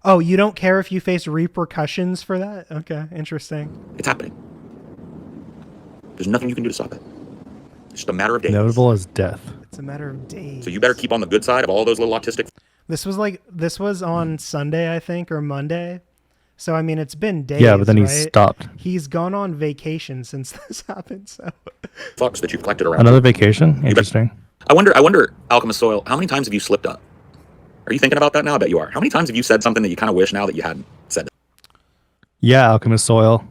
Oh, you don't care if you face repercussions for that? Okay, interesting. It's happening. There's nothing you can do to stop it. It's just a matter of days. Inevitable as death. It's a matter of days. So you better keep on the good side of all those little autistic. This was on Sunday, I think, or Monday. So I mean, it's been days. Yeah, but then he right? stopped. He's gone on vacation since this happened. So Fucks that you've collected around. Another vacation? Interesting. I wonder, Alchemist Soil, how many times have you slipped up? Are you thinking about that now? I bet you are. How many times have you said something that you kind of wish now that you hadn't said it? Yeah, Alchemist Soil.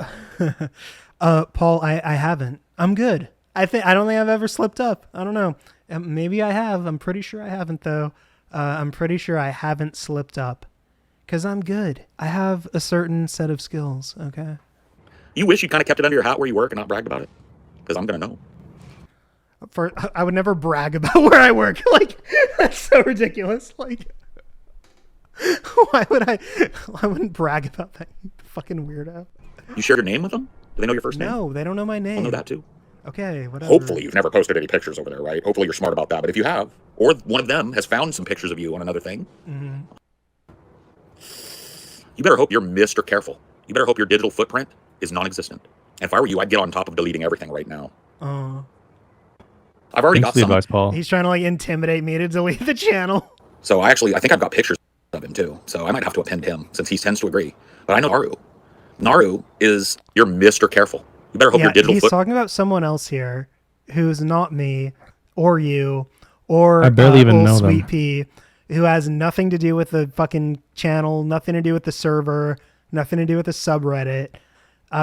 Paul, I haven't. I'm good. I don't think I've ever slipped up. I don't know. Maybe I have. I'm pretty sure I haven't though. I'm pretty sure I haven't slipped up. Because I'm good. I have a certain set of skills, okay? You wish you kind of kept it under your hat where you work and not bragged about it? Because I'm going to know. I would never brag about where I work. Like, that's so ridiculous. Like, why would I wouldn't brag about that, you fucking weirdo. You shared your name with them? Do they know your first name? No, they don't know my name. I'll know that too. Okay, whatever. Hopefully you've never posted any pictures over there, right? Hopefully you're smart about that. But if you have, or one of them has found some pictures of you on another thing, you better hope you're Mr. Careful. You better hope your digital footprint is non-existent. And if I were you, I'd get on top of deleting everything right now. I've already got some. Advice, Paul. He's trying to like intimidate me to delete the channel. So I think I've got pictures of him too. So I might have to append him since he tends to agree. But I know Naru. Naru is your Mr. Careful. You better hope your digital he's footprint. talking about someone else here who's not me or you or I barely even old know Sweet them. Pea, who has nothing to do with the fucking channel, nothing to do with the server, nothing to do with the subreddit.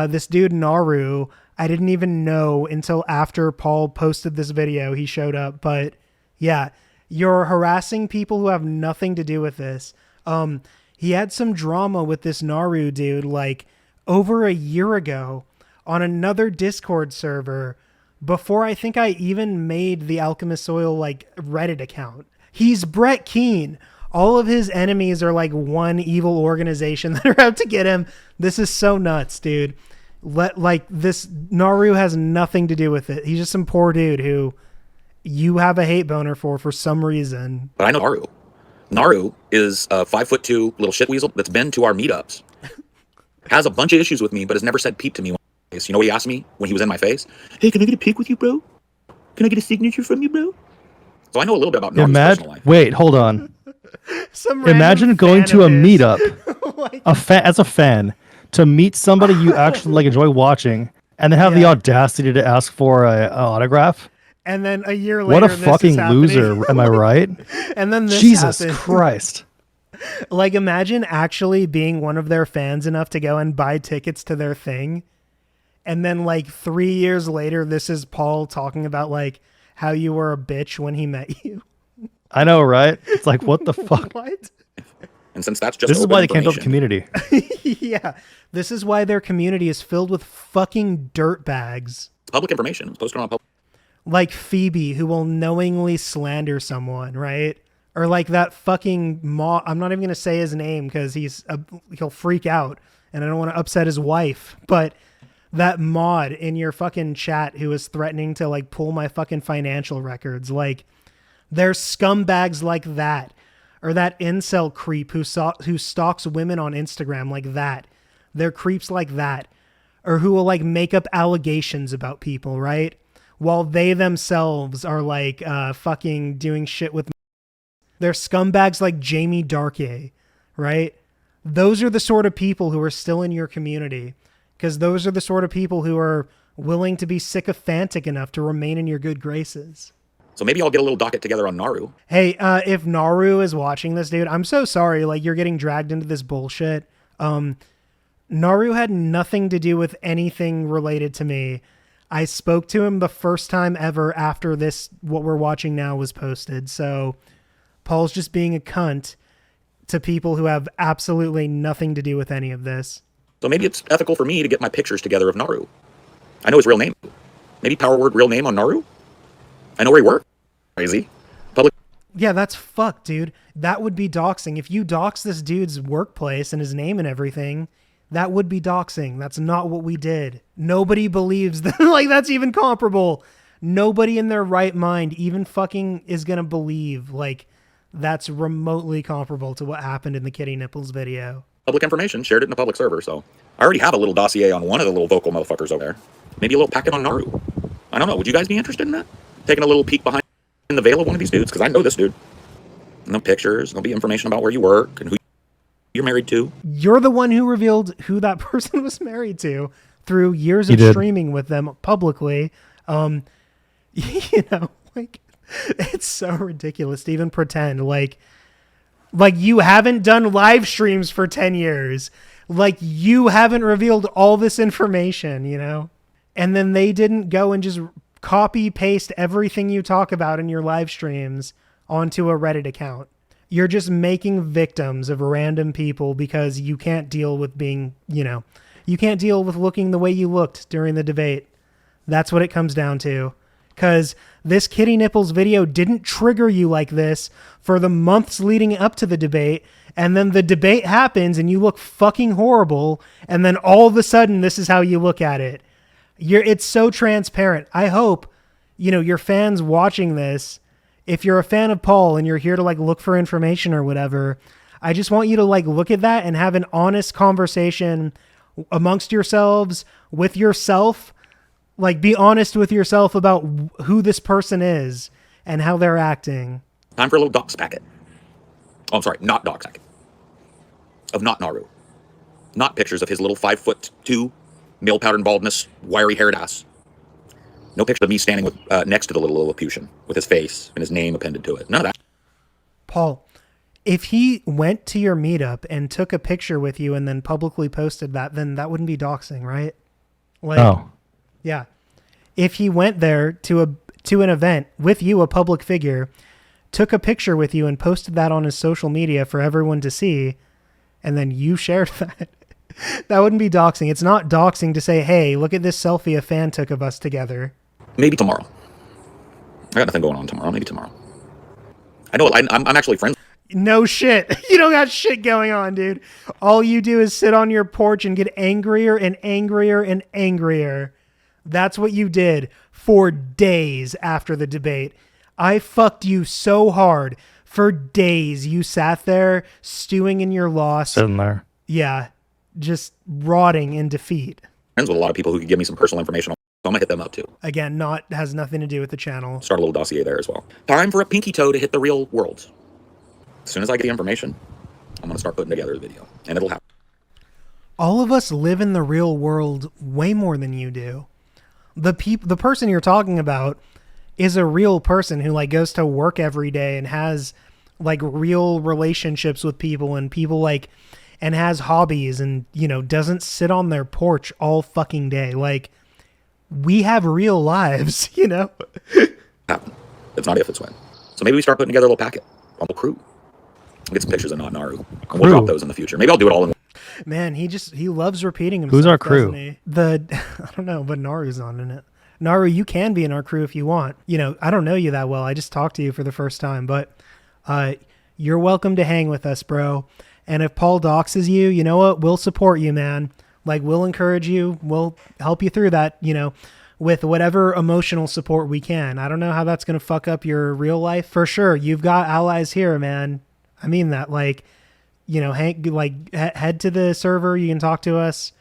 This dude Naru, I didn't even know until after Paul posted this video. He showed up, but yeah, you're harassing people who have nothing to do with this. He had some drama with this Naru dude like over a year ago on another Discord server before I think I even made the Alchemist Soil like Reddit account. He's Brett Keane. All of his enemies are like one evil organization that are out to get him. This is so nuts, dude. This Naru has nothing to do with it. He's just some poor dude who you have a hate boner for some reason. But I know Naru. Naru is a 5'2" little shit weasel that's been to our meetups. Has a bunch of issues with me, but has never said peep to me. You know what he asked me when he was in my face? Hey, can I get a pic with you, bro? Can I get a signature from you, bro? So I know a little bit about Naru's personal life. Wait, hold on. Some Imagine random going fan to a of his. meetup Like, as a fan to meet somebody you actually like enjoy watching, and then have the Yeah. audacity to ask for an autograph. and then a year What later, a this fucking is happening. loser! Am I right? And then this Jesus happened. Christ! Like, imagine actually being one of their fans enough to go and buy tickets to their thing. And then like 3 years later, this is Paul talking about like how you were a bitch when he met you. I know, right? It's like, what the fuck? What? And since that's just This is open why they can't build a information, community. Yeah. This is why their community is filled with fucking dirtbags. it's public information. It's posted on public. Like Phoebe, who will knowingly slander someone, right? Or like that fucking I'm not even going to say his name because he'll freak out and I don't want to upset his wife. But that mod in your fucking chat who is threatening to like pull my fucking financial records, like there's scumbags like that. Or that incel creep who stalks women on Instagram like that. They're creeps like that. Or who will like make up allegations about people, right? While they themselves are like fucking doing shit with. They're scumbags like Jamie Darkey, right? Those are the sort of people who are still in your community. Because those are the sort of people who are willing to be sycophantic enough to remain in your good graces. So maybe I'll get a little docket together on Naru. Hey, if Naru is watching this, dude, I'm so sorry. Like, you're getting dragged into this bullshit. Naru had nothing to do with anything related to me. I spoke to him the first time ever after this, what we're watching now, was posted. So Paul's just being a cunt to people who have absolutely nothing to do with any of this. So maybe it's ethical for me to get my pictures together of Naru. I know his real name. Maybe power word real name on Naru? I know where he worked. Crazy. Public. Yeah, that's fucked, dude. That would be doxing. If you dox this dude's workplace and his name and everything, that would be doxing. That's not what we did. Nobody believes that, like, that's even comparable. Nobody in their right mind even fucking is gonna believe, like, that's remotely comparable to what happened in the Kitty Nipples video. Public information, shared it in a public server, so I already have a little dossier on one of the little vocal motherfuckers over there. Maybe a little packet on Naru. I don't know. Would you guys be interested in that? Taking a little peek behind the veil of one of these dudes? Because I know this dude. No pictures. There'll be information about where you work and who you're married to. You're the one who revealed who that person was married to through years of streaming with them publicly. You know, like, it's so ridiculous to even pretend like you haven't done live streams for 10 years. Like, you haven't revealed all this information, you know? And then they didn't go and just copy paste everything you talk about in your live streams onto a Reddit account. You're just making victims of random people because you can't deal with being, you know, you can't deal with looking the way you looked during the debate. That's what it comes down to. Because this Kitty Nipples video didn't trigger you like this for the months leading up to the debate. And then the debate happens and you look fucking horrible. And then all of a sudden, this is how you look at it. It's so transparent. I hope, you know, your fans watching this, if you're a fan of Paul and you're here to like look for information or whatever, I just want you to like look at that and have an honest conversation amongst yourselves, with yourself. Like, be honest with yourself about who this person is and how they're acting. Time for a little docs packet. Oh, I'm sorry, not docs packet. Of not Naru. Not pictures of his little 5'2", male pattern baldness, wiry haired ass. No picture of me standing with next to the little Lilliputian with his face and his name appended to it. None of that. Paul, if he went to your meetup and took a picture with you and then publicly posted that, then that wouldn't be doxing, right? Like, Oh. Yeah. If he went there to an event with you, a public figure, took a picture with you and posted that on his social media for everyone to see, and then you shared that, that wouldn't be doxing. It's not doxing to say, hey, look at this selfie a fan took of us together. Maybe tomorrow. I got nothing going on tomorrow. Maybe tomorrow. I know I'm actually friends. No shit. You don't got shit going on, dude. All you do is sit on your porch and get angrier and angrier and angrier. That's what you did for days after the debate. I fucked you so hard. For days, you sat there stewing in your loss. Sitting there. Yeah, just rotting in defeat. Friends with a lot of people who could give me some personal information. So I'm going to hit them up too. Again, has nothing to do with the channel. Start a little dossier there as well. Time for a pinky toe to hit the real world. As soon as I get the information, I'm going to start putting together the video. And it'll happen. All of us live in the real world way more than you do. The person you're talking about is a real person who like goes to work every day and has like real relationships with people and people like, and has hobbies and, you know, doesn't sit on their porch all fucking day. Like, we have real lives, you know? Happen. It's not if, it's when. So maybe we start putting together a little packet. A little crew. I'll get some pictures of not Naru. And we'll drop those in the future. Maybe I'll do it all in. Man, he loves repeating himself. Who's our crew? He? I don't know, but Naru's on in it. Naru, you can be in our crew if you want. You know, I don't know you that well. I just talked to you for the first time, but you're welcome to hang with us, bro. And if Paul doxes you, you know what? We'll support you, man. Like, we'll encourage you. We'll help you through that, you know, with whatever emotional support we can. I don't know how that's going to fuck up your real life. For sure, you've got allies here, man. I mean that, like, you know, head to the server. You can talk to us.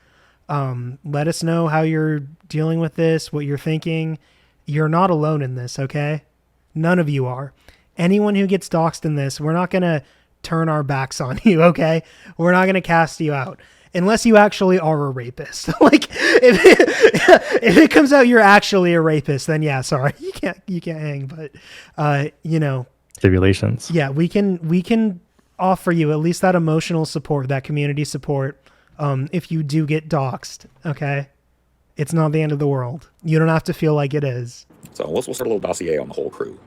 Let us know how you're dealing with this, what you're thinking. You're not alone in this, okay? None of you are. Anyone who gets doxed in this, we're not going to turn our backs on you, okay? We're not going to cast you out. Unless you actually are a rapist. Like, if it comes out you're actually a rapist, then yeah, sorry. You can't hang, but you know. Stipulations. Yeah, we can offer you at least that emotional support, that community support, if you do get doxed, okay? It's not the end of the world. You don't have to feel like it is. So we'll start a little dossier on the whole crew.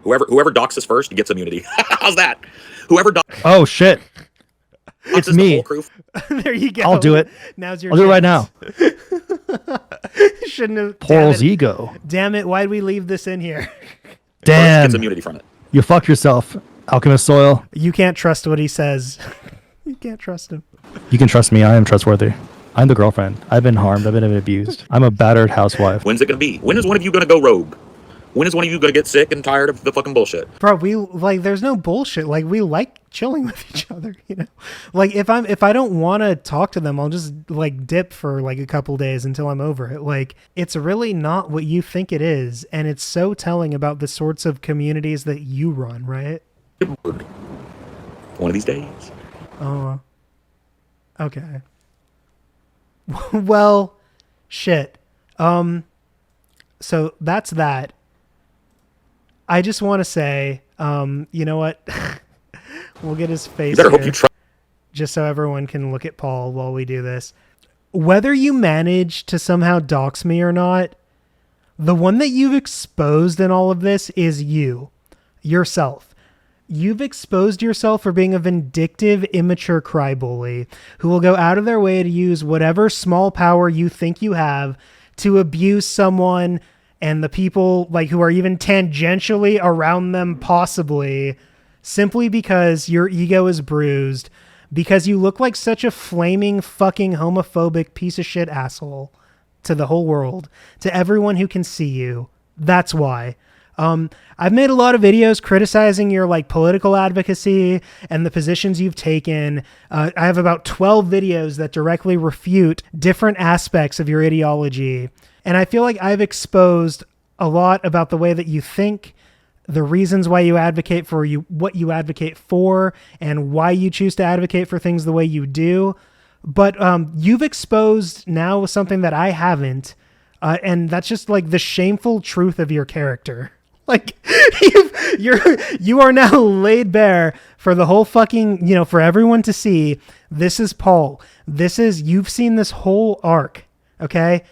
Whoever doxes first gets immunity. How's that? Whoever doxes. Oh shit. It's me. The whole crew. There you go. I'll do it. Now's your I'll do it right now. Shouldn't have. Paul's ego. Damn it! Why'd we leave this in here? Damn. Gets immunity from it. You fucked yourself, Alchemist Soil. You can't trust what he says. You can't trust him. You can trust me. I am trustworthy. I'm the girlfriend. I've been harmed. I've been abused. I'm a battered housewife. When's it going to be? When is one of you going to go rogue? When is one of you going to get sick and tired of the fucking bullshit? Bro, we like there's no bullshit. Like we like chilling with each other, you know? Like if I don't want to talk to them, I'll just like dip for like a couple days until I'm over it. Like it's really not what you think it is, and it's so telling about the sorts of communities that you run, right? One of these days. Oh. Okay. Well, shit. So that's that. I just want to say, you know what? We'll get his face You better here, hope you try. just so everyone can look at Paul while we do this. Whether you manage to somehow dox me or not, the one that you've exposed in all of this is yourself. You've exposed yourself for being a vindictive, immature crybaby who will go out of their way to use whatever small power you think you have to abuse someone and the people like who are even tangentially around them possibly, simply because your ego is bruised, because you look like such a flaming fucking homophobic piece of shit asshole to the whole world, to everyone who can see you. That's why. I've made a lot of videos criticizing your like political advocacy and the positions you've taken. I have about 12 videos that directly refute different aspects of your ideology. And I feel like I've exposed a lot about the way that you think, the reasons why you advocate for what you advocate for, and why you choose to advocate for things the way you do. But you've exposed now something that I haven't. And that's just like the shameful truth of your character. Like you are now laid bare for the whole fucking, you know, for everyone to see. This is Paul. You've seen this whole arc. Okay.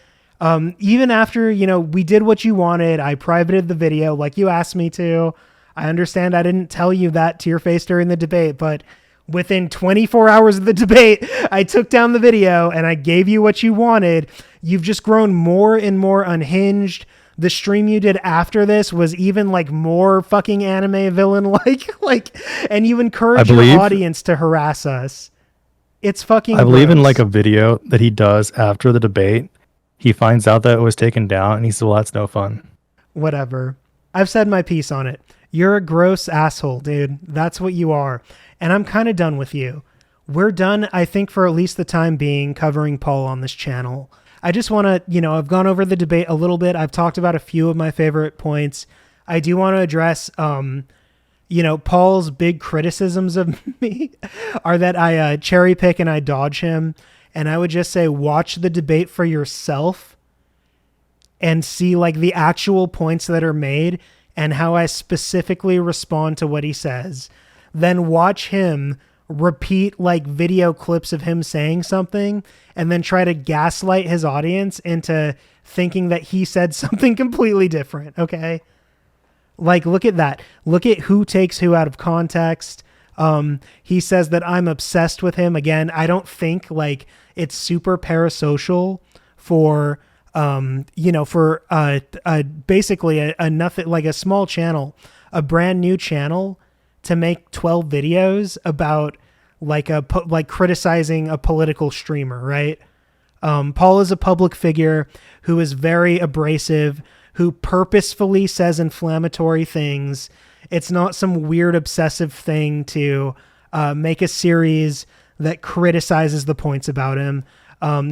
Even after, you know, we did what you wanted, I privated the video like you asked me to. I understand I didn't tell you that to your face during the debate, but within 24 hours of the debate, I took down the video and I gave you what you wanted. You've just grown more and more unhinged. The stream you did after this was even like more fucking anime villain like, and you encourage your audience to harass us. It's fucking I believe in gross. like a video that he does after the debate. He finds out that it was taken down and he says, well, that's no fun. Whatever. I've said my piece on it. You're a gross asshole, dude. That's what you are. And I'm kind of done with you. We're done, I think, for at least the time being, covering Paul on this channel. I just want to, you know, I've gone over the debate a little bit. I've talked about a few of my favorite points. I do want to address, you know, Paul's big criticisms of me are that I cherry pick and I dodge him. And I would just say, watch the debate for yourself and see like the actual points that are made and how I specifically respond to what he says. Then watch him repeat like video clips of him saying something and then try to gaslight his audience into thinking that he said something completely different. Okay. Like, look at that. Look at who takes who out of context. He says that I'm obsessed with him. Again, I don't think like it's super parasocial for, you know, for basically a nothing, like a small channel, a brand new channel to make 12 videos about like criticizing a political streamer, right? Paul is a public figure who is very abrasive, who purposefully says inflammatory things. It's not some weird obsessive thing to make a series that criticizes the points about him.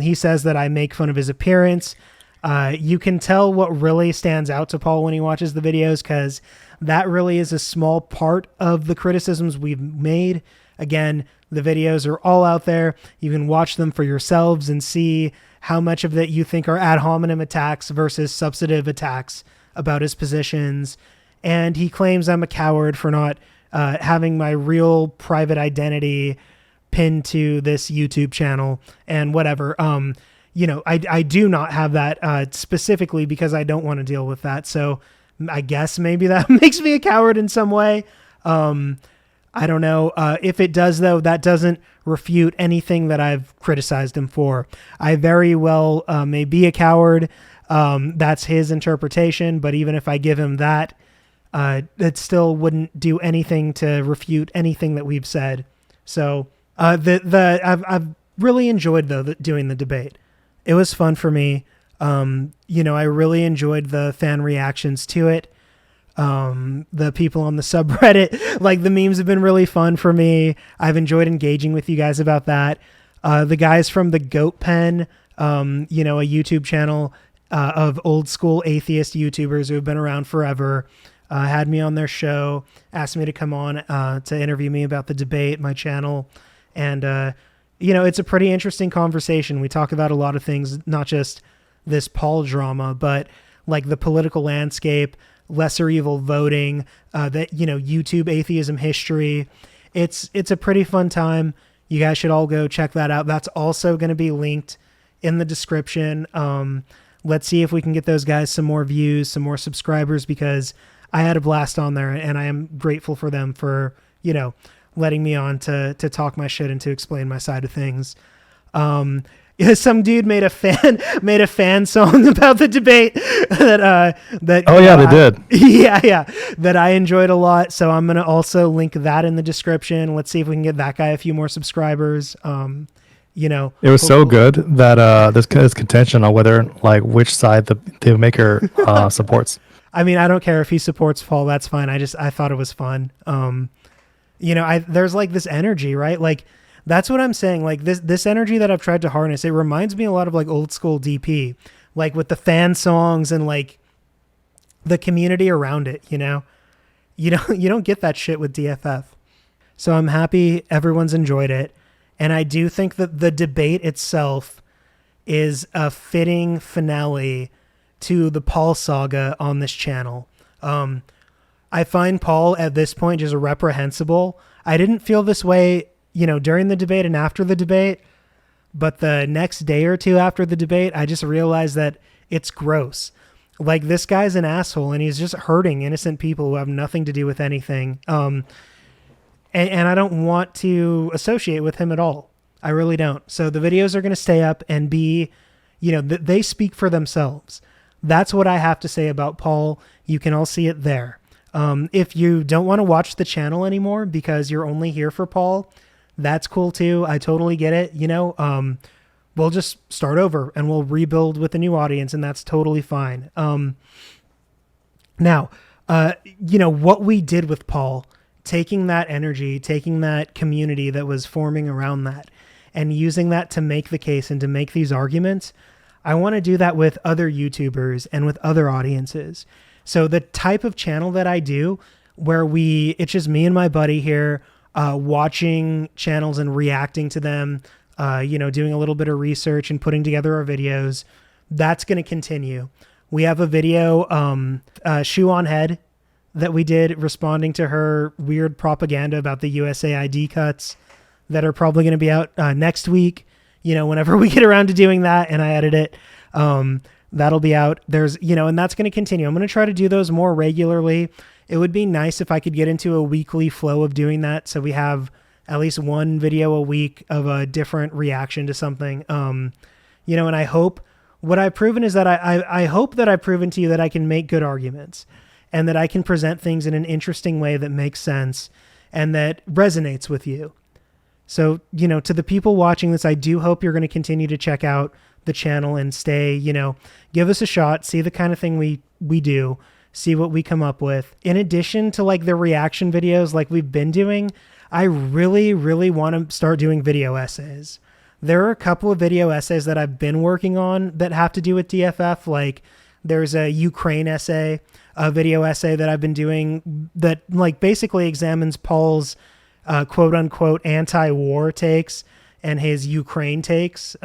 He says that I make fun of his appearance. You can tell what really stands out to Paul when he watches the videos, because that really is a small part of the criticisms we've made. Again, the videos are all out there. You can watch them for yourselves and see how much of that you think are ad hominem attacks versus substantive attacks about his positions. And he claims I'm a coward for not having my real private identity pinned to this YouTube channel and whatever. You know, I do not have that specifically because I don't want to deal with that. So I guess maybe that makes me a coward in some way. I don't know. If it does, though, that doesn't refute anything that I've criticized him for. I very well may be a coward. That's his interpretation. But even if I give him that, it still wouldn't do anything to refute anything that we've said. So I've really enjoyed doing the debate. It was fun for me. You know, I really enjoyed the fan reactions to it. the people on the subreddit. Like, the memes have been really fun for me. I've enjoyed engaging with you guys about that. The guys from the Goat Pen, you know, a YouTube channel of old school atheist YouTubers who have been around forever, had me on their show, asked me to come on to interview me about the debate, my channel. And, you know, it's a pretty interesting conversation. We talk about a lot of things, not just this Paul drama, but like the political landscape, lesser evil voting, that, you know, YouTube atheism history. It's a pretty fun time. You guys should all go check that out. That's also going to be linked in the description. Let's see if we can get those guys some more views, some more subscribers, because I had a blast on there, and I am grateful for them for, you know, letting me on to talk my shit and to explain my side of things. Some dude made a fan song about the debate that Oh yeah, they did. Yeah, that I enjoyed a lot. So I'm gonna also link that in the description. Let's see if we can get that guy a few more subscribers. You know, It was so good that there's contention on whether, like, which side the maker supports. I mean, I don't care if he supports Paul. That's fine. I thought it was fun. You know, there's like this energy, right? Like, that's what I'm saying. Like, this energy that I've tried to harness, it reminds me a lot of like old school DP, like with the fan songs and like the community around it. You know, you don't get that shit with DFF. So I'm happy everyone's enjoyed it, and I do think that the debate itself is a fitting finale to the Paul saga on this channel. I find Paul at this point just reprehensible. I didn't feel this way, you know, during the debate and after the debate, but the next day or two after the debate, I just realized that it's gross. Like, this guy's an asshole, and he's just hurting innocent people who have nothing to do with anything. And I don't want to associate with him at all. I really don't. So the videos are going to stay up and be, you know, they speak for themselves. That's what I have to say about Paul. You can all see it there. If you don't want to watch the channel anymore because you're only here for Paul, that's cool too. I totally get it. You know, we'll just start over and we'll rebuild with a new audience, and that's totally fine. Now, you know, what we did with Paul, taking that energy, taking that community that was forming around that, and using that to make the case and to make these arguments, I want to do that with other YouTubers and with other audiences. So the type of channel that I do, where it's just me and my buddy here, watching channels and reacting to them, you know, doing a little bit of research and putting together our videos, that's going to continue. We have a video, Shoe on Head, that we did responding to her weird propaganda about the USAID cuts that are probably going to be out next week. You know, whenever we get around to doing that and I edit it, that'll be out. There's, you know, and that's going to continue. I'm going to try to do those more regularly. It would be nice if I could get into a weekly flow of doing that, so we have at least one video a week of a different reaction to something. You know, and I hope what I've proven is that I hope that I've proven to you that I can make good arguments and that I can present things in an interesting way that makes sense and that resonates with you. So, you know, to the people watching this, I do hope you're going to continue to check out the channel and stay, you know, give us a shot, see the kind of thing we do, see what we come up with. In addition to like the reaction videos like we've been doing, I really, really want to start doing video essays. There are a couple of video essays that I've been working on that have to do with DFF. Like, there's a Ukraine essay, a video essay that I've been doing that like basically examines Paul's quote unquote anti-war takes and his Ukraine takes,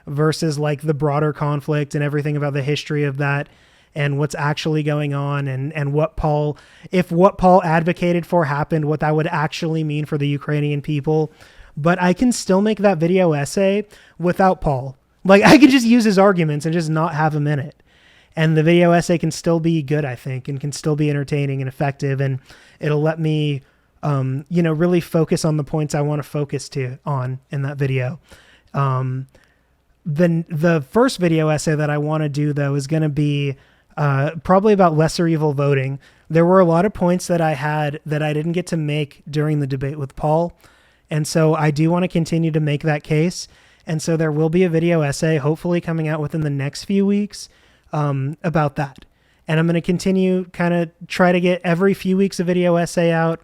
versus like the broader conflict and everything about the history of that and what's actually going on, and what Paul, if what Paul advocated for happened, what that would actually mean for the Ukrainian people. But I can still make that video essay without Paul. Like, I can just use his arguments and just not have him in it. And the video essay can still be good, I think, and can still be entertaining and effective. And it'll let me, you know, really focus on the points I want to focus on in that video. The first video essay that I want to do, though, is going to be probably about lesser evil voting. There were a lot of points that I had that I didn't get to make during the debate with Paul. And so I do want to continue to make that case. And so there will be a video essay, hopefully coming out within the next few weeks, about that. And I'm going to continue kind of try to get every few weeks a video essay out.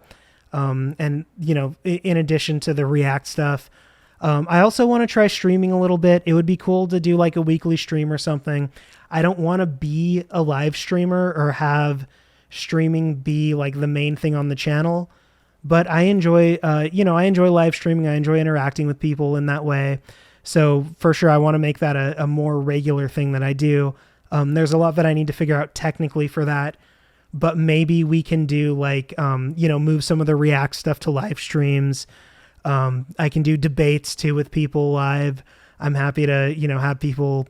And, you know, in addition to the React stuff, I also want to try streaming a little bit. It would be cool to do like a weekly stream or something. I don't want to be a live streamer or have streaming be like the main thing on the channel, but I enjoy, you know, I enjoy live streaming. I enjoy interacting with people in that way. So for sure, I want to make that a more regular thing that I do. There's a lot that I need to figure out technically for that, but maybe we can do like, you know, move some of the React stuff to live streams. I can do debates too with people live. I'm happy to, you know, have people,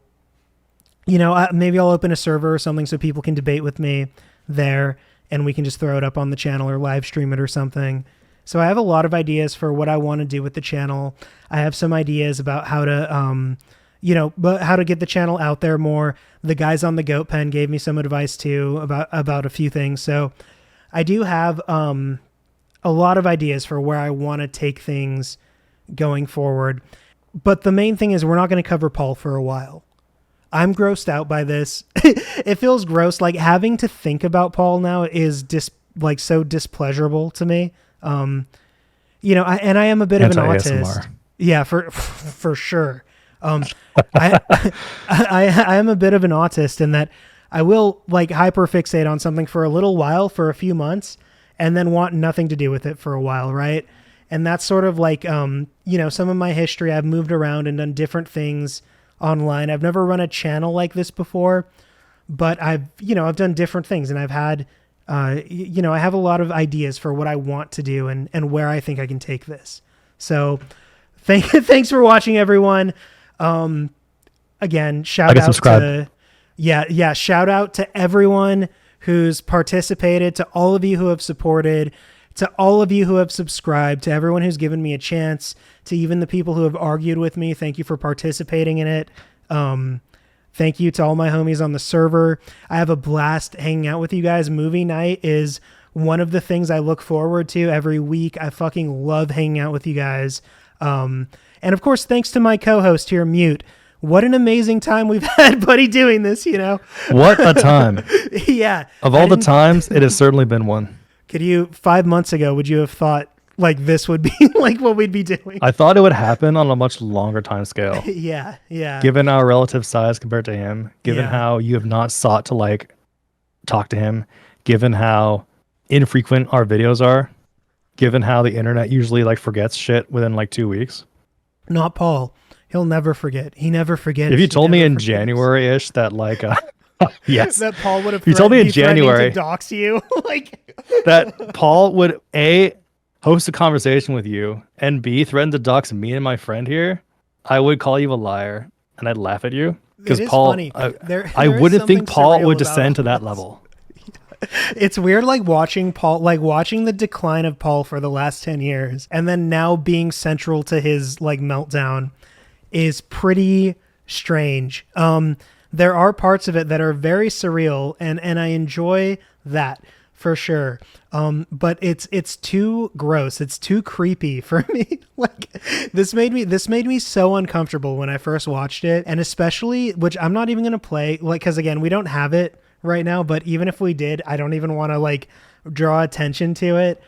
you know, maybe I'll open a server or something so people can debate with me there and we can just throw it up on the channel or live stream it or something. So I have a lot of ideas for what I want to do with the channel. I have some ideas about how to, you know, but how to get the channel out there more. The guys on the Goat Pen gave me some advice too about a few things. So I do have a lot of ideas for where I want to take things going forward. But the main thing is we're not going to cover Paul for a while. I'm grossed out by this. It feels gross. Like having to think about Paul now is like so displeasurable to me. You know, I am a bit of an autist. Yeah, for sure. I am a bit of an autist in that I will like hyperfixate on something for a little while, for a few months, and then want nothing to do with it for a while, right? And that's sort of like, you know, some of my history. I've moved around and done different things online. I've never run a channel like this before, but I've done different things, and I've had, you know, I have a lot of ideas for what I want to do and where I think I can take this. So thanks for watching, everyone. Again, shout out to, shout out to everyone who's participated, to all of you who have supported, to all of you who have subscribed, to everyone who's given me a chance, to even the people who have argued with me. Thank you for participating in it. Thank you to all my homies on the server. I have a blast hanging out with you guys. Movie night is one of the things I look forward to every week. I fucking love hanging out with you guys. And of course, thanks to my co-host here, Mute. What an amazing time we've had, buddy, doing this, you know? What a time. Yeah. Of all the times, it has certainly been one. Could you, 5 months ago, would you have thought like this would be like what we'd be doing? I thought it would happen on a much longer time scale. Yeah. Given our relative size compared to him, given how you have not sought to like talk to him, given how infrequent our videos are, given how the internet usually like forgets shit within like 2 weeks. Not Paul. He'll never forget. He never forgets. If you told me in January-ish that like yes, that Paul would have you told me in January to dox you like that Paul would A, host a conversation with you, and B, threaten to dox me and my friend here, I would call you a liar and I'd laugh at you because Paul, funny. I wouldn't think Paul would descend to that level. It's weird, like watching Paul, like watching the decline of Paul for the last 10 years, and then now being central to his like meltdown is pretty strange. There are parts of it that are very surreal, and I enjoy that for sure. But it's too gross. It's too creepy for me. Like this made me so uncomfortable when I first watched it, and especially, which I'm not even gonna play, like, because again, we don't have it right now. But even if we did, I don't even want to like draw attention to it.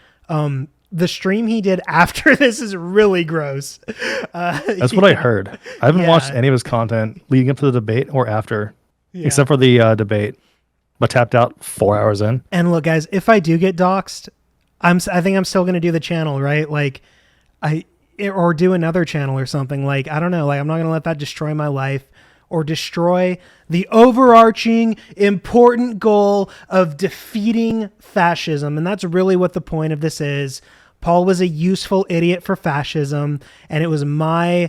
The stream he did after this is really gross. That's what I heard. I haven't watched any of his content leading up to the debate or after, except for the debate, but tapped out 4 hours in. And look, guys, if I do get doxxed, I think I'm still going to do the channel, right? Like or do another channel or something. Like, I don't know. Like, I'm not going to let that destroy my life or destroy the overarching important goal of defeating fascism. And that's really what the point of this is. Paul was a useful idiot for fascism, and it was my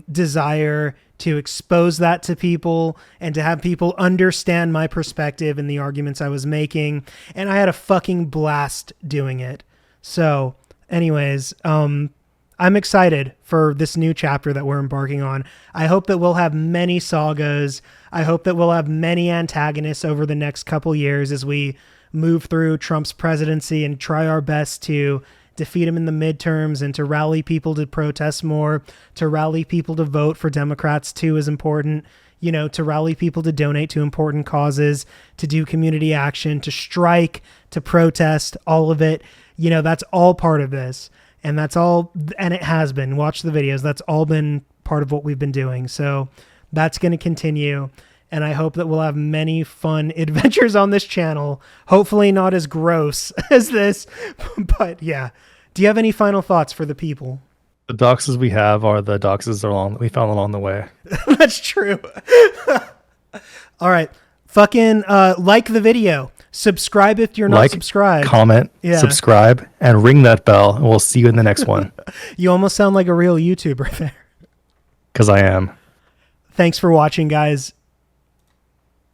desire to expose that to people and to have people understand my perspective and the arguments I was making. And I had a fucking blast doing it. So anyways, I'm excited for this new chapter that we're embarking on. I hope that we'll have many sagas. I hope that we'll have many antagonists over the next couple years as we move through Trump's presidency and try our best to defeat him in the midterms and to rally people to protest more, to rally people to vote for Democrats too is important. to rally people to donate to important causes, to do community action, to strike, to protest, all of it. That's all part of this. And that's all, and it has been. Watch the videos. That's all been part of what we've been doing. So that's going to continue. And I hope that we'll have many fun adventures on this channel. Hopefully not as gross as this. But yeah. Do you have any final thoughts for the people? The doxes we have are the doxes we found along the way. That's true. All right. Fucking like the video. Subscribe if you're not subscribed. Comment, subscribe, and ring that bell. And we'll see you in the next one. You almost sound like a real YouTuber there. Because I am. Thanks for watching, guys.